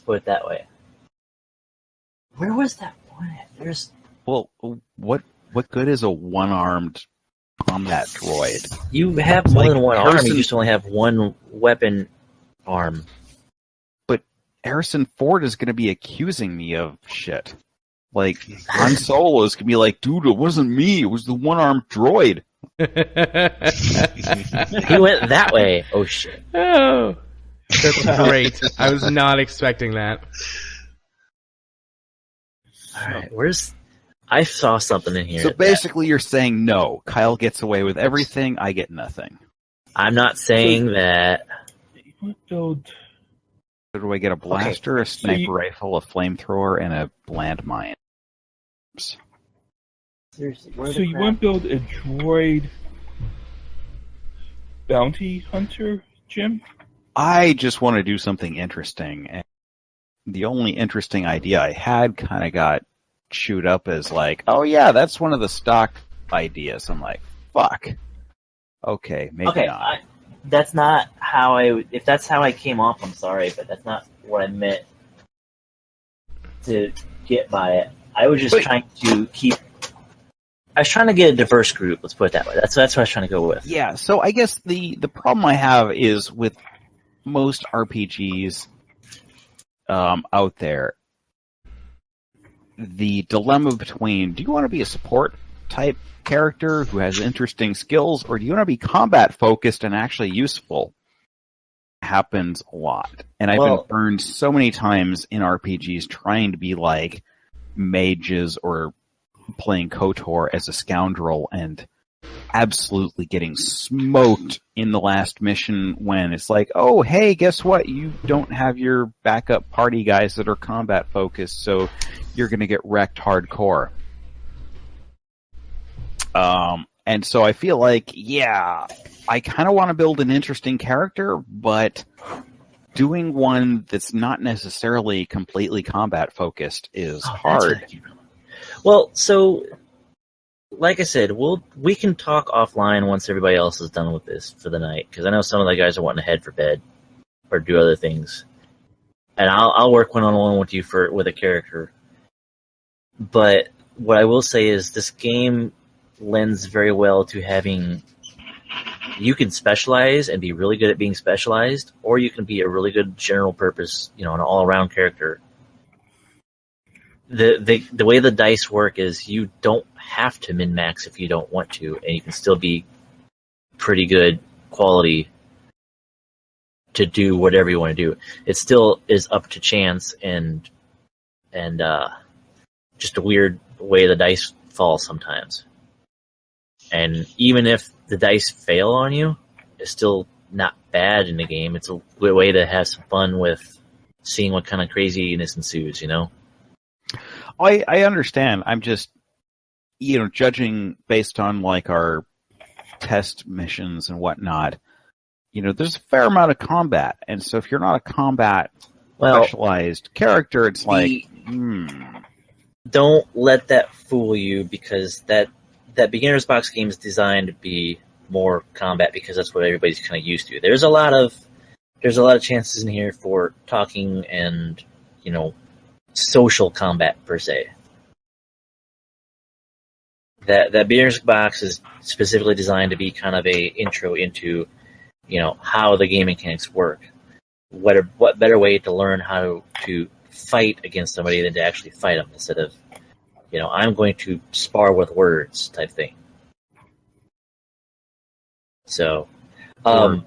Put it that way. Where was that one at? There's. Well, what good is a 1-armed combat droid? You have more Like than one arm. Harrison- You just only have one weapon arm. But Harrison Ford is going to be accusing me of shit. Like, Han Solo is going to be like, dude, it wasn't me. It was the 1-armed droid. He went that way. Oh shit! Oh, that's great. I was not expecting that. All right, where's? I saw something in here. So basically, you're saying no. Kyle gets away with everything. I get nothing. I'm not saying that. What build? So do I get a blaster, a sniper rifle, a flamethrower, and a landmine? Seriously, So you want to build a droid bounty hunter, Jim? I just want to do something interesting. And the only interesting idea I had kind of got chewed up as like, oh yeah, that's one of the stock ideas. I'm like, fuck. Okay, maybe not. That's not how I. If that's how I came off, I'm sorry, but that's not what I meant to get by it. I was just trying to keep. I was trying to get a diverse group. Let's put it that way. That's what I was trying to go with. Yeah. So I guess the problem I have is with most RPGs out there, the dilemma between do you want to be a support type character who has interesting skills, or do you want to be combat focused and actually useful? Happens a lot. And I've been burned so many times in RPGs trying to be like mages or playing KOTOR as a scoundrel and absolutely getting smoked in the last mission when it's like, oh, hey, guess what? You don't have your backup party guys that are combat focused, so you're going to get wrecked hardcore. And so I feel like, yeah, I kind of want to build an interesting character, but doing one that's not necessarily completely combat focused is hard. Well, so like I said, we can talk offline once everybody else is done with this for the night, because I know some of the guys are wanting to head for bed or do other things, and I'll work one-on-one with you with a character. But what I will say is this game lends very well to having. You can specialize and be really good at being specialized, or you can be a really good general purpose, an all-around character. The way the dice work is you don't have to min-max if you don't want to, and you can still be pretty good quality to do whatever you want to do. It still is up to chance and just a weird way the dice fall sometimes. And even if the dice fail on you, it's still not bad in the game. It's a good way to have some fun with seeing what kind of craziness ensues, I understand. I'm just, judging based on like our test missions and whatnot. There's a fair amount of combat, and so if you're not a combat specialized character, it's like, Don't let that fool you, because that beginner's box game is designed to be more combat because that's what everybody's kind of used to. There's a lot of chances in here for talking and social combat per se. That beginner's box is specifically designed to be kind of a intro into how the game mechanics work. What better way to learn how to fight against somebody than to actually fight them instead of I'm going to spar with words type thing. So, both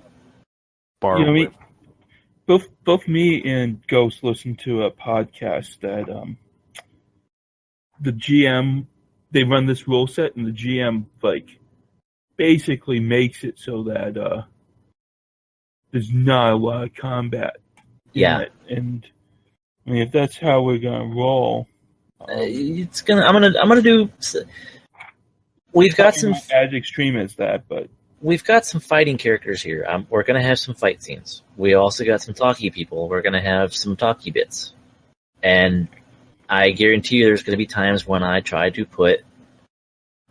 me and Ghost listened to a podcast that the GM, they run this rule set, and the GM basically makes it so that there's not a lot of combat in it. And I mean, if that's how we're gonna roll, it's gonna. I'm gonna do. We've got some as extreme as that, but we've got some fighting characters here. We're gonna have some fight scenes. We also got some talky people. We're gonna have some talky bits, and I guarantee you, there's gonna be times when I try to put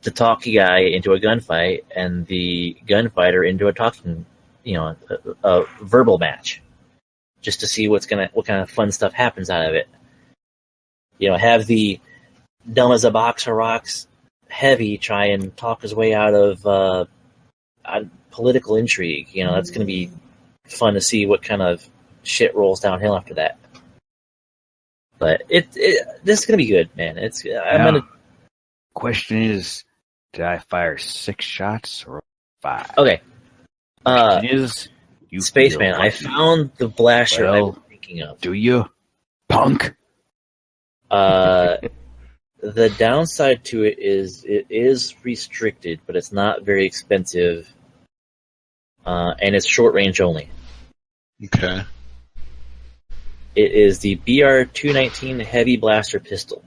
the talky guy into a gunfight and the gunfighter into a talking, a verbal match, just to see what kind of fun stuff happens out of it. Have the dumb as a box of rocks heavy try and talk his way out of political intrigue. That's going to be fun to see what kind of shit rolls downhill after that. But this is going to be good, man. Question is, did I fire 6 shots or 5? Okay. Question is, Spaceman, I found the blaster I was thinking of. Do you, punk? The downside to it is restricted, but it's not very expensive, and it's short range only. Okay. It is the BR-219 Heavy Blaster Pistol.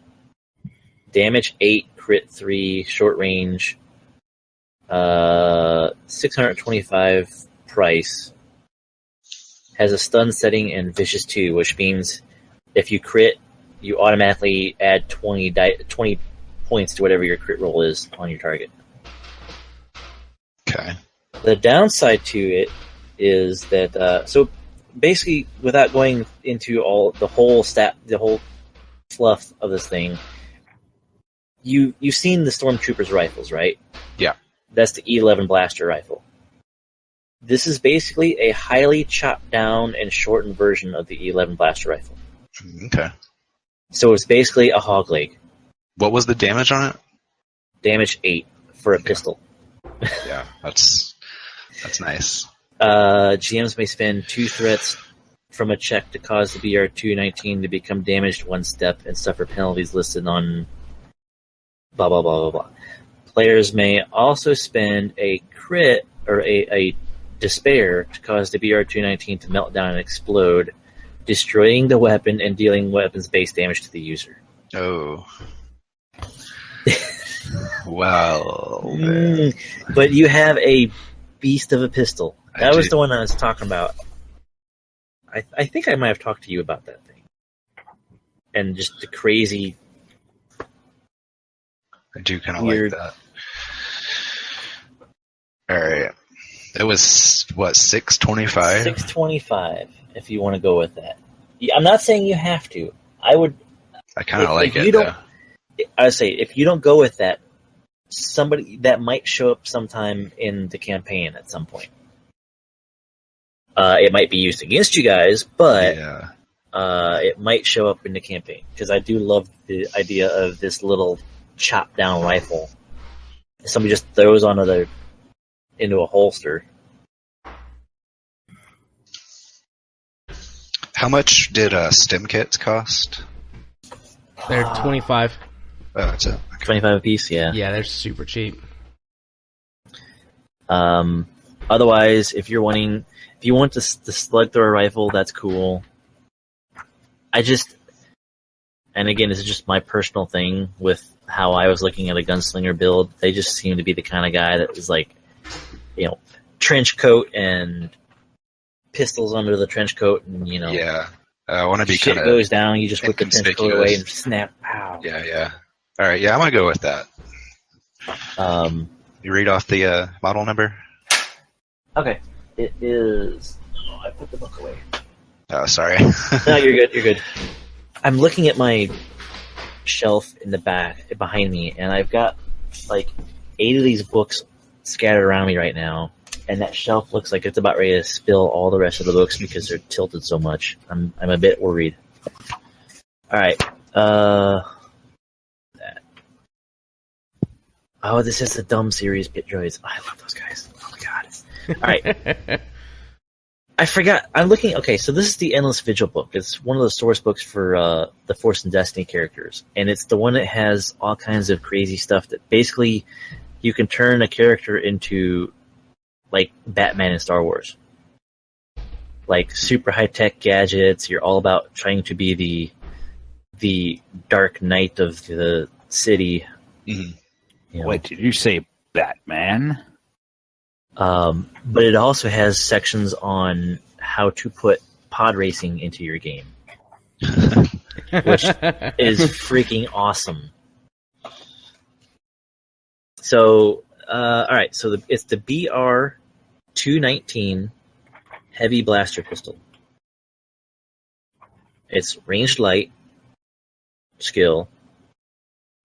Damage 8, crit 3, short range, $625 price. Has a stun setting and vicious 2, which means if you crit, you automatically add 20 points to whatever your crit roll is on your target. Okay. The downside to it is that so basically, without going into the whole fluff of this thing, you've seen the Stormtroopers rifles, right? Yeah. That's the E11 blaster rifle. This is basically a highly chopped down and shortened version of the E11 blaster rifle. Okay. So it's basically a hog leg. What was the damage on it? Damage 8 for a pistol. Yeah, that's nice. GMs may spend 2 threats from a check to cause the BR-219 to become damaged 1 step and suffer penalties listed on blah, blah, blah, blah, blah. Players may also spend a crit or a despair to cause the BR-219 to melt down and explode, destroying the weapon and dealing weapons-based damage to the user. Oh. Well. But you have a beast of a pistol. That was the one I was talking about. I think I might have talked to you about that thing. And just the crazy... I do kind of like that. Alright. It was, what, $625? $625, if you want to go with that. I'm not saying you have to. I kind of like it, though. I would say, if you don't go with that, somebody that might show up sometime in the campaign at some point. It might be used against you guys, but it might show up in the campaign. Because I do love the idea of this little chopped down rifle. Somebody just throws into a holster. How much did stim kits cost? They're 25. Oh, that's it. Okay. 25 a piece, yeah. Yeah, they're super cheap. Otherwise, if you want the slug thrower rifle, that's cool. And again, this is just my personal thing with how I was looking at a gunslinger build. They just seem to be the kind of guy that was like, trench coat and pistols under the trench coat, and Yeah, I want to be shit kind of goes down. You just whip the trench coat away and snap. Pow. Yeah. All right, yeah, I'm gonna go with that. You read off the model number. Okay, it is. Oh, I put the book away. Oh, sorry. No, you're good. I'm looking at my shelf in the back behind me, and I've got like 8 of these books scattered around me right now, and that shelf looks like it's about ready to spill all the rest of the books because they're tilted so much. I'm a bit worried. All right. Oh, this is the dumb series, Pit Droids. I love those guys. Oh my god. All right. I forgot. I'm looking. Okay, so this is the Endless Vigil book. It's one of the source books for the Force and Destiny characters, and it's the one that has all kinds of crazy stuff that basically you can turn a character into like Batman in Star Wars. Like super high-tech gadgets. You're all about trying to be the Dark Knight of the city. Mm-hmm. You know. Wait, did you say Batman? But it also has sections on how to put pod racing into your game, which is freaking awesome. So, all right, so it's the BR-219 Heavy Blaster Pistol. It's ranged light, skill,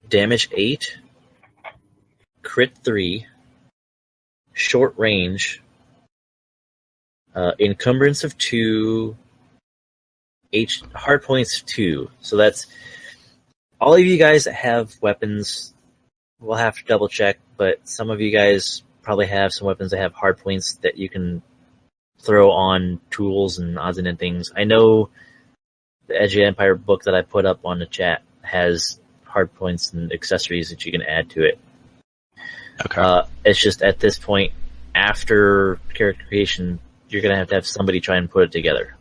damage 8, crit 3, short range, encumbrance of 2, hard points 2. So that's all of you guys that have weapons. We'll have to double check, but some of you guys probably have some weapons that have hard points that you can throw on tools and odds and things. I know the Edge of Empire book that I put up on the chat has hard points and accessories that you can add to it. Okay. It's just at this point, after character creation, you're going to have somebody try and put it together.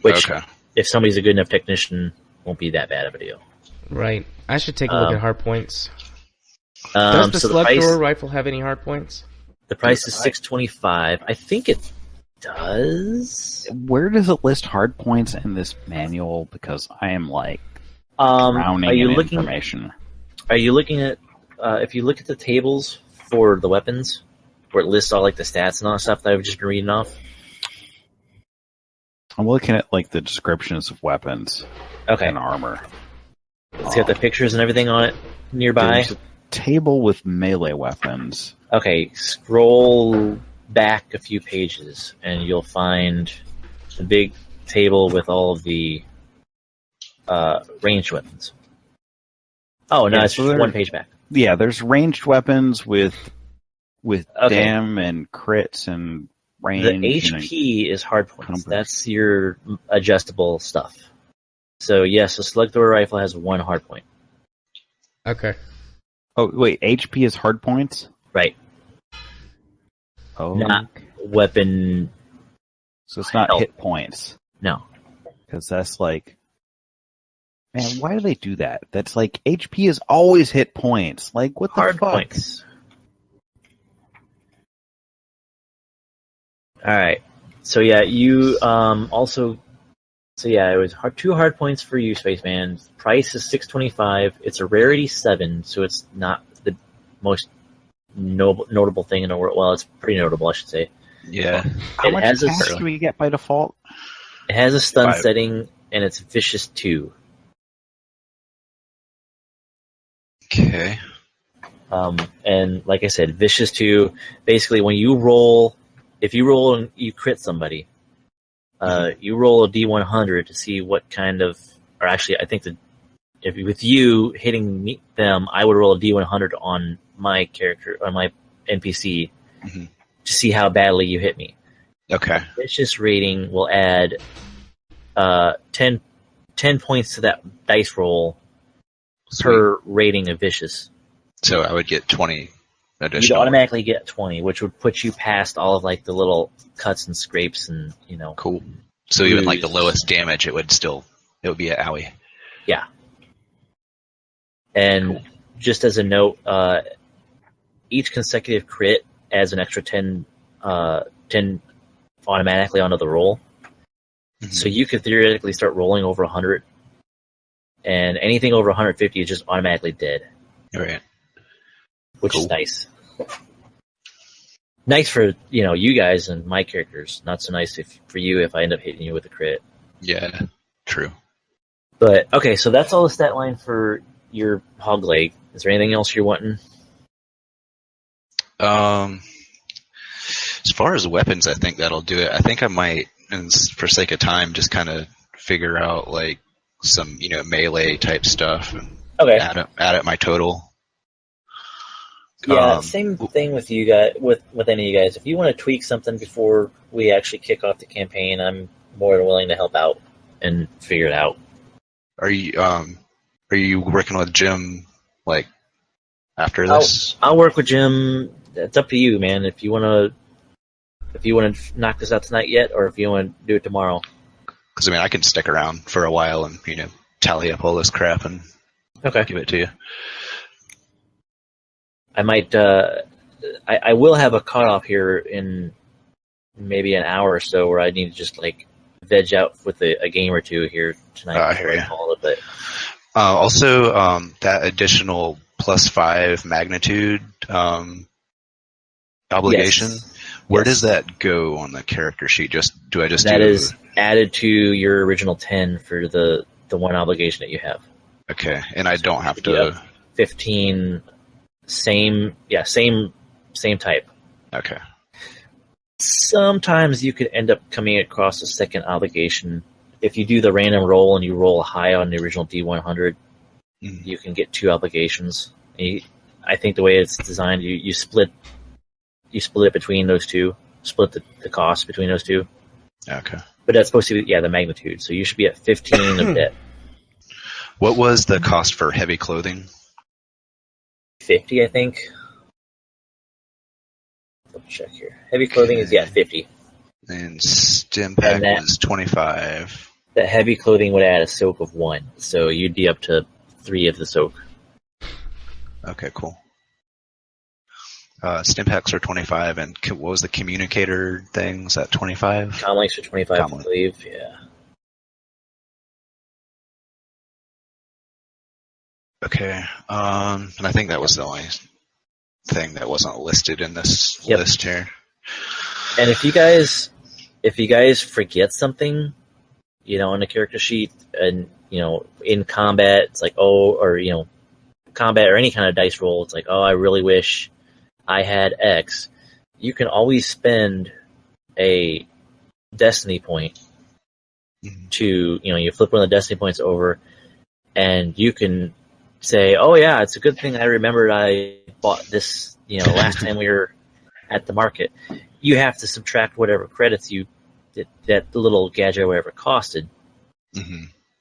Which, if somebody's a good enough technician, won't be that bad of a deal. Right. I should take a look at hard points. Does the slug thrower rifle have any hard points? The price is $625. I think it does. Where does it list hard points in this manual? Because I am like drowning in information. Are you looking at if you look at the tables for the weapons, where it lists all like the stats and all that stuff that I've just been reading off? I'm looking at like the descriptions of weapons and armor. It's got the pictures and everything on it nearby. There's a table with melee weapons. Okay, scroll back a few pages and you'll find the big table with all of the ranged weapons. Oh, no, it's one page back. Yeah, there's ranged weapons with dam and crits and range. The HP is hard points. That's your adjustable stuff. So yes, a slug thrower rifle has 1 hard point. Okay. Oh wait, HP is hard points? Right. Oh. Not weapon. So it's not hit points. No. Because that's like, man, why do they do that? That's like HP is always hit points. Like what the hard fuck? Points. All right. So yeah, you also. So yeah, it was 2 hard points for you, Spaceman. Price is $625. It's a rarity 7, so it's not the most notable thing in the world. Well, it's pretty notable, I should say. Yeah. How much cash do we get by default? It has a stun setting, and it's Vicious 2. Okay. And like I said, Vicious 2, basically when you roll, if you roll and you crit somebody, you roll a D100 to see what kind of, or actually, I think that if with you hitting them, I would roll a D100 on my character, on my NPC, to see how badly you hit me. Okay. Vicious rating will add 10 points to that dice roll per rating of Vicious. So I would get 20 additional. You'd automatically get 20, which would put you past all of like the little cuts and scrapes and, you know. Cool. So even like the lowest damage, it would be an owie. Yeah. And just as a note, each consecutive crit adds an extra 10 automatically onto the roll. So you could theoretically start rolling over 100, and anything over 150 is just automatically dead. All right. Which is nice. Nice for, you guys and my characters. Not so nice for you if I end up hitting you with a crit. Yeah, true. But, okay, so that's all the stat line for your hog leg. Is there anything else you're wanting? As far as weapons, I think that'll do it. I think I might, and for sake of time, just kind of figure out like some, melee type stuff and add up my total. Yeah, same thing with you guys. With any of you guys, if you want to tweak something before we actually kick off the campaign, I'm more than willing to help out and figure it out. Are you working with Jim, like after this? I'll work with Jim. It's up to you, man. If you want to knock this out tonight yet, or if you want to do it tomorrow. Because I can stick around for a while and tally up all this crap and give it to you. I might. I will have a cutoff here in maybe an hour or so, where I need to just veg out with a game or two here tonight. I hear you. But also, that additional +5 magnitude obligation. Yes. Where does that go on the character sheet? That is added to your original 10 for the one obligation that you have. Okay, and I don't have to. 15, same type. Okay. Sometimes you could end up coming across a second obligation. If you do the random roll and you roll high on the original D100, you can get 2 obligations. I think the way it's designed, you split it between those two, split the cost between those two. Okay. But that's supposed to be the magnitude. So you should be at 15 a bit. What was the cost for heavy clothing? 50, I think. Let's check here. Heavy clothing is 50. And stim pack was 25. The heavy clothing would add a soak of 1, so you'd be up to 3 of the soak. Okay, cool. Stim packs are 25, and what was the communicator thing? Was that 25? Comlinks are 25, I believe. Yeah. Okay. And I think that was the only thing that wasn't listed in this list here. And if you guys forget something, on the character sheet, and in combat, it's combat or any kind of dice roll, it's I really wish I had X. You can always spend a destiny point to, you flip one of the destiny points over, and you can say, oh yeah, it's a good thing I remembered I bought this, last time we were at the market. You have to subtract whatever credits that the little gadget or whatever costed.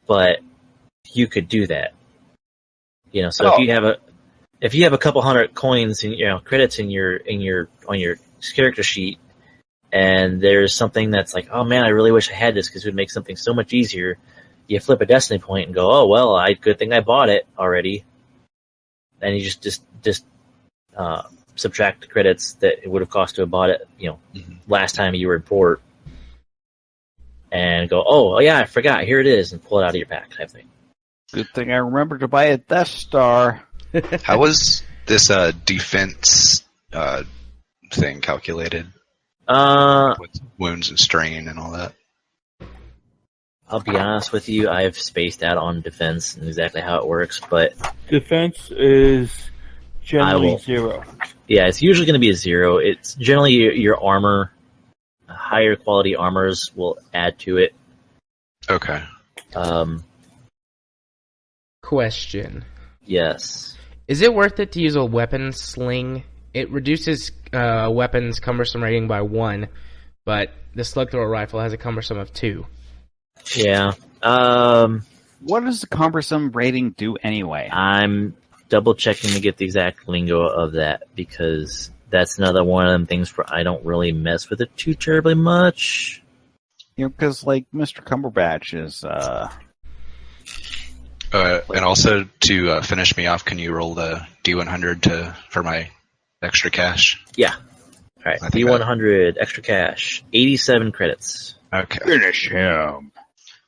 But you could do that. So if you have a couple hundred coins and credits on your character sheet, and there's something that's oh man, I really wish I had this because it would make something so much easier. You flip a destiny point and go, oh well, good thing I bought it already. And you just subtract the credits that it would have cost to have bought it, last time you were in port, and go, oh yeah, I forgot, here it is, and pull it out of your pack type thing. Good thing I remembered to buy a Death Star. How was this defense thing calculated? With wounds and strain and all that? I'll be honest with you, I've spaced out on defense and exactly how it works, but defense is generally 0. Yeah, it's usually going to be a 0. It's generally your armor, higher quality armors will add to it. Okay. Question. Yes. Is it worth it to use a weapon sling? It reduces weapons cumbersome rating by 1, but the slug thrower rifle has a cumbersome of 2. Yeah. What does the cumbersome rating do anyway? I'm double checking to get the exact lingo of that, because that's another one of them things where I don't really mess with it too terribly much. Because Mr. Cumberbatch is. And also to finish me off, can you roll the D100 for my extra cash? Yeah. All right. D100 extra cash, 87 credits. Okay. Finish him.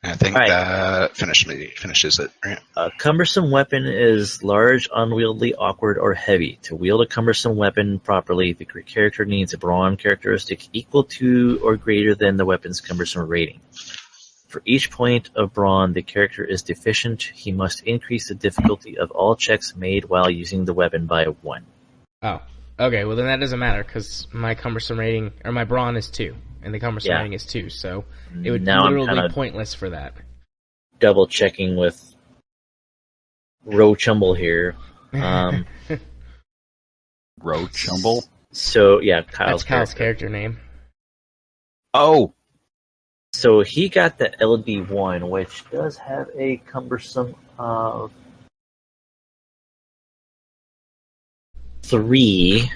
I think that finishes it. Right? A cumbersome weapon is large, unwieldy, awkward, or heavy. To wield a cumbersome weapon properly, the character needs a brawn characteristic equal to or greater than the weapon's cumbersome rating. For each point of brawn the character is deficient, he must increase the difficulty of all checks made while using the weapon by 1. Oh, okay. Well, then that doesn't matter, because my cumbersome rating, or my brawn is 2. And the cumbersome rating is 2, so it would literally be pointless for that. Double checking with Rochumble here. Rochumble? So, yeah, Kyle's character name. Oh! So he got the LD1, which does have a cumbersome of 3.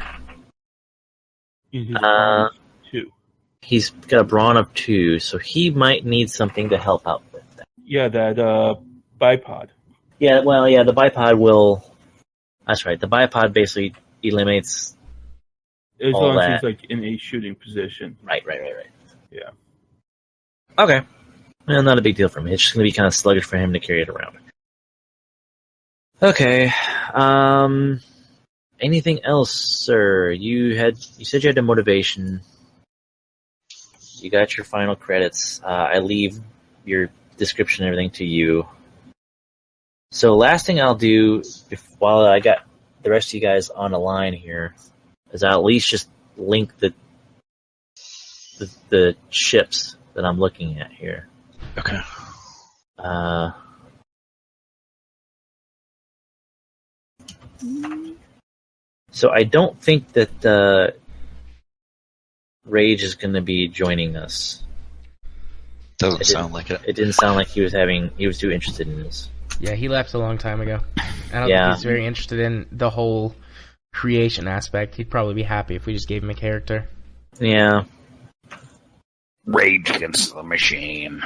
In his brawn of 2. He's got a brawn of 2, so he might need something to help out with that. Yeah, that bipod. Yeah, well, yeah, the bipod will... That's right, the bipod basically eliminates As all long as that. he's like in a shooting position. Right. Yeah. Okay. Well, not a big deal for me. It's just going to be kind of sluggish for him to carry it around. Okay. Anything else, sir? You said you had a motivation. You got your final credits. I leave your description and everything to you. So last thing I'll do, while I got the rest of you guys on the line here, is I'll at least just link the ships that I'm looking at here. Okay. So I don't think that Rage is going to be joining us. Doesn't sound like it. It didn't sound like he was too interested in this. Yeah, he left a long time ago. I don't Yeah. think he's very interested in the whole creation aspect. He'd probably be happy if we just gave him a character. Yeah. Rage Against the Machine.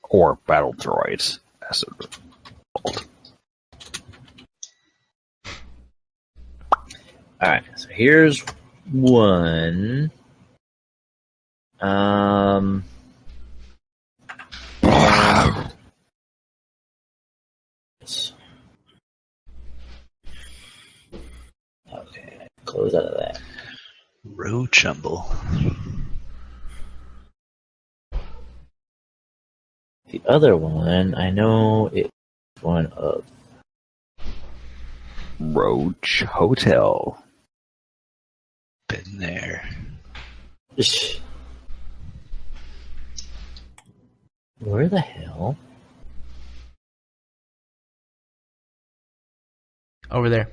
Or Battle Droids, as it called. Alright, so here's one. Okay, close out of that. Rochumble. The other one, I know it's one of Roach Hotel. Been there. Where the hell? Over there.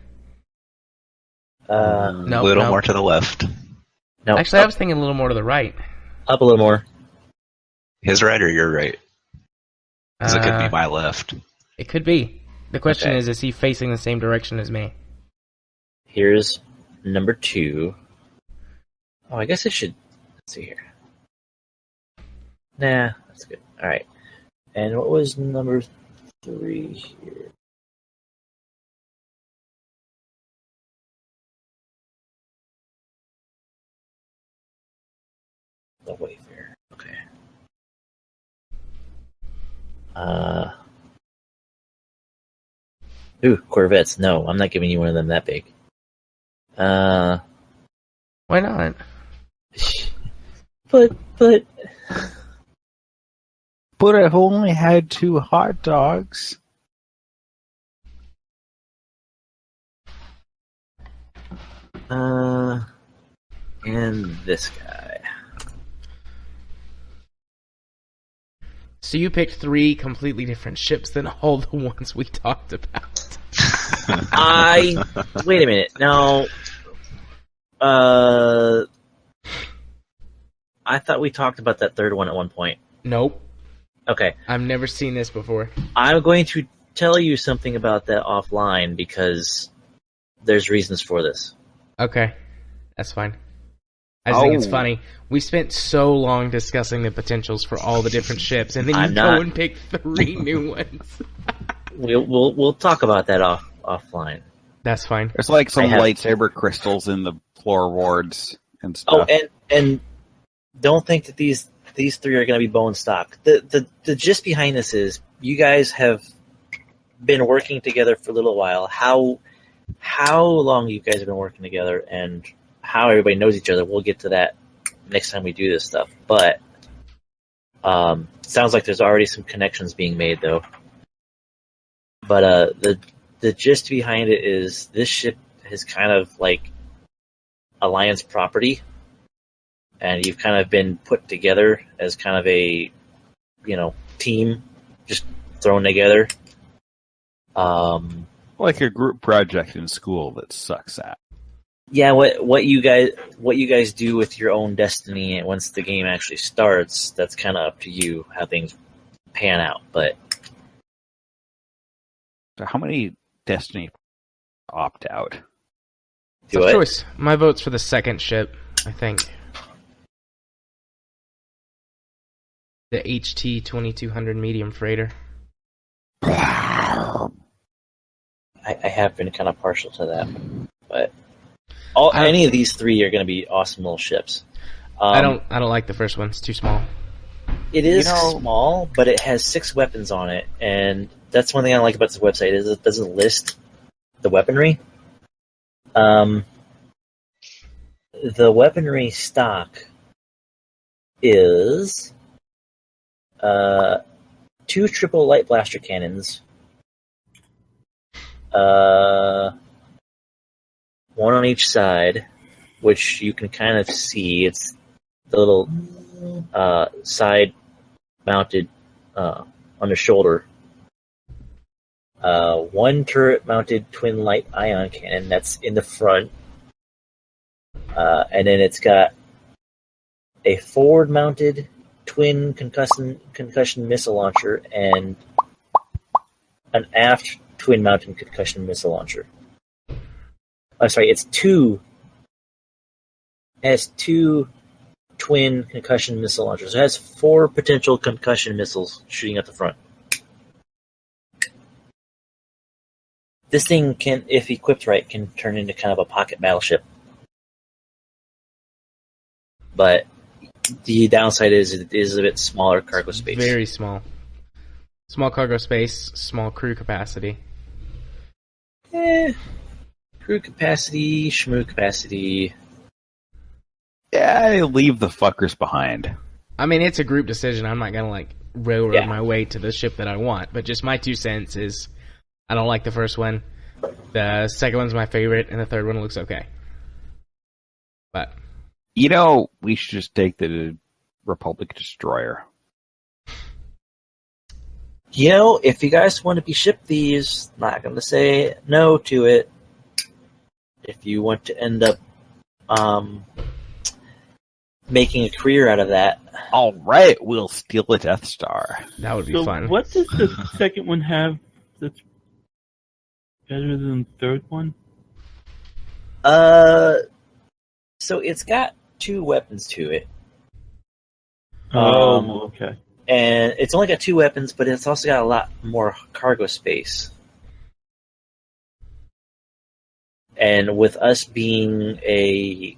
A little more to the left. No. Actually, I was thinking a little more to the right. Up a little more. His right or your right? Because it could be my left. It could be. The question Okay. is he facing the same direction as me? Here's number 2. Oh, I guess it should. Let's see here. Nah, that's good. All right. And what was number 3 here? The Wayfarer. Okay. Ooh, Corvettes. No, I'm not giving you one of them that big. Why not? But. But I've only had 2 hot dogs. And this guy. So you picked 3 completely different ships than all the ones we talked about. Wait a minute. Now, I thought we talked about that third one at one point. Nope. Okay. I've never seen this before. I'm going to tell you something about that offline because there's reasons for this. Okay. That's fine. I just think it's funny. We spent so long discussing the potentials for all the different ships, and then you go and pick 3 new ones. We'll talk about that offline. That's fine. There's like some lightsaber crystals in the floor wards and stuff. Oh, and don't think that these 3 are going to be bone stock. The gist behind this is you guys have been working together for a little while. How long you guys have been working together and how everybody knows each other. We'll get to that next time we do this stuff. But sounds like there's already some connections being made, though. But the gist behind it is this ship is kind of like Alliance property, and you've kind of been put together as kind of a team, just thrown together. Like a group project in school that sucks at. Yeah, what you guys do with your own destiny once the game actually starts, that's kind of up to you how things pan out. But So how many Destiny opt out? Do Tough it. choice. My vote's for the second ship, I think. The HT 2200 medium freighter. I have been kind of partial to that, but any of these three are going to be awesome little ships. I don't like the first one. It's too small. It is small, but it has 6 weapons on it, and that's one thing I like about this website is it doesn't list the weaponry. The weaponry stock is 2 triple light blaster cannons, 1 on each side, which you can kind of see. It's the little side mounted on the shoulder. 1 turret mounted twin light ion cannon that's in the front. And then it's got a forward mounted twin concussion missile launcher and an aft twin mounted concussion missile launcher. I'm sorry, it has 2 twin concussion missile launchers. It has 4 potential concussion missiles shooting at the front. This thing can, if equipped right, can turn into kind of a pocket battleship. But the downside is it is a bit smaller cargo space. Very small. Small cargo space, small crew capacity. Crew capacity, shmoo capacity. Yeah, I leave the fuckers behind. I mean, it's a group decision. I'm not gonna railroad my way to the ship that I want. But just my 2 cents is, I don't like the first one. The second one's my favorite, and the third one looks okay. But we should just take the Republic Destroyer. If you guys want to be shipped these, not going to say no to it. If you want to end up making a career out of that. All right, we'll steal a Death Star. That would be So fun. what does the second one have that's better than the third one? So it's got 2 weapons to it. Okay. And it's only got 2 weapons, but it's also got a lot more cargo space. And with us being a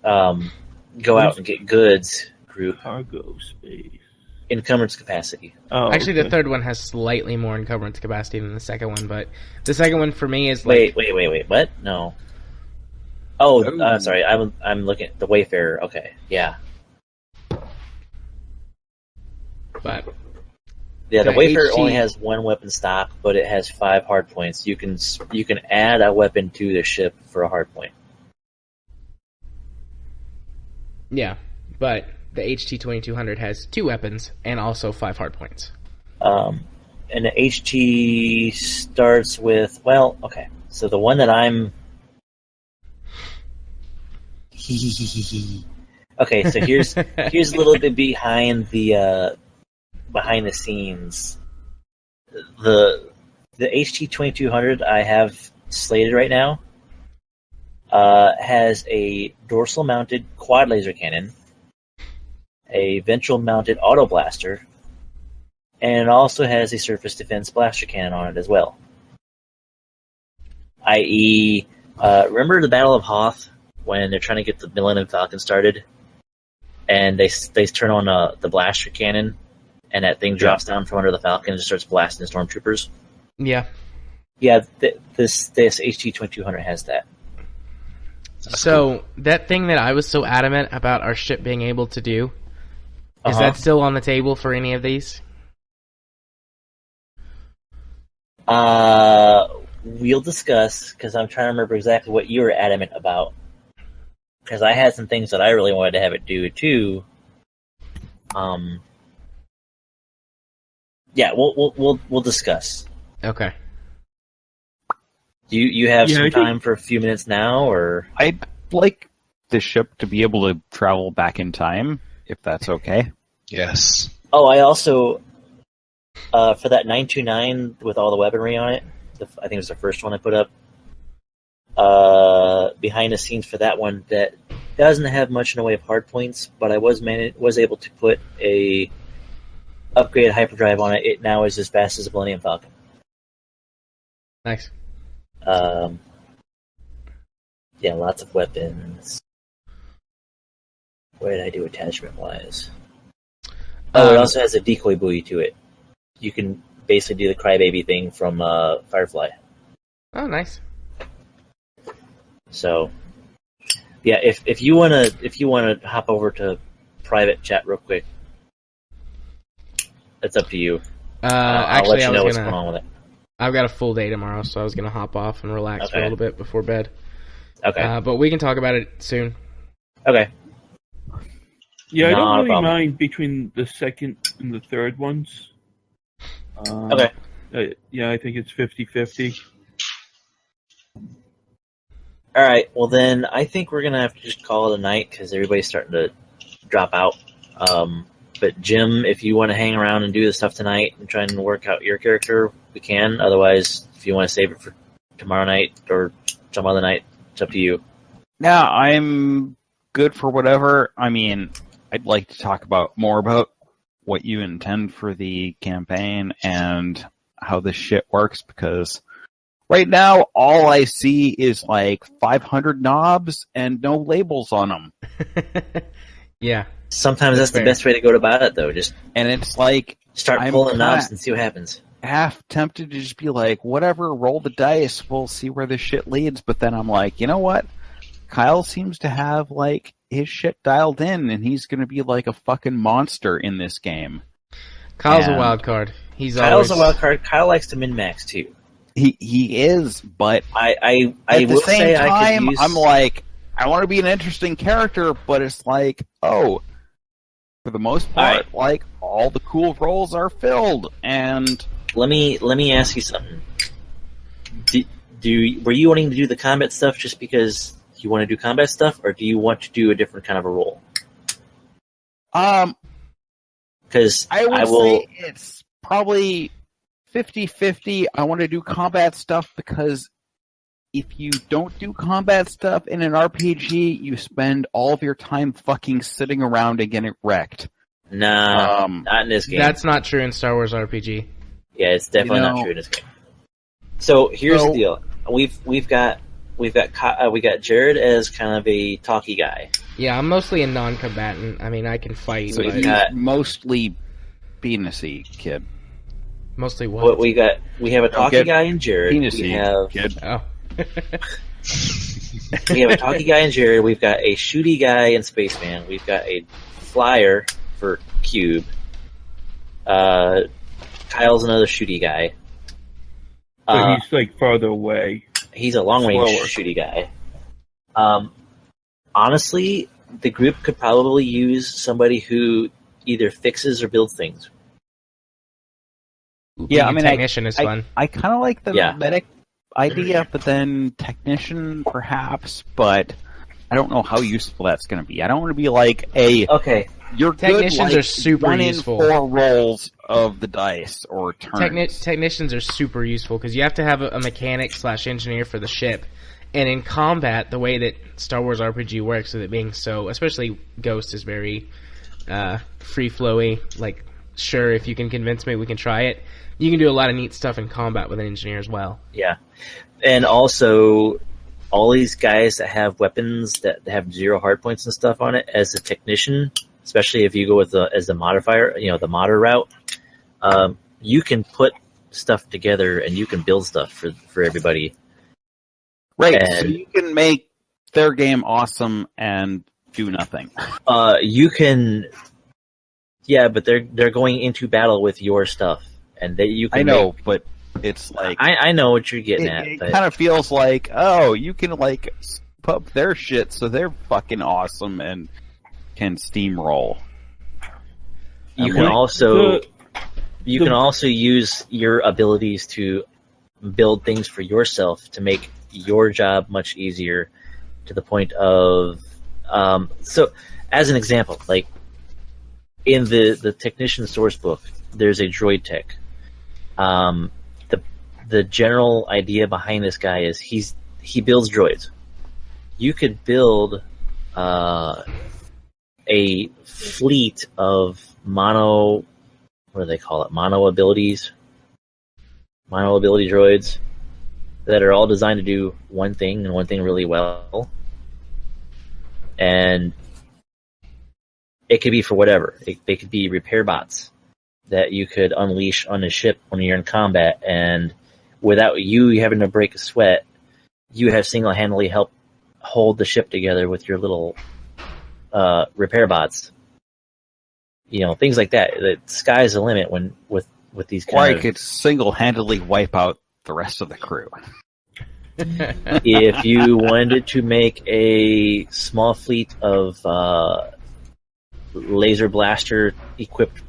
go out and get goods group, Cargo space. encumbrance capacity. Oh, Actually, okay. the third one has slightly more encumbrance capacity than the second one, but the second one for me is Wait, what? No. Oh, I'm sorry. I'm looking at the Wayfarer. Okay, yeah. But Yeah, the The Wayfarer HT only has 1 weapon stock, but it has 5 hard points. You can add a weapon to the ship for a hard point. yeah, but the HT 2200 has 2 weapons and also 5 hard points. And the HT starts with okay. So the one that I'm okay. So here's a little bit behind the scenes. The HT 2200 I have slated right now has a dorsal mounted quad laser cannon, a ventral mounted auto blaster, and it also has a surface defense blaster cannon on it as well. I.e., remember the Battle of Hoth when they're trying to get the Millennium Falcon started, and they turn on the blaster cannon, and that thing drops down from under the Falcon and just starts blasting the stormtroopers. Yeah. Yeah, this HT 2200 has that. So that thing that I was so adamant about our ship being able to do, is that still on the table for any of these? We'll discuss, because I'm trying to remember exactly what you were adamant about. Because I had some things that I really wanted to have it do too. Yeah, we'll discuss. Okay. Do you have some time for a few minutes now, or I'd like the ship to be able to travel back in time, if that's okay. Yes. Oh, I also for that 929 with all the weaponry on it. I think it was the first one I put up. behind the scenes for that one that doesn't have much in the way of hard points, but I was able to put a upgraded hyperdrive on it. It now is as fast as a Millennium Falcon. Nice. Yeah, lots of weapons. What did I do attachment-wise? Oh, it also has a decoy buoy to it. You can basically do the crybaby thing from Firefly. Oh, nice. So, yeah, if you wanna hop over to private chat real quick, it's up to you. I'll let you know what's going on with it. I've got a full day tomorrow, so I was gonna hop off and relax for a little bit before bed. Okay. But we can talk about it soon. Okay. Yeah, I don't really mind between the second and the third ones. Okay. Yeah, I think it's 50-50. All right. Well, then I think we're gonna have to just call it a night because everybody's starting to drop out. But Jim, if you want to hang around and do the stuff tonight and try and work out your character, we can. Otherwise, if you want to save it for tomorrow night or some other night, it's up to you. Yeah, I'm good for whatever. I mean, I'd like to talk more about what you intend for the campaign and how this shit works, because right now all I see is like 500 knobs and no labels on them. Yeah. Sometimes that's the best way to go about it, though. And it's like start pulling knobs and see what happens. Half tempted to just be like, whatever, roll the dice, we'll see where this shit leads. But then I'm like, you know what? Kyle seems to have like his shit dialed in, and he's going to be like a fucking monster in this game. Kyle's a wild card. Kyle's a wild card. Kyle likes to min-max too. He is, but I at the will same say time, I'm like, I want to be an interesting character, but it's like, oh, for the most part, like all the cool roles are filled. And let me ask you something. Were you wanting to do the combat stuff just because you want to do combat stuff, or do you want to do a different kind of a role? Because I would say it's probably 50-50. I want to do combat stuff because if you don't do combat stuff in an RPG, you spend all of your time fucking sitting around and getting wrecked. Nah, not in this game. That's not true in Star Wars RPG. Yeah, it's definitely not true in this game. So here's the deal: we've got Jared as kind of a talky guy. Yeah, I'm mostly a non-combatant. I mean, I can fight. So but he's mostly penis-y kid. Mostly what? We have a talky guy in Jared. Penis-y kid. Oh. We have a talky guy in Jared. We've got a shooty guy in Spaceman. We've got a flyer for Cube. Kyle's another shooty guy. But he's like farther away. He's a long range shooty guy. Honestly, the group could probably use somebody who either fixes or builds things. Yeah, I mean, technician is fun. I kind of like the medic idea, but then technician perhaps, but I don't know how useful that's going to be. I don't want to be like you're technicians good, like, are super useful. 1 in 4 rolls of the dice or turns. Technicians are super useful because you have to have a mechanic / engineer for the ship. And in combat, the way that Star Wars RPG works, with it being so, especially Ghost is very free-flowy. Like, sure, if you can convince me, we can try it. You can do a lot of neat stuff in combat with an engineer as well. Yeah, and also all these guys that have weapons that have 0 hard points and stuff on it, as a technician, especially if you go with as the modifier, the modder route, you can put stuff together and you can build stuff for everybody. Right, so you can make their game awesome and do nothing. You can, but they're going into battle with your stuff, and you can. I know, but it's like I know what you're getting at. It kind of feels like, oh, you can like pump their shit, so they're fucking awesome and can steamroll. You can also use your abilities to build things for yourself to make your job much easier, to the point of so as an example, like in the technician source book, there's a droid tech. The general idea behind this guy is he's he builds droids. You could build a fleet of what do they call it? Mono ability droids that are all designed to do one thing and one thing really well. And it could be for whatever. They could be repair bots that you could unleash on a ship when you're in combat, and without you having to break a sweat, you have single-handedly helped hold the ship together with your little repair bots. Things like that. The sky's the limit with these kind of... Or I could single-handedly wipe out the rest of the crew. If you wanted to make a small fleet of laser blaster equipped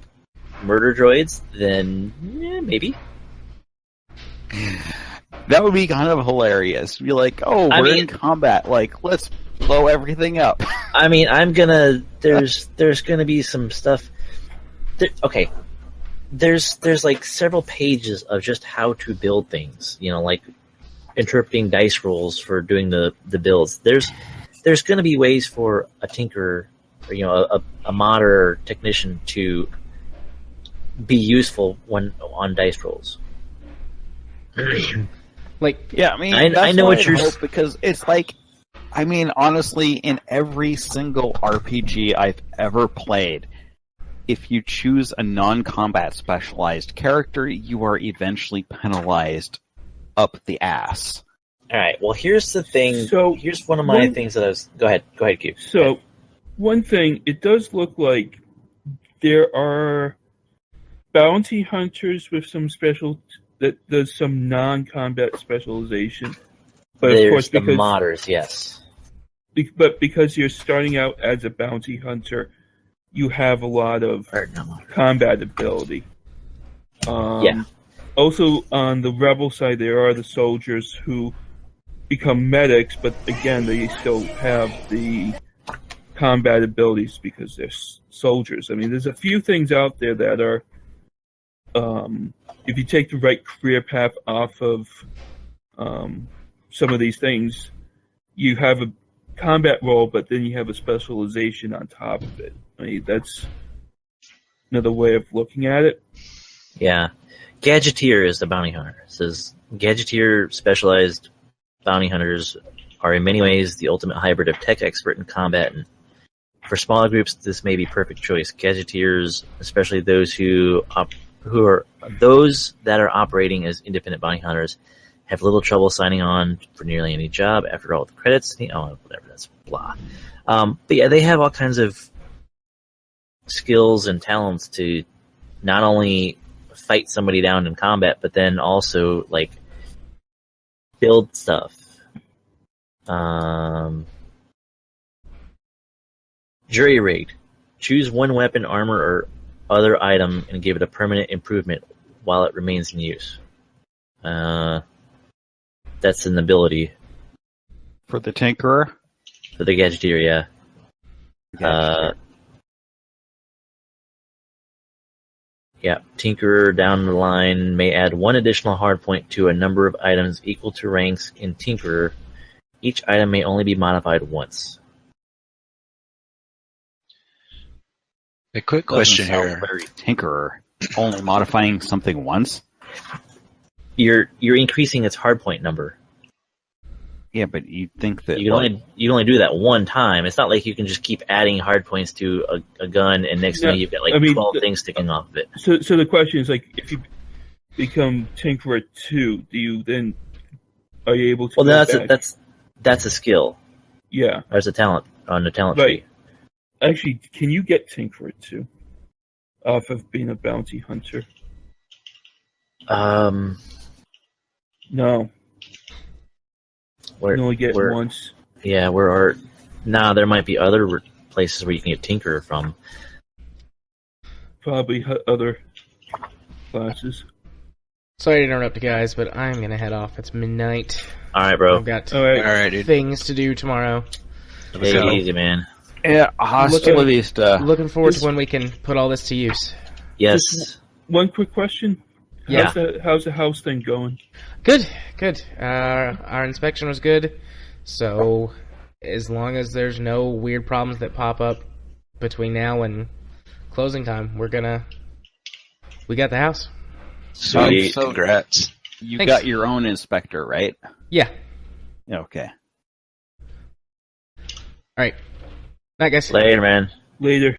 murder droids, then maybe. That would be kind of hilarious. Be like, we're in combat. Like, let's blow everything up. I mean, there's gonna be some stuff. Okay. There's like several pages of just how to build things. Like interpreting dice rolls for doing the builds. There's going to be ways for a tinkerer, or, a modder technician to be useful when on dice rolls. Yeah, I mean, I know what you're because it's like, I mean, honestly, in every single RPG I've ever played, if you choose a non-combat specialized character, you are eventually penalized up the ass. All right. Well, here's the thing. So here's one of my things that I was. Go ahead, Q. So, one thing, it does look like there are bounty hunters with some that does some non-combat specialization. But There's of course, the modders, yes. But because you're starting out as a bounty hunter, you have a lot of combat ability. Yeah. Also, on the rebel side, there are the soldiers who become medics, but again, they still have the combat abilities because they're soldiers. I mean, there's a few things out there that are, if you take the right career path off of some of these things, you have a combat role, but then you have a specialization on top of it. I mean, that's another way of looking at it. Yeah. Gadgeteer is the bounty hunter. It says Gadgeteer specialized bounty hunters are in many ways the ultimate hybrid of tech expert and combat. And for smaller groups, this may be perfect choice. Gadgeteers, especially those who are those that are operating as independent bounty hunters, have little trouble signing on for nearly any job. After all, the credits, whatever, that's blah. But yeah, they have all kinds of skills and talents to not only fight somebody down in combat, but then also like build stuff. Jury rigged. Choose one weapon, armor, or other item and give it a permanent improvement while it remains in use. That's an ability. For the Tinkerer? For the Gadgeteer, yeah. Yeah, Tinkerer down the line may add one additional hardpoint to a number of items equal to ranks in Tinkerer. Each item may only be modified once. A quick question here. Very Tinkerer. Only modifying something once? You're increasing its hardpoint number. Yeah, but you think that you only do that one time. It's not like you can just keep adding hardpoints to a gun, and next thing you've got 12 things sticking off of it. So the question is, like, if you become Tinkerer 2, are you able to? Well, that's a skill. Yeah, there's a talent on the talent tree. Actually, can you get Tinkerer 2 off of being a bounty hunter? No. You can only get it once. Yeah, there might be other places where you can get Tinkerer from. Probably other classes. Sorry to interrupt you guys, but I'm going to head off. It's midnight. All right, bro. I've got all right, dude. things to do tomorrow. Take it easy, man. Yeah, hasta la vista. Looking forward to when we can put all this to use. Yes. Just one quick question. Yeah. How's the house thing going? Good. Our inspection was good, so as long as there's no weird problems that pop up between now and closing time, we got the house. Sweet, So- congrats. You Thanks. got your own inspector, right? Yeah. Okay. All right. Night, guys. Later, man. Later.